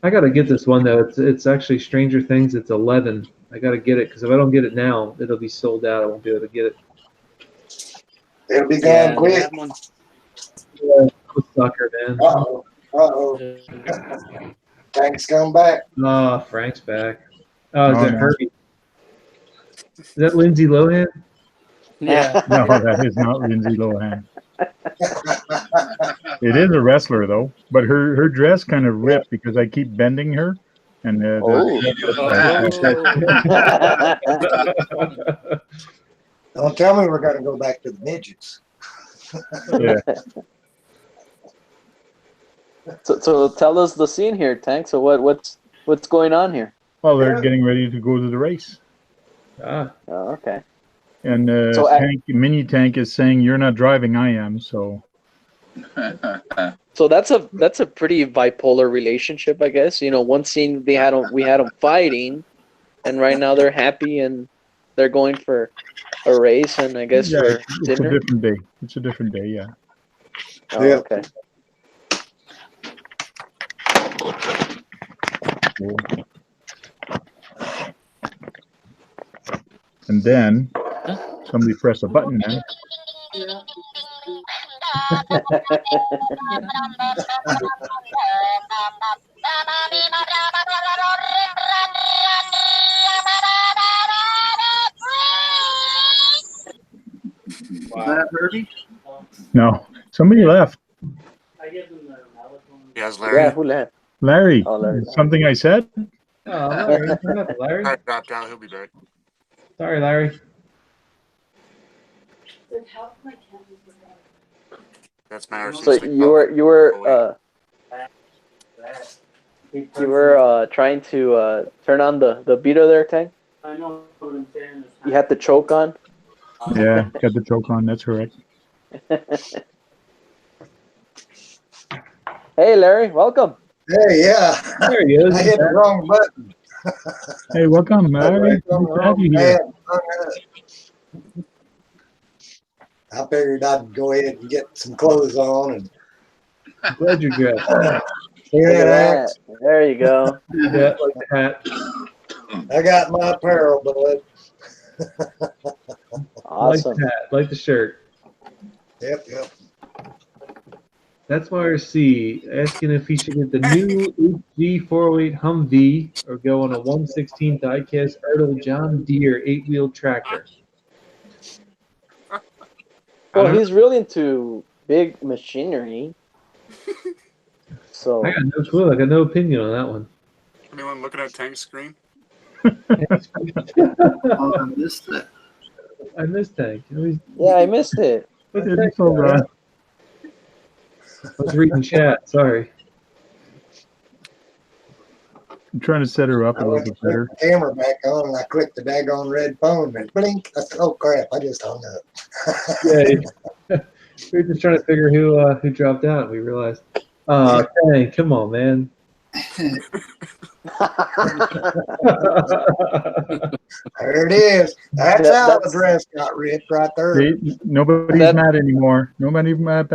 A: I gotta get this one though. It's actually Stranger Things. It's 11. I gotta get it because if I don't get it now, it'll be sold out. I won't be able to get it.
I: It'll be gone quick.
A: Yeah, sucker, man.
I: Uh-oh. Frank's come back.
A: Oh, Frank's back. Oh, is that
D: no.
A: Herbie? Is that Lindsay Lohan?
F: Yeah.
D: No, that is not Lindsay Lohan. It is a wrestler though, but her dress kind of ripped because I keep bending her, and
I: Don't tell me we're gonna go back to the midgets.
D: yeah.
G: So tell us the scene here, Tank. So what's going on here?
D: Well, they're getting ready to go to the race,
A: Ah,
G: Oh, okay.
D: and
G: So
D: Mini Tank is saying, "You're not driving, I am." So
G: So that's a pretty bipolar relationship, I guess. One scene we had them fighting, and right now they're happy and they're going for a race, and I guess
D: yeah,
G: for
D: it's a
G: dinner.
D: different day. It's a different day, yeah.
G: Oh,
I: Yeah.
G: okay.
D: And then somebody press a button, man.
C: Was that Herbie?
D: No, somebody left.
F: I give them the melatonin.
H: Yes, Larry.
G: Yeah, who left?
D: Larry,
G: Oh, Larry.
D: something I said?
A: Oh, Larry, what happened, Larry?
H: Larry dropped out. He'll be back.
A: Sorry, Larry.
H: That's my RC.
G: So you were trying to turn on the beater there, Tank?
F: I know what I'm saying.
G: You had the choke on?
D: Yeah, got the choke on. That's correct.
G: Hey, Larry, welcome.
I: Hey, yeah.
A: There he is.
I: I hit the wrong button.
D: Hey, welcome, Larry. Good to have you here.
I: I figured I'd go ahead and get some clothes on and
A: Glad you're good.
I: see
G: Look at
I: that axe.
G: that. There you go.
A: Yeah, like the hat.
I: I got my apparel, bud.
G: Awesome.
A: Like the hat, like the shirt.
I: Yep.
A: That's YRC asking if he should get the new HG408 Humvee or go on a 1/16 diecast Ertl John Deere 8-wheel tractor.
G: Well, he's really into big machinery. So
A: I got no clue. I got no opinion on that one.
H: Anyone looking at Tank's screen?
C: Oh, I missed it.
A: I missed Tank.
G: yeah, I missed it.
A: What's
D: It's
A: Tank
D: all
A: doing?
D: right.
A: I was reading chat. Sorry.
D: I'm trying to set her up a
I: I
D: little
I: went to
D: bit
I: put
D: better.
I: the camera back on and I clicked the daggone red phone and blink. I said, oh crap, I just hung up.
A: Yeah, we were just trying to figure who dropped out. And we realized, Tank, come on, man.
I: There it is. That's how the dress got ripped right there.
D: See, nobody's mad anymore. Nobody's mad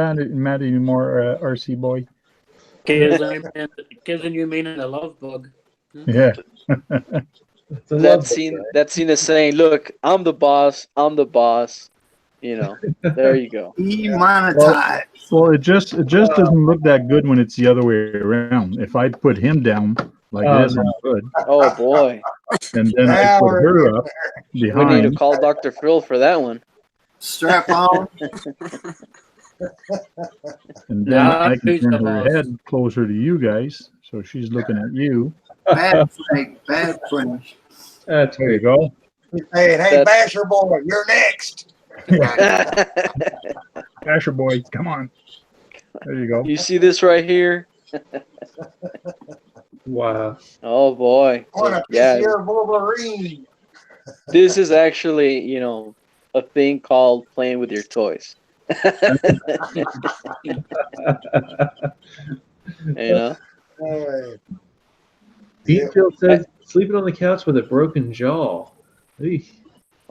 D: anymore, RC boy.
F: Given you meaning a love bug.
D: Yeah.
G: That scene is saying, "Look, I'm the boss. I'm the boss." You know, there you go.
C: Demonetized.
D: Well, it just doesn't look that good when it's the other way around. If I put him down like this, I'm good.
G: Oh boy.
D: And then I put her up behind.
G: We need to call Dr. Phil for that one.
C: Strap on.
D: And then I can turn her head closer to you guys, so she's looking at you.
C: Bad French.
A: That's
D: there you go.
I: Hey, Basher boy, you're next.
D: Basher boy, come on. There you go.
G: You see this right here?
A: Wow.
G: Oh boy. So, yeah.
I: Wolverine.
G: This is actually, you know, a thing called playing with your toys. You know?
A: Deep Chill says sleeping on the couch with a broken jaw. Eesh.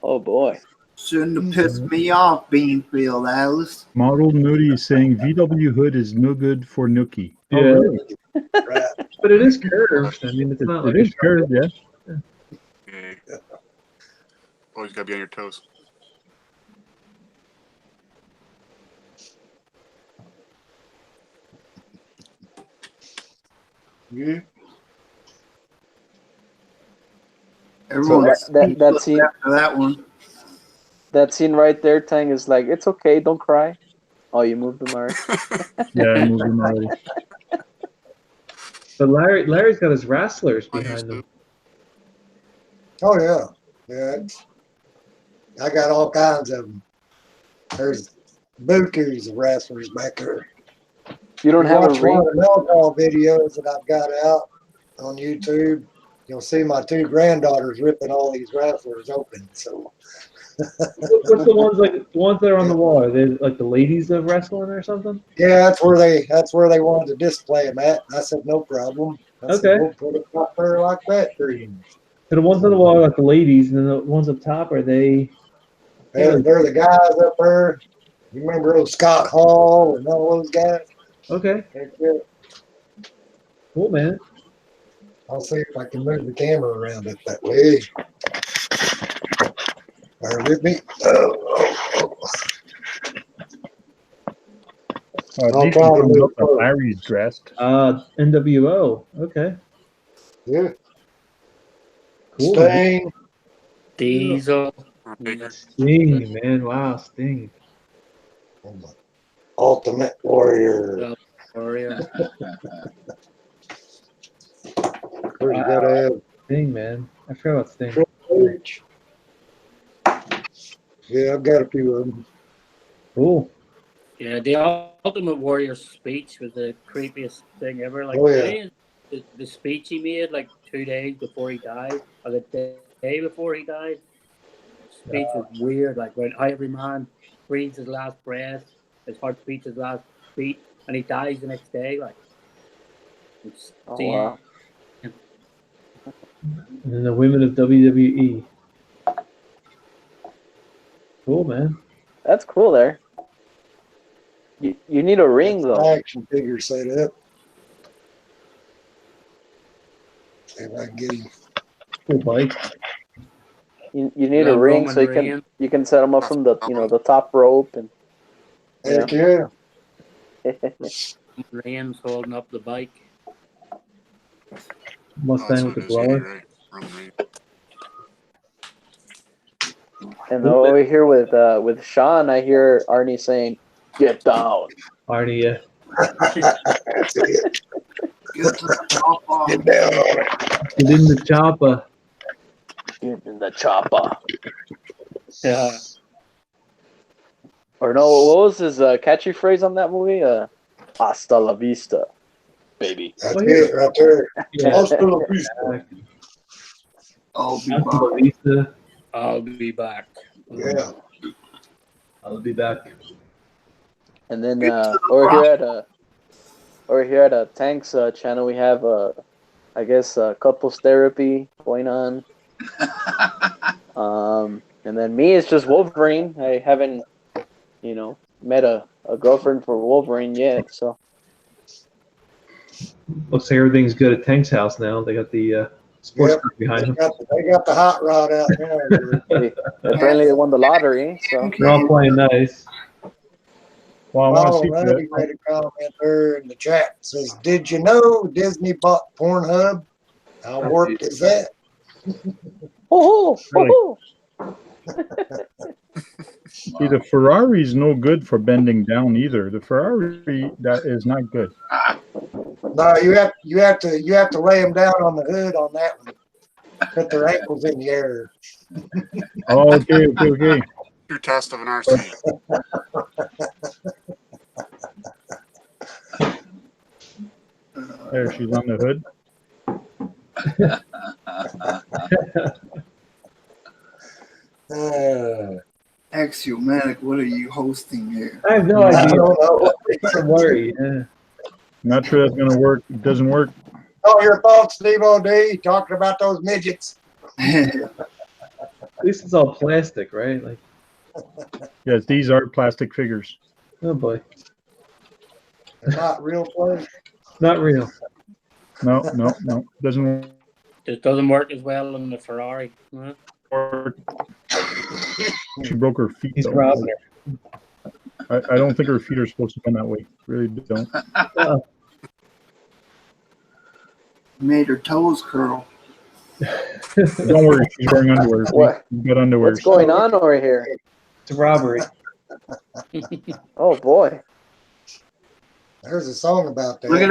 G: Oh boy.
C: Shouldn't have pissed me off, Beanfield, Alice.
D: Model Moody is saying VW hood is no good for Nookie.
A: Yeah.
D: Oh, really?
A: But it is curved. I mean, it's not like
D: it is curved, yeah.
H: Yeah. Always gotta be on your toes.
C: Yeah.
G: So that scene
C: after that one.
G: That scene right there, Tang, is like, it's okay, don't cry. Oh, you moved him already.
D: Yeah, I moved him already.
A: But Larry's got his wrestlers behind him.
I: Oh yeah, yeah. I got all kinds of them. There's bukus of wrestlers back there.
G: You don't have a ring?
I: One of the Melcall videos that I've got out on YouTube. You'll see my two granddaughters ripping all these wrestlers open. So.
A: What's the ones that are on the wall? Are they like the ladies of wrestling or something?
I: Yeah, that's where they wanted to display them at. I said no problem. I said, we'll put it up there like that for you.
A: So the ones on the wall are like the ladies, and then the ones up top are they?
I: They're the guys up there. You remember those Scott Hall and all those guys?
A: Okay. Cool, man.
I: I'll see if I can move the camera around it that way. Bear with me.
D: Larry's dressed.
A: NWO. Okay.
I: Yeah.
A: Cool.
I: Sting.
F: Diesel.
A: Sting, man. Wow, Sting.
I: Ultimate Warrior.
F: Warrior.
I: Of course, you gotta have
A: Sting, man. I forgot about Sting.
I: Triple H. Yeah, I've got a few of them.
A: Cool.
F: Yeah, the Ultimate Warrior speech was the creepiest thing ever. Like,
I: Oh, yeah.
F: the speech he made like 2 days before he died, or the day before he died. Speech was weird. Like, when how every man breathes his last breath, his heart beats his last beat, and he dies the next day. Like, it's
G: wow.
A: And then the women of WWE. Cool, man.
G: That's cool there. You need a ring, though.
I: Action figure set up. See if I can get him.
A: Cool bike.
G: You need a ring so you can set them up from the the top rope and.
I: Heck yeah.
F: Rams holding up the bike.
A: Mustang with the blower.
G: And over here with Sean, I hear Arnie saying, "Get down."
A: Arnie, yeah.
C: Get
I: down on it.
A: Get in the chopper.
G: Get in the chopper.
F: Yeah.
G: Or no, what was his catchy phrase on that movie? Hasta la vista, baby.
I: That's it right there.
A: Yeah.
I: Hasta la vista.
F: I'll be back.
I: Yeah.
A: I'll be back.
G: And then over here at Tank's channel, we have I guess couples therapy going on. And then me, it's just Wolverine. I haven't, met a girlfriend for Wolverine yet. So
A: looks like everything's good at Tank's house now. They got the sports car behind them.
I: They got the hot rod out there.
G: Apparently they won the lottery. So
A: they're all playing nice.
D: Well, I want to see
I: Randy made a comment there in the chat. It says, "Did you know Disney bought Pornhub? How warped is that?"
G: Oh.
D: See, the Ferrari's no good for bending down either. The Ferrari that is not good.
I: No, you have to lay them down on the hood on that one. Put their ankles in the air.
D: Oh, okay.
H: True test of an RC.
D: There, she's on the hood.
C: Axial, what are you hosting here?
A: I have no idea. Don't worry. Yeah.
D: Not sure that's gonna work. It doesn't work.
I: Oh, your thoughts, Steve O.D. talking about those midgets.
A: At least it's all plastic, right? Like,
D: Yes, these are plastic figures.
A: oh boy,
I: They're not real plastic.
A: not real.
D: No, doesn't
F: It doesn't work as well on the Ferrari. Huh?
D: work. She broke her feet.
A: He's
D: though.
A: robbing her.
D: I don't think her feet are supposed to bend that way. Really don't.
C: Made her toes curl.
D: Don't worry, she's wearing underwear.
G: What?
D: She's got underwear.
G: What's going on over here?
A: It's a robbery.
G: Oh boy.
I: There's a song about that.
C: Look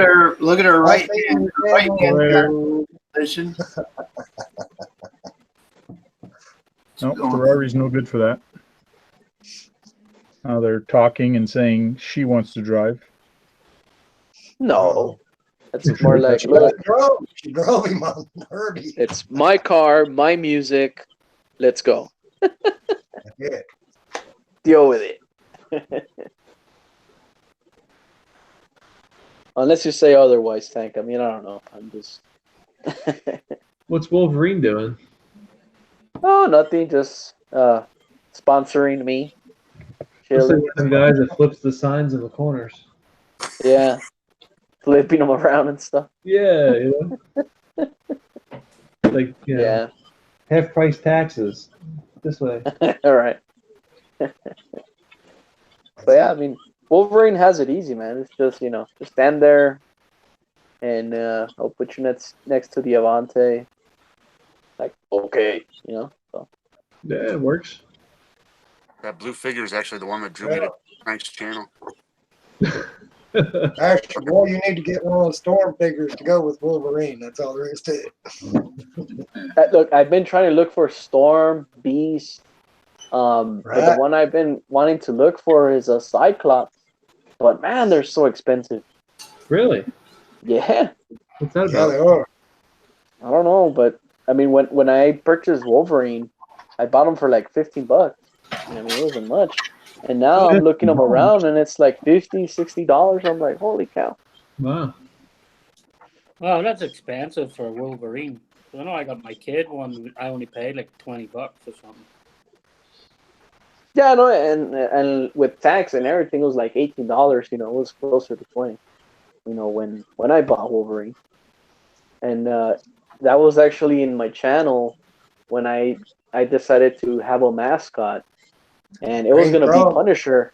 C: at her right hand position.
D: No, Ferrari's no good for that. Now they're talking and saying she wants to drive.
G: No. That's more like, look,
I: She drove him on Herbie.
G: it's my car, my music. Let's go.
I: Yeah.
G: Deal with it. Unless you say otherwise, Tank. I mean, I don't know. I'm just.
A: What's Wolverine doing?
G: Oh, nothing. Just sponsoring me.
A: Looks like
G: Chilling.
A: one of the guys that flips the signs in the corners.
G: Yeah. Flipping them around and stuff.
A: Yeah, like
G: Yeah.
A: half price taxes. This way.
G: All right. But yeah, I mean, Wolverine has it easy, man. It's just, just stand there and I'll put you next to the Avante. Like, okay, So.
A: Yeah, it works.
H: That blue figure is actually the one that drew me to Nice channel.
I: Actually, boy, you need to get one of those Storm figures to go with Wolverine. That's all there is to it.
G: Look, I've been trying to look for Storm, Beast. But the one I've been wanting to look for is a Cyclops. But man, they're so expensive.
A: Really?
G: Yeah.
A: What's that
I: Yeah,
A: about?
I: they are.
G: I don't know, but I mean, when I purchased Wolverine, I bought them for like $15. I mean, it wasn't much. And now I'm looking them around, and it's like $50, $60. I'm like, holy cow!
A: Wow.
F: Wow, that's expensive for a Wolverine. I know I got my kid one. I only paid like $20 or something.
G: Yeah, no, and with tax and everything, it was like $18. You know, it was closer to 20. You know, when I bought Wolverine, and that was actually in my channel when I decided to have a mascot, and it was gonna be Punisher.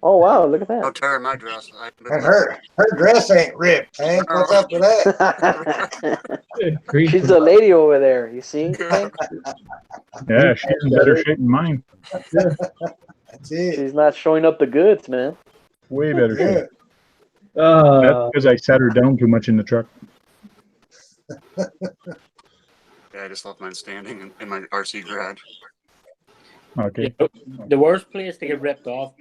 G: Oh wow! Look at
H: Don't
G: that.
H: tear my dress.
I: And her dress ain't ripped, Hank. What's up with that?
G: She's a lady over there. You see? Hank?
D: Yeah, she's in better shape than mine.
A: Yeah.
I: That's it.
G: She's not showing up the goods, man.
D: Way better shape.
I: Yeah.
D: That's because I sat her down too much in the truck.
H: Yeah, I just left mine standing in my RC garage.
D: Okay.
F: Yeah, the worst place to get ripped off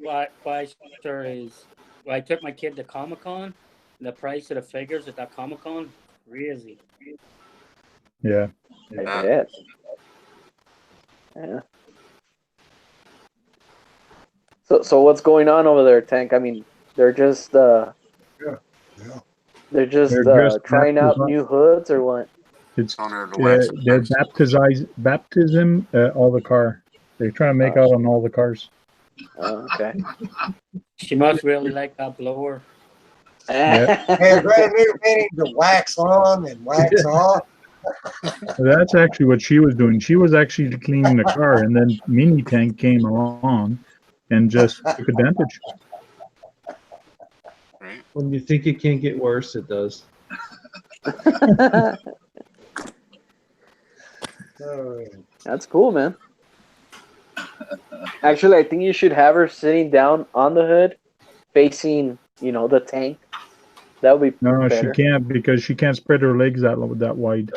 F: by sir, is when I took my kid to Comic-Con, and the price of the figures at that Comic-Con, crazy.
D: Yeah.
G: I bet. Yeah. So what's going on over there, Tank? I mean, they're just they're just trying out new hoods or what?
D: It's
H: wax
D: they're baptism all the car. They're trying to make out on all the cars.
G: Oh, okay.
F: She must really like that blower.
D: Yeah.
I: Has that new meaning to wax on and wax off?
D: That's actually what she was doing. She was actually cleaning the car, and then Mini Tank came along and just took advantage.
H: Right.
A: When you think it can't get worse, it does.
G: That's cool, man. Actually, I think you should have her sitting down on the hood, facing, you know, the tank. That would be better.
D: She can't because she can't spread her legs that wide.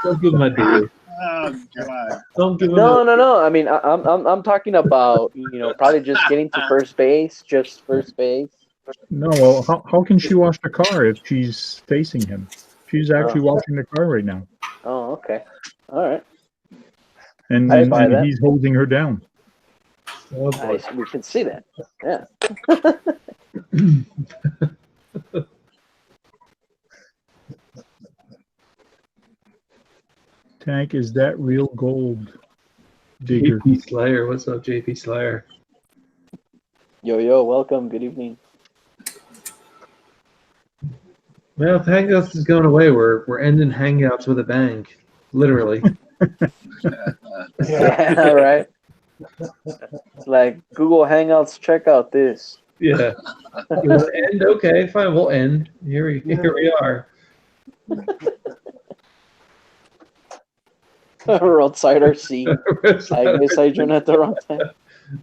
A: Don't give him a deal.
B: Oh God!
A: Don't give him
G: No. I mean, I'm talking about, you know, probably just getting to first base, just first base.
D: No, well, how can she wash the car if she's facing him? She's actually washing the car right now.
G: Oh, okay. All right.
D: And he's holding her down.
A: Oh,
G: we can see that. Yeah.
D: Tank, is that real gold? Digger.
A: JP Slayer. What's up, JP Slayer?
G: Yo, welcome. Good evening.
A: Well, if Hangouts is going away, we're ending Hangouts with a bang. Literally.
G: Yeah, right. It's like Google Hangouts, check out this.
A: Yeah. You want to end? Okay, fine, we'll end. Here we are.
G: Roadside RC. I guess I joined at the wrong time.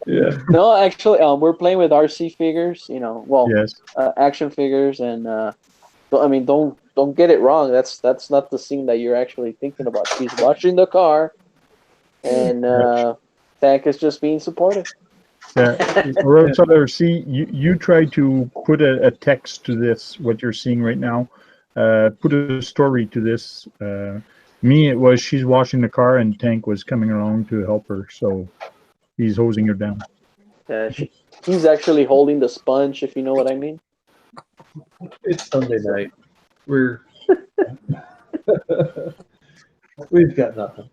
A: Yeah.
G: No, actually, we're playing with RC figures. You know, well,
D: yes.
G: Action figures, and I mean, don't get it wrong. That's not the scene that you're actually thinking about. She's washing the car, and Tank is just being supportive.
D: Yeah. Roadside RC, you try to put a text to this, what you're seeing right now. Put a story to this. Me, it was she's washing the car and Tank was coming along to help her, so he's hosing her down.
G: He's actually holding the sponge, if you know what I mean.
A: It's Sunday night. We've got nothing.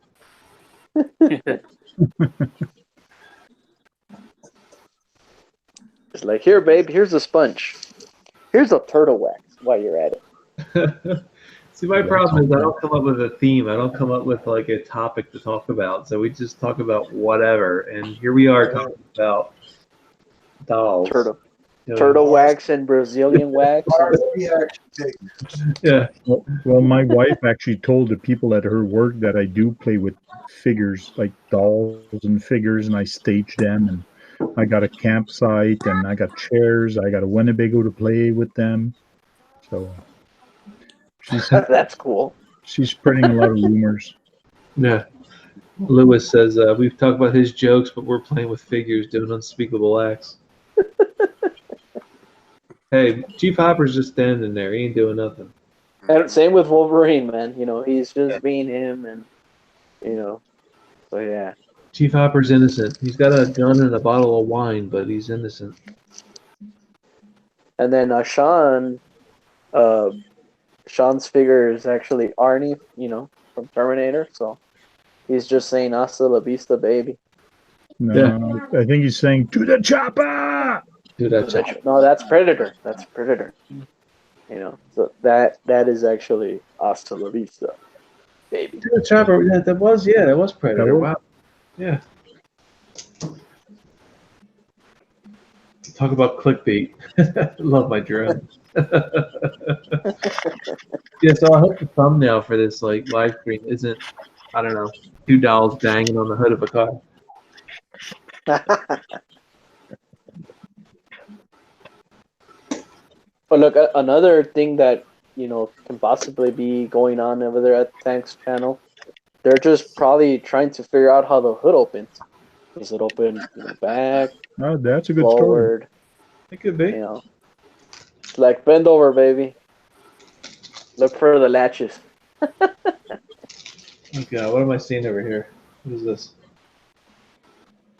G: It's like, here, babe, here's a sponge. Here's a turtle wax while you're at it.
A: See, my problem is I don't come up with a theme. I don't come up with like a topic to talk about. So we just talk about whatever. And here we are talking about dolls.
G: Turtle wax and Brazilian wax.
A: Yeah.
D: Well, my wife actually told the people at her work that I do play with figures, like dolls and figures, and I stage them. And I got a campsite, and I got chairs. I got a Winnebago to play with them. So
G: That's cool.
D: she's spreading a lot of rumors.
A: Yeah. Lewis says, we've talked about his jokes, but we're playing with figures doing unspeakable acts. Hey, Chief Hopper's just standing there. He ain't doing nothing.
G: And same with Wolverine, man. You know, he's just being him, and you know, so yeah.
A: Chief Hopper's innocent. He's got a gun and a bottle of wine, but he's innocent.
G: And then Sean's figure is actually Arnie, you know, from Terminator. So he's just saying "Hasta la vista, baby."
D: No, I think he's saying "to the chopper."
A: To that chopper.
G: No, that's Predator. That's Predator. You know, so that is actually "Hasta la vista, baby."
A: To the chopper. Yeah, that was Predator. Wow. Yeah. Talk about clickbait. Love my drone. Yeah, so I hope the thumbnail for this like live stream isn't, I don't know, 2 dolls banging on the hood of a car.
G: But look, another thing that, you know, can possibly be going on over there at Tank's channel, they're just probably trying to figure out how the hood opens. Is it open in the back?
D: Oh, that's a good
G: forward?
A: It could be.
G: You know, it's like bend over, baby. Look for the latches.
A: Okay, what am I seeing over here? What is this?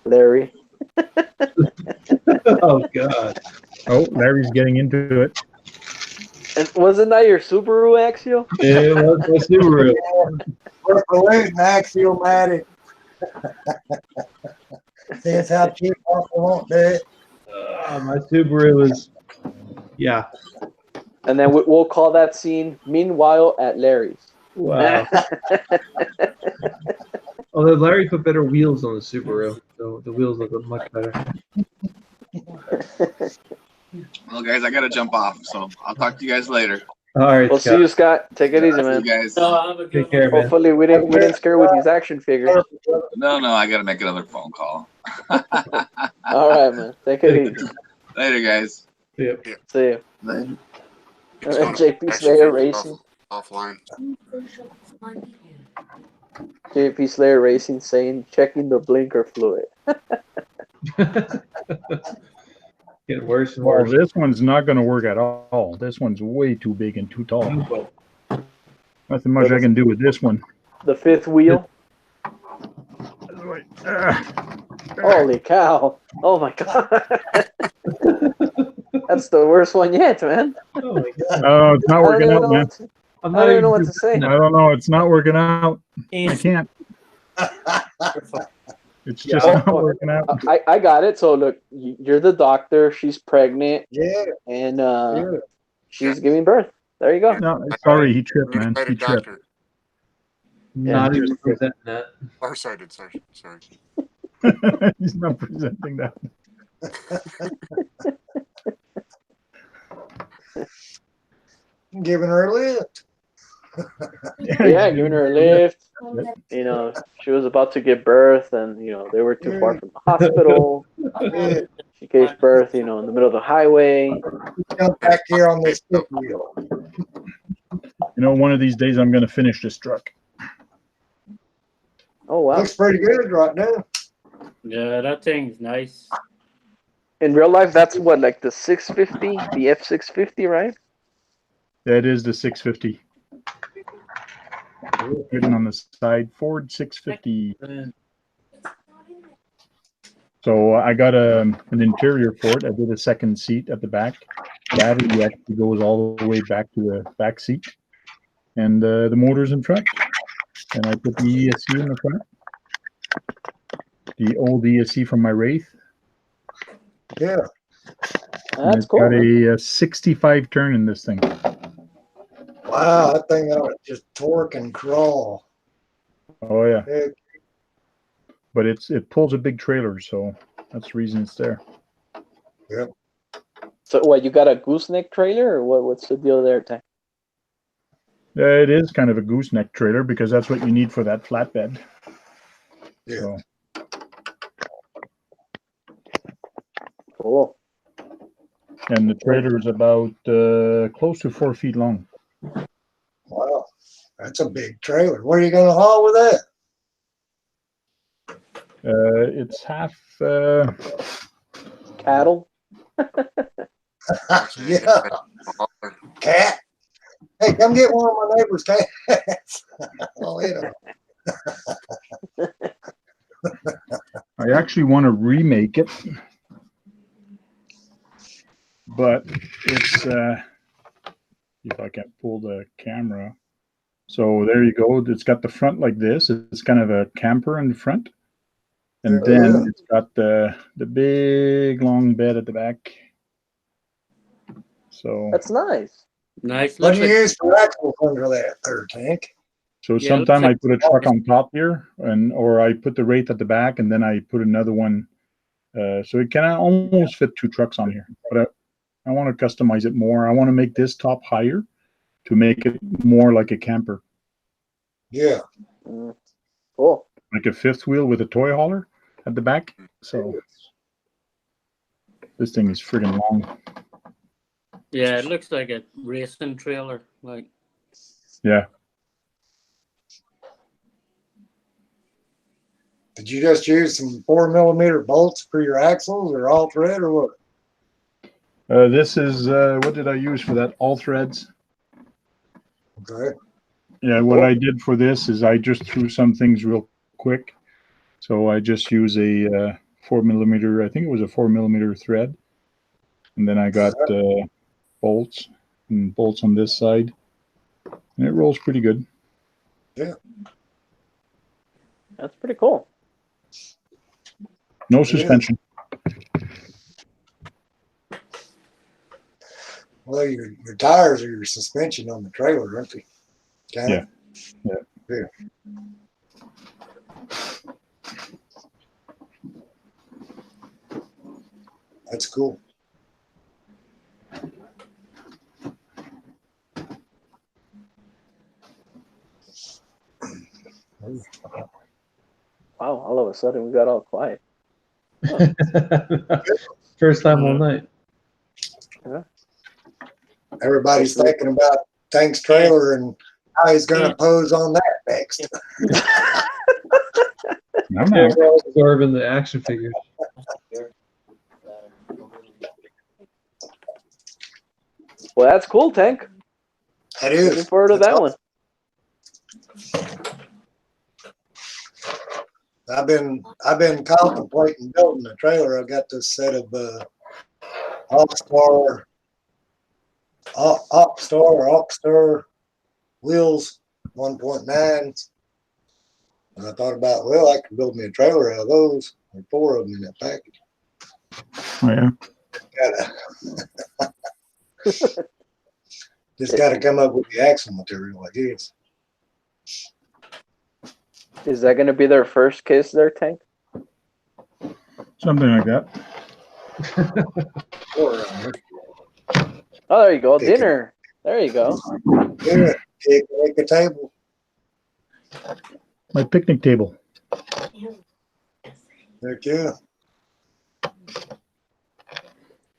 G: Larry.
A: Oh God.
D: Oh, Larry's getting into it.
G: And wasn't that your Subaru, Axial?
A: Yeah, it was my Subaru.
I: We're polluting Axiomatic. See, it's how cheap people won't do it.
A: My Subaru is, yeah.
G: And then we'll call that scene "Meanwhile at Larry's."
A: Wow. Although Larry put better wheels on the Subaru, so the wheels look much better.
B: Well, guys, I gotta jump off, so I'll talk to you guys later.
A: All right,
G: We'll see you, Scott. Take it easy,
B: See
G: man.
B: you guys.
A: Take care, man.
G: Hopefully we didn't scare with these action figures.
B: No, I gotta make another phone call.
G: All right, man. Take it easy.
B: Later, guys.
A: See ya.
G: See you.
C: Later.
G: JP Slayer Racing.
H: Offline.
G: JP Slayer Racing saying checking the blinker fluid.
A: Getting worse and
D: Well,
A: worse.
D: this one's not going to work at all. This one's way too big and too tall. Nothing much I can do with this one.
G: The fifth wheel. Holy cow. Oh my god. That's the worst one yet, man.
A: Oh my God.
D: Oh, it's not working out, man.
G: I don't even know what to say.
D: I don't know. It's not working out. I can't. It's just not working out.
G: I got it. So look, you're the doctor. She's pregnant.
I: Yeah.
G: And she's giving birth. There you go.
D: No, sorry, he tripped, man. He tripped.
A: Not even presenting that.
H: Farsighted, sorry.
D: He's not presenting that.
I: Giving her a lift.
G: Yeah, giving her a lift. You know, she was about to give birth, and you know they were too far from the hospital. She gave birth, you know, in the middle of the highway.
I: Jump back here on this fifth wheel.
D: You know, one of these days I'm going to finish this truck.
G: Oh wow!
I: Looks pretty good right now.
F: Yeah, that thing's nice.
G: In real life, that's what, like the 650, the F650, right?
D: That is the 650. Written on the side, Ford 650. So I got an interior for it. I did a second seat at the back. Battery actually goes all the way back to the back seat. And the motor's in front. And I put the ESC in the front. The old ESC from my Wraith.
I: Yeah.
G: That's cool.
D: Got a 65 turn in this thing.
I: Wow, that thing ought to just torque and crawl.
D: Oh yeah.
I: Heck,
D: But it pulls a big trailer, so that's the reason it's there.
I: yep.
G: So what, you got a gooseneck trailer, or what's the deal there, Tank?
D: It is kind of a gooseneck trailer because that's what you need for that flatbed.
I: Yeah.
D: So.
G: Cool.
D: And the trailer is about close to 4 feet long.
I: Wow, that's a big trailer. Where are you going to haul with that?
D: It's half.
G: Cattle.
I: Yeah. Cat. Hey, come get one of my neighbor's cats. Oh,
D: I actually want to remake it, but it's if I can pull the camera. So there you go. It's got the front like this. It's kind of a camper in the front, and then it's got the big long bed at the back. So
G: that's nice.
F: Nice.
I: What do you use for axles under that third tank?
D: So sometime I put a truck on top here, or I put the Wraith at the back, and then I put another one. So it can almost fit 2 trucks on here, but I want to customize it more. I want to make this top higher to make it more like a camper.
I: Yeah.
G: Cool.
D: Like a 5th wheel with a toy hauler at the back. So this thing is friggin' long.
F: Yeah, it looks like a racing trailer. Like.
D: Yeah.
I: Did you just use some 4mm bolts for your axles, or all thread, or what?
D: This is what did I use for that? All threads.
I: Okay.
D: Yeah, what I did for this is I just threw some things real quick. So I just use a 4mm. I think it was a 4mm thread, and then I got bolts and bolts on this side, and it rolls pretty good.
I: Yeah.
G: That's pretty cool.
D: No suspension.
I: Well, your tires are your suspension on the trailer, aren't they?
D: Yeah. Yeah.
I: That's cool.
G: Wow, all of a sudden we got all quiet.
A: First time all night.
G: Yeah.
I: Everybody's thinking about Tank's trailer and how he's going to pose on that next.
A: Absorbing the action figures.
G: Well, that's cool, Tank.
I: That is.
G: Looking forward to that one.
I: I've been contemplating building a trailer. I've got this set of Oxstar wheels 1.9s. And I thought about, well, I could build me a trailer out of those. Or 4 of them in that package.
D: Oh,
I: yeah. Just got to come up with the axle material, I guess.
G: Is that going to be their first case there, Tank?
D: Something like that.
G: Oh, there you go. Dinner. There you go.
I: Yeah, take a table.
D: My picnic table.
I: Heck yeah.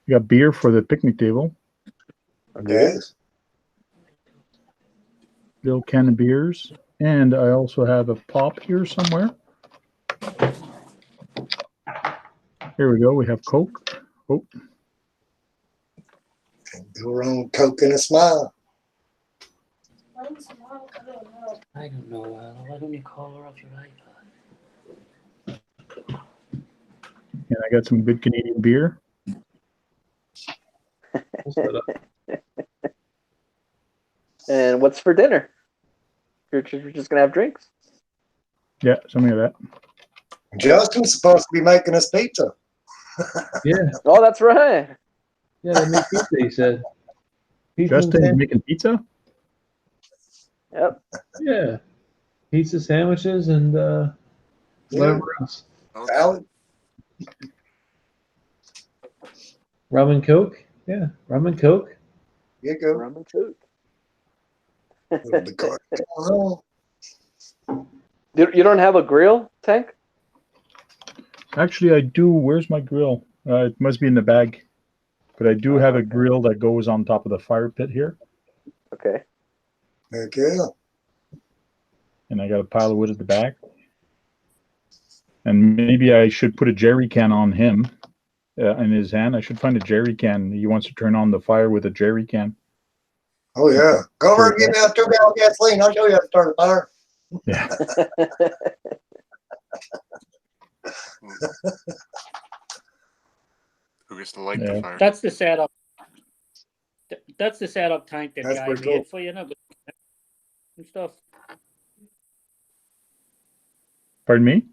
D: You got beer for the picnic table.
I: Okay.
D: Little can of beers. And I also have a pop here somewhere. Here we go. We have Coke. Oh.
I: Go wrong, Coke and a smile.
F: I don't know, why don't you call her off your iPad?
D: And I got some good Canadian beer.
G: And what's for dinner? You're just going to have drinks?
D: Yeah, something like that.
I: Justin's supposed to be making us pizza.
A: Yeah.
G: Oh, that's right.
A: Yeah, they make pizza, he said. Pizza
D: Justin's making pizza?
G: Yep.
A: Yeah. Pizza sandwiches and whatever else.
I: Salad.
A: Rum and Coke? Yeah, rum and Coke.
I: You go.
G: Rum and Coke.
I: The car.
G: You don't have a grill, Tank?
D: Actually, I do. Where's my grill? It must be in the bag. But I do have a grill that goes on top of the fire pit here.
G: Okay.
I: Heck yeah.
D: And I got a pile of wood at the back. And maybe I should put a jerry can on him in his hand. I should find a jerry can. He wants to turn on the fire with a jerry can.
I: Oh yeah. Go over and give me that 2-gallon gasoline. I'll show you how to start a fire.
D: Yeah.
H: Who gets to light the fire?
F: That's the setup. That's the setup tank that
I: That's
F: guy
I: pretty
F: made
I: cool.
F: for you, and stuff.
D: Pardon me?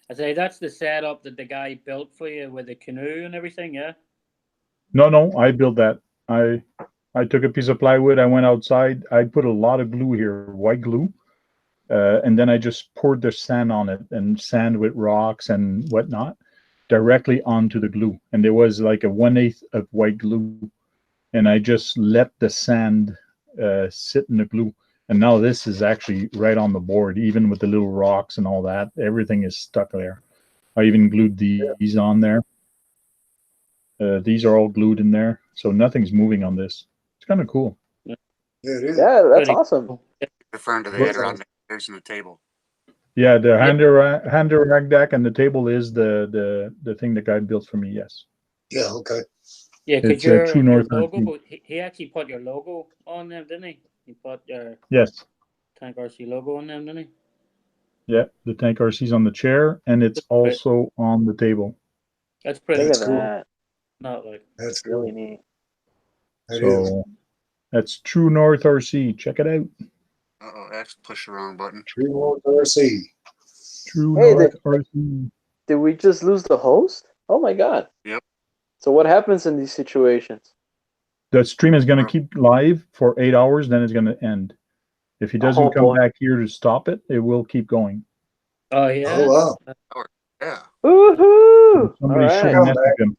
F: I say that's the setup that the guy built for you with the canoe and everything. Yeah.
D: No, I built that. I took a piece of plywood. I went outside. I put a lot of glue here, white glue, and then I just poured the sand on it and sand with rocks and whatnot directly onto the glue. And there was like a 1/8 of white glue, and I just let the sand sit in the glue. And now this is actually right on the board, even with the little rocks and all that. Everything is stuck there. I even glued these on there. These are all glued in there, so nothing's moving on this. It's kind of cool.
I: Yeah, it is.
G: Yeah, that's
F: Pretty
G: awesome.
F: cool.
H: Referring to the
D: What-
H: header on the headers and the table.
D: Yeah, the hander rack deck and the table is the thing the guy built for me. Yes.
I: Yeah, okay.
F: Yeah, because
D: It's a
F: your
D: True North
F: logo, he actually put your logo on them, didn't he? He put your
D: Yes.
F: Tank RC logo on them, didn't he?
D: Yeah, the Tank RC's on the chair and it's also on the table.
F: That's pretty
G: Look
I: That's
G: at
F: cool.
I: cool.
G: that.
F: Not like
I: That's
G: Really
I: cool.
G: neat.
I: That is.
D: So that's True North RC. Check it out.
H: Uh-oh, I actually pushed the wrong button.
I: True North RC.
D: True
G: Hey,
D: North RC.
G: Did we just lose the host? Oh my god.
H: Yep.
G: So what happens in these situations?
D: The stream is going to keep live for 8 hours, then it's going to end. If he doesn't
G: Oh,
D: come
G: boy.
D: back here to stop it, it will keep going.
F: oh yeah.
I: Oh wow.
H: Yeah.
G: Woohoo! All
D: Somebody should
G: right.
D: message him.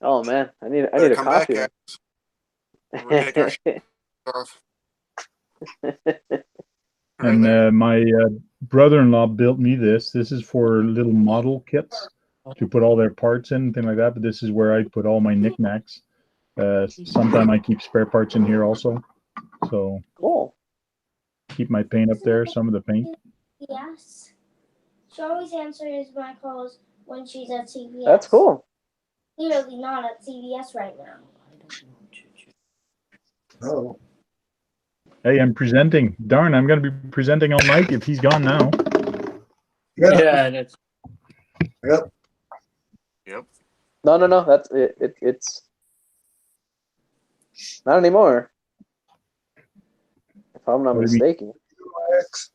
G: Oh man, I need
H: Better
G: a
H: come back,
G: copy.
H: guys. We're taking our shit off.
D: And my brother-in-law built me this. This is for little model kits to put all their parts in, thing like that. But this is where I put all my knickknacks. Sometimes I keep spare parts in here also. So
G: Cool.
D: keep my paint up there, some of the paint.
J: Yes. She always answers my calls when she's at CVS.
G: That's cool.
J: Clearly not at CVS right now.
I: Oh.
D: Hey, I'm presenting. Darn, I'm going to be presenting all night if he's gone now.
I: Yeah.
F: Yeah, that's
I: Yep.
H: Yep.
G: No. That's it. It's not anymore. If I'm not
D: What do you mean?
G: mistaken.
I: X.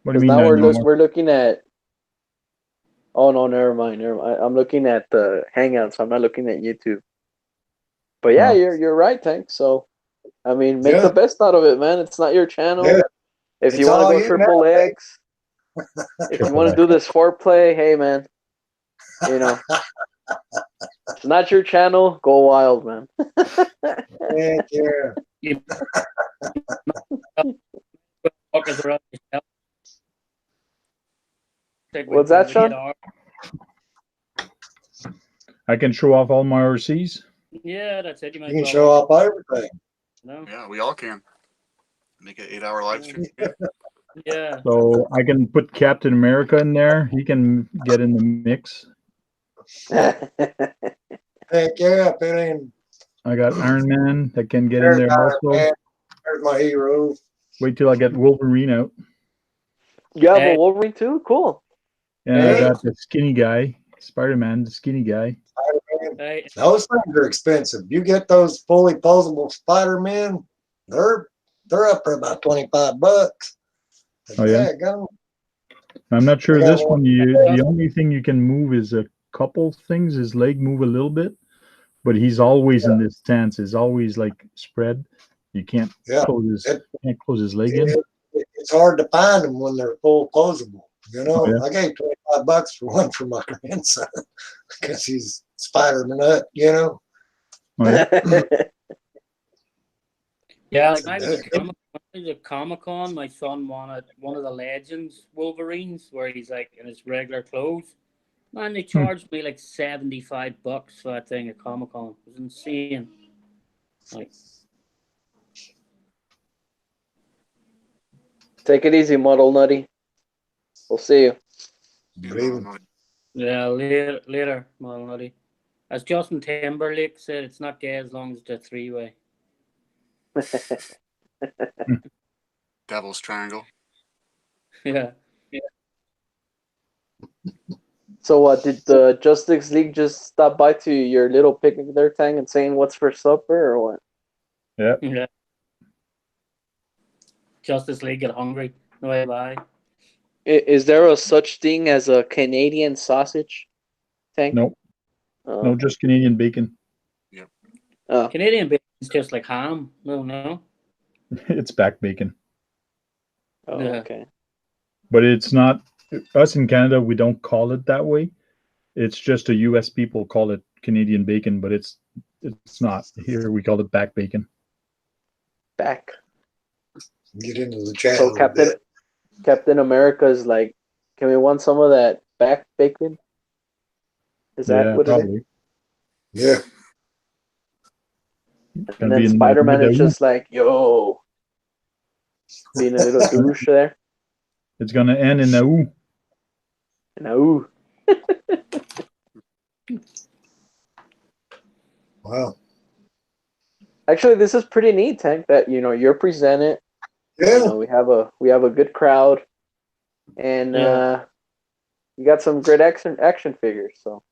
D: What do
G: Because
D: you mean?
G: now
D: not anymore?
G: we're looking at. Oh no, never mind. I'm looking at the Hangouts. I'm not looking at YouTube. But yeah,
D: Oh.
G: you're right, Tank. So, I mean, make
I: Yeah.
G: the best out of it, man. It's not your channel.
I: Yeah.
G: If
I: It's
G: you want
I: all
G: to go
I: you
G: triple
I: now,
G: X, if you want to do this foreplay, hey man, you know, it's not your channel. Go wild, man.
I: Heck yeah.
F: you fuckers around yourself. Take
G: What's that,
F: with
G: Sean?
F: VR.
D: I can show off all my RCs.
F: Yeah, that's it. You might
I: You can
F: as
I: show
F: well.
I: off everything.
F: No?
H: Yeah, we all can. Make an 8-hour live stream.
F: Yeah.
D: So I can put Captain America in there. He can get in the mix.
I: Heck yeah. Put in.
D: I got Iron Man that can get in there
I: Iron
D: also.
I: Man. There's my hero.
D: Wait till I get Wolverine out.
G: You have a
F: Hey.
G: Wolverine too? Cool.
D: And I
I: Hey.
D: got the skinny guy, Spider-Man, the skinny guy.
I: Spider-Man.
F: Hey,
I: Those things are expensive. You get those fully posable Spider-Man, they're up for about $25.
D: Oh, yeah?
I: Go.
D: I'm not sure
I: I got
D: this
I: one.
D: one. The only thing you can move is a couple things. His leg move a little bit, but he's always in this stance. He's always like spread. You can't
I: Yeah.
D: can't close his leg in.
I: It's hard to find them when they're full posable. You know,
D: Oh, yeah.
I: I gave $25 for one for my grandson because he's Spider-Man, you know.
D: Oh, yeah?
F: yeah, like when I was at Comic-Con, my son wanted one of the Legends Wolverines where he's like in his regular clothes. Man, they charged me like $75 for that thing at Comic Con. It was insane. Like,
G: Take it easy, Muddle Nutty. We'll see you.
F: yeah, later, Malnutty. As Justin Timberlake said, it's not gay as long as it's a three-way.
H: Devil's Triangle.
F: Yeah.
G: So, did the Justice League just stop by to your little picnic there, Tang, and saying what's for supper or what?
F: Yeah. Justice League get hungry. No way bye.
G: Is there a such thing as a Canadian sausage, Tang?
D: No. No, just Canadian bacon.
H: Yep.
F: Canadian bacon is just like ham. No.
D: It's back bacon.
G: Oh,
F: Yeah.
G: okay.
D: But it's not, us in Canada, we don't call it that way. It's just the US people call it Canadian bacon, but it's not. Here we call it back bacon.
G: Back.
I: Get into the chat.
G: So Captain America's like, can we want some of that back bacon? Is that what
D: probably.
G: it
I: is? Yeah.
G: And then Spider-Man is just like, yo, being a little douche there.
D: It's gonna end in a ooh.
G: No.
I: Wow.
G: Actually, this is pretty neat, Tank. That you're presented.
I: Yeah.
G: We have a good crowd, and you got some great action figures. So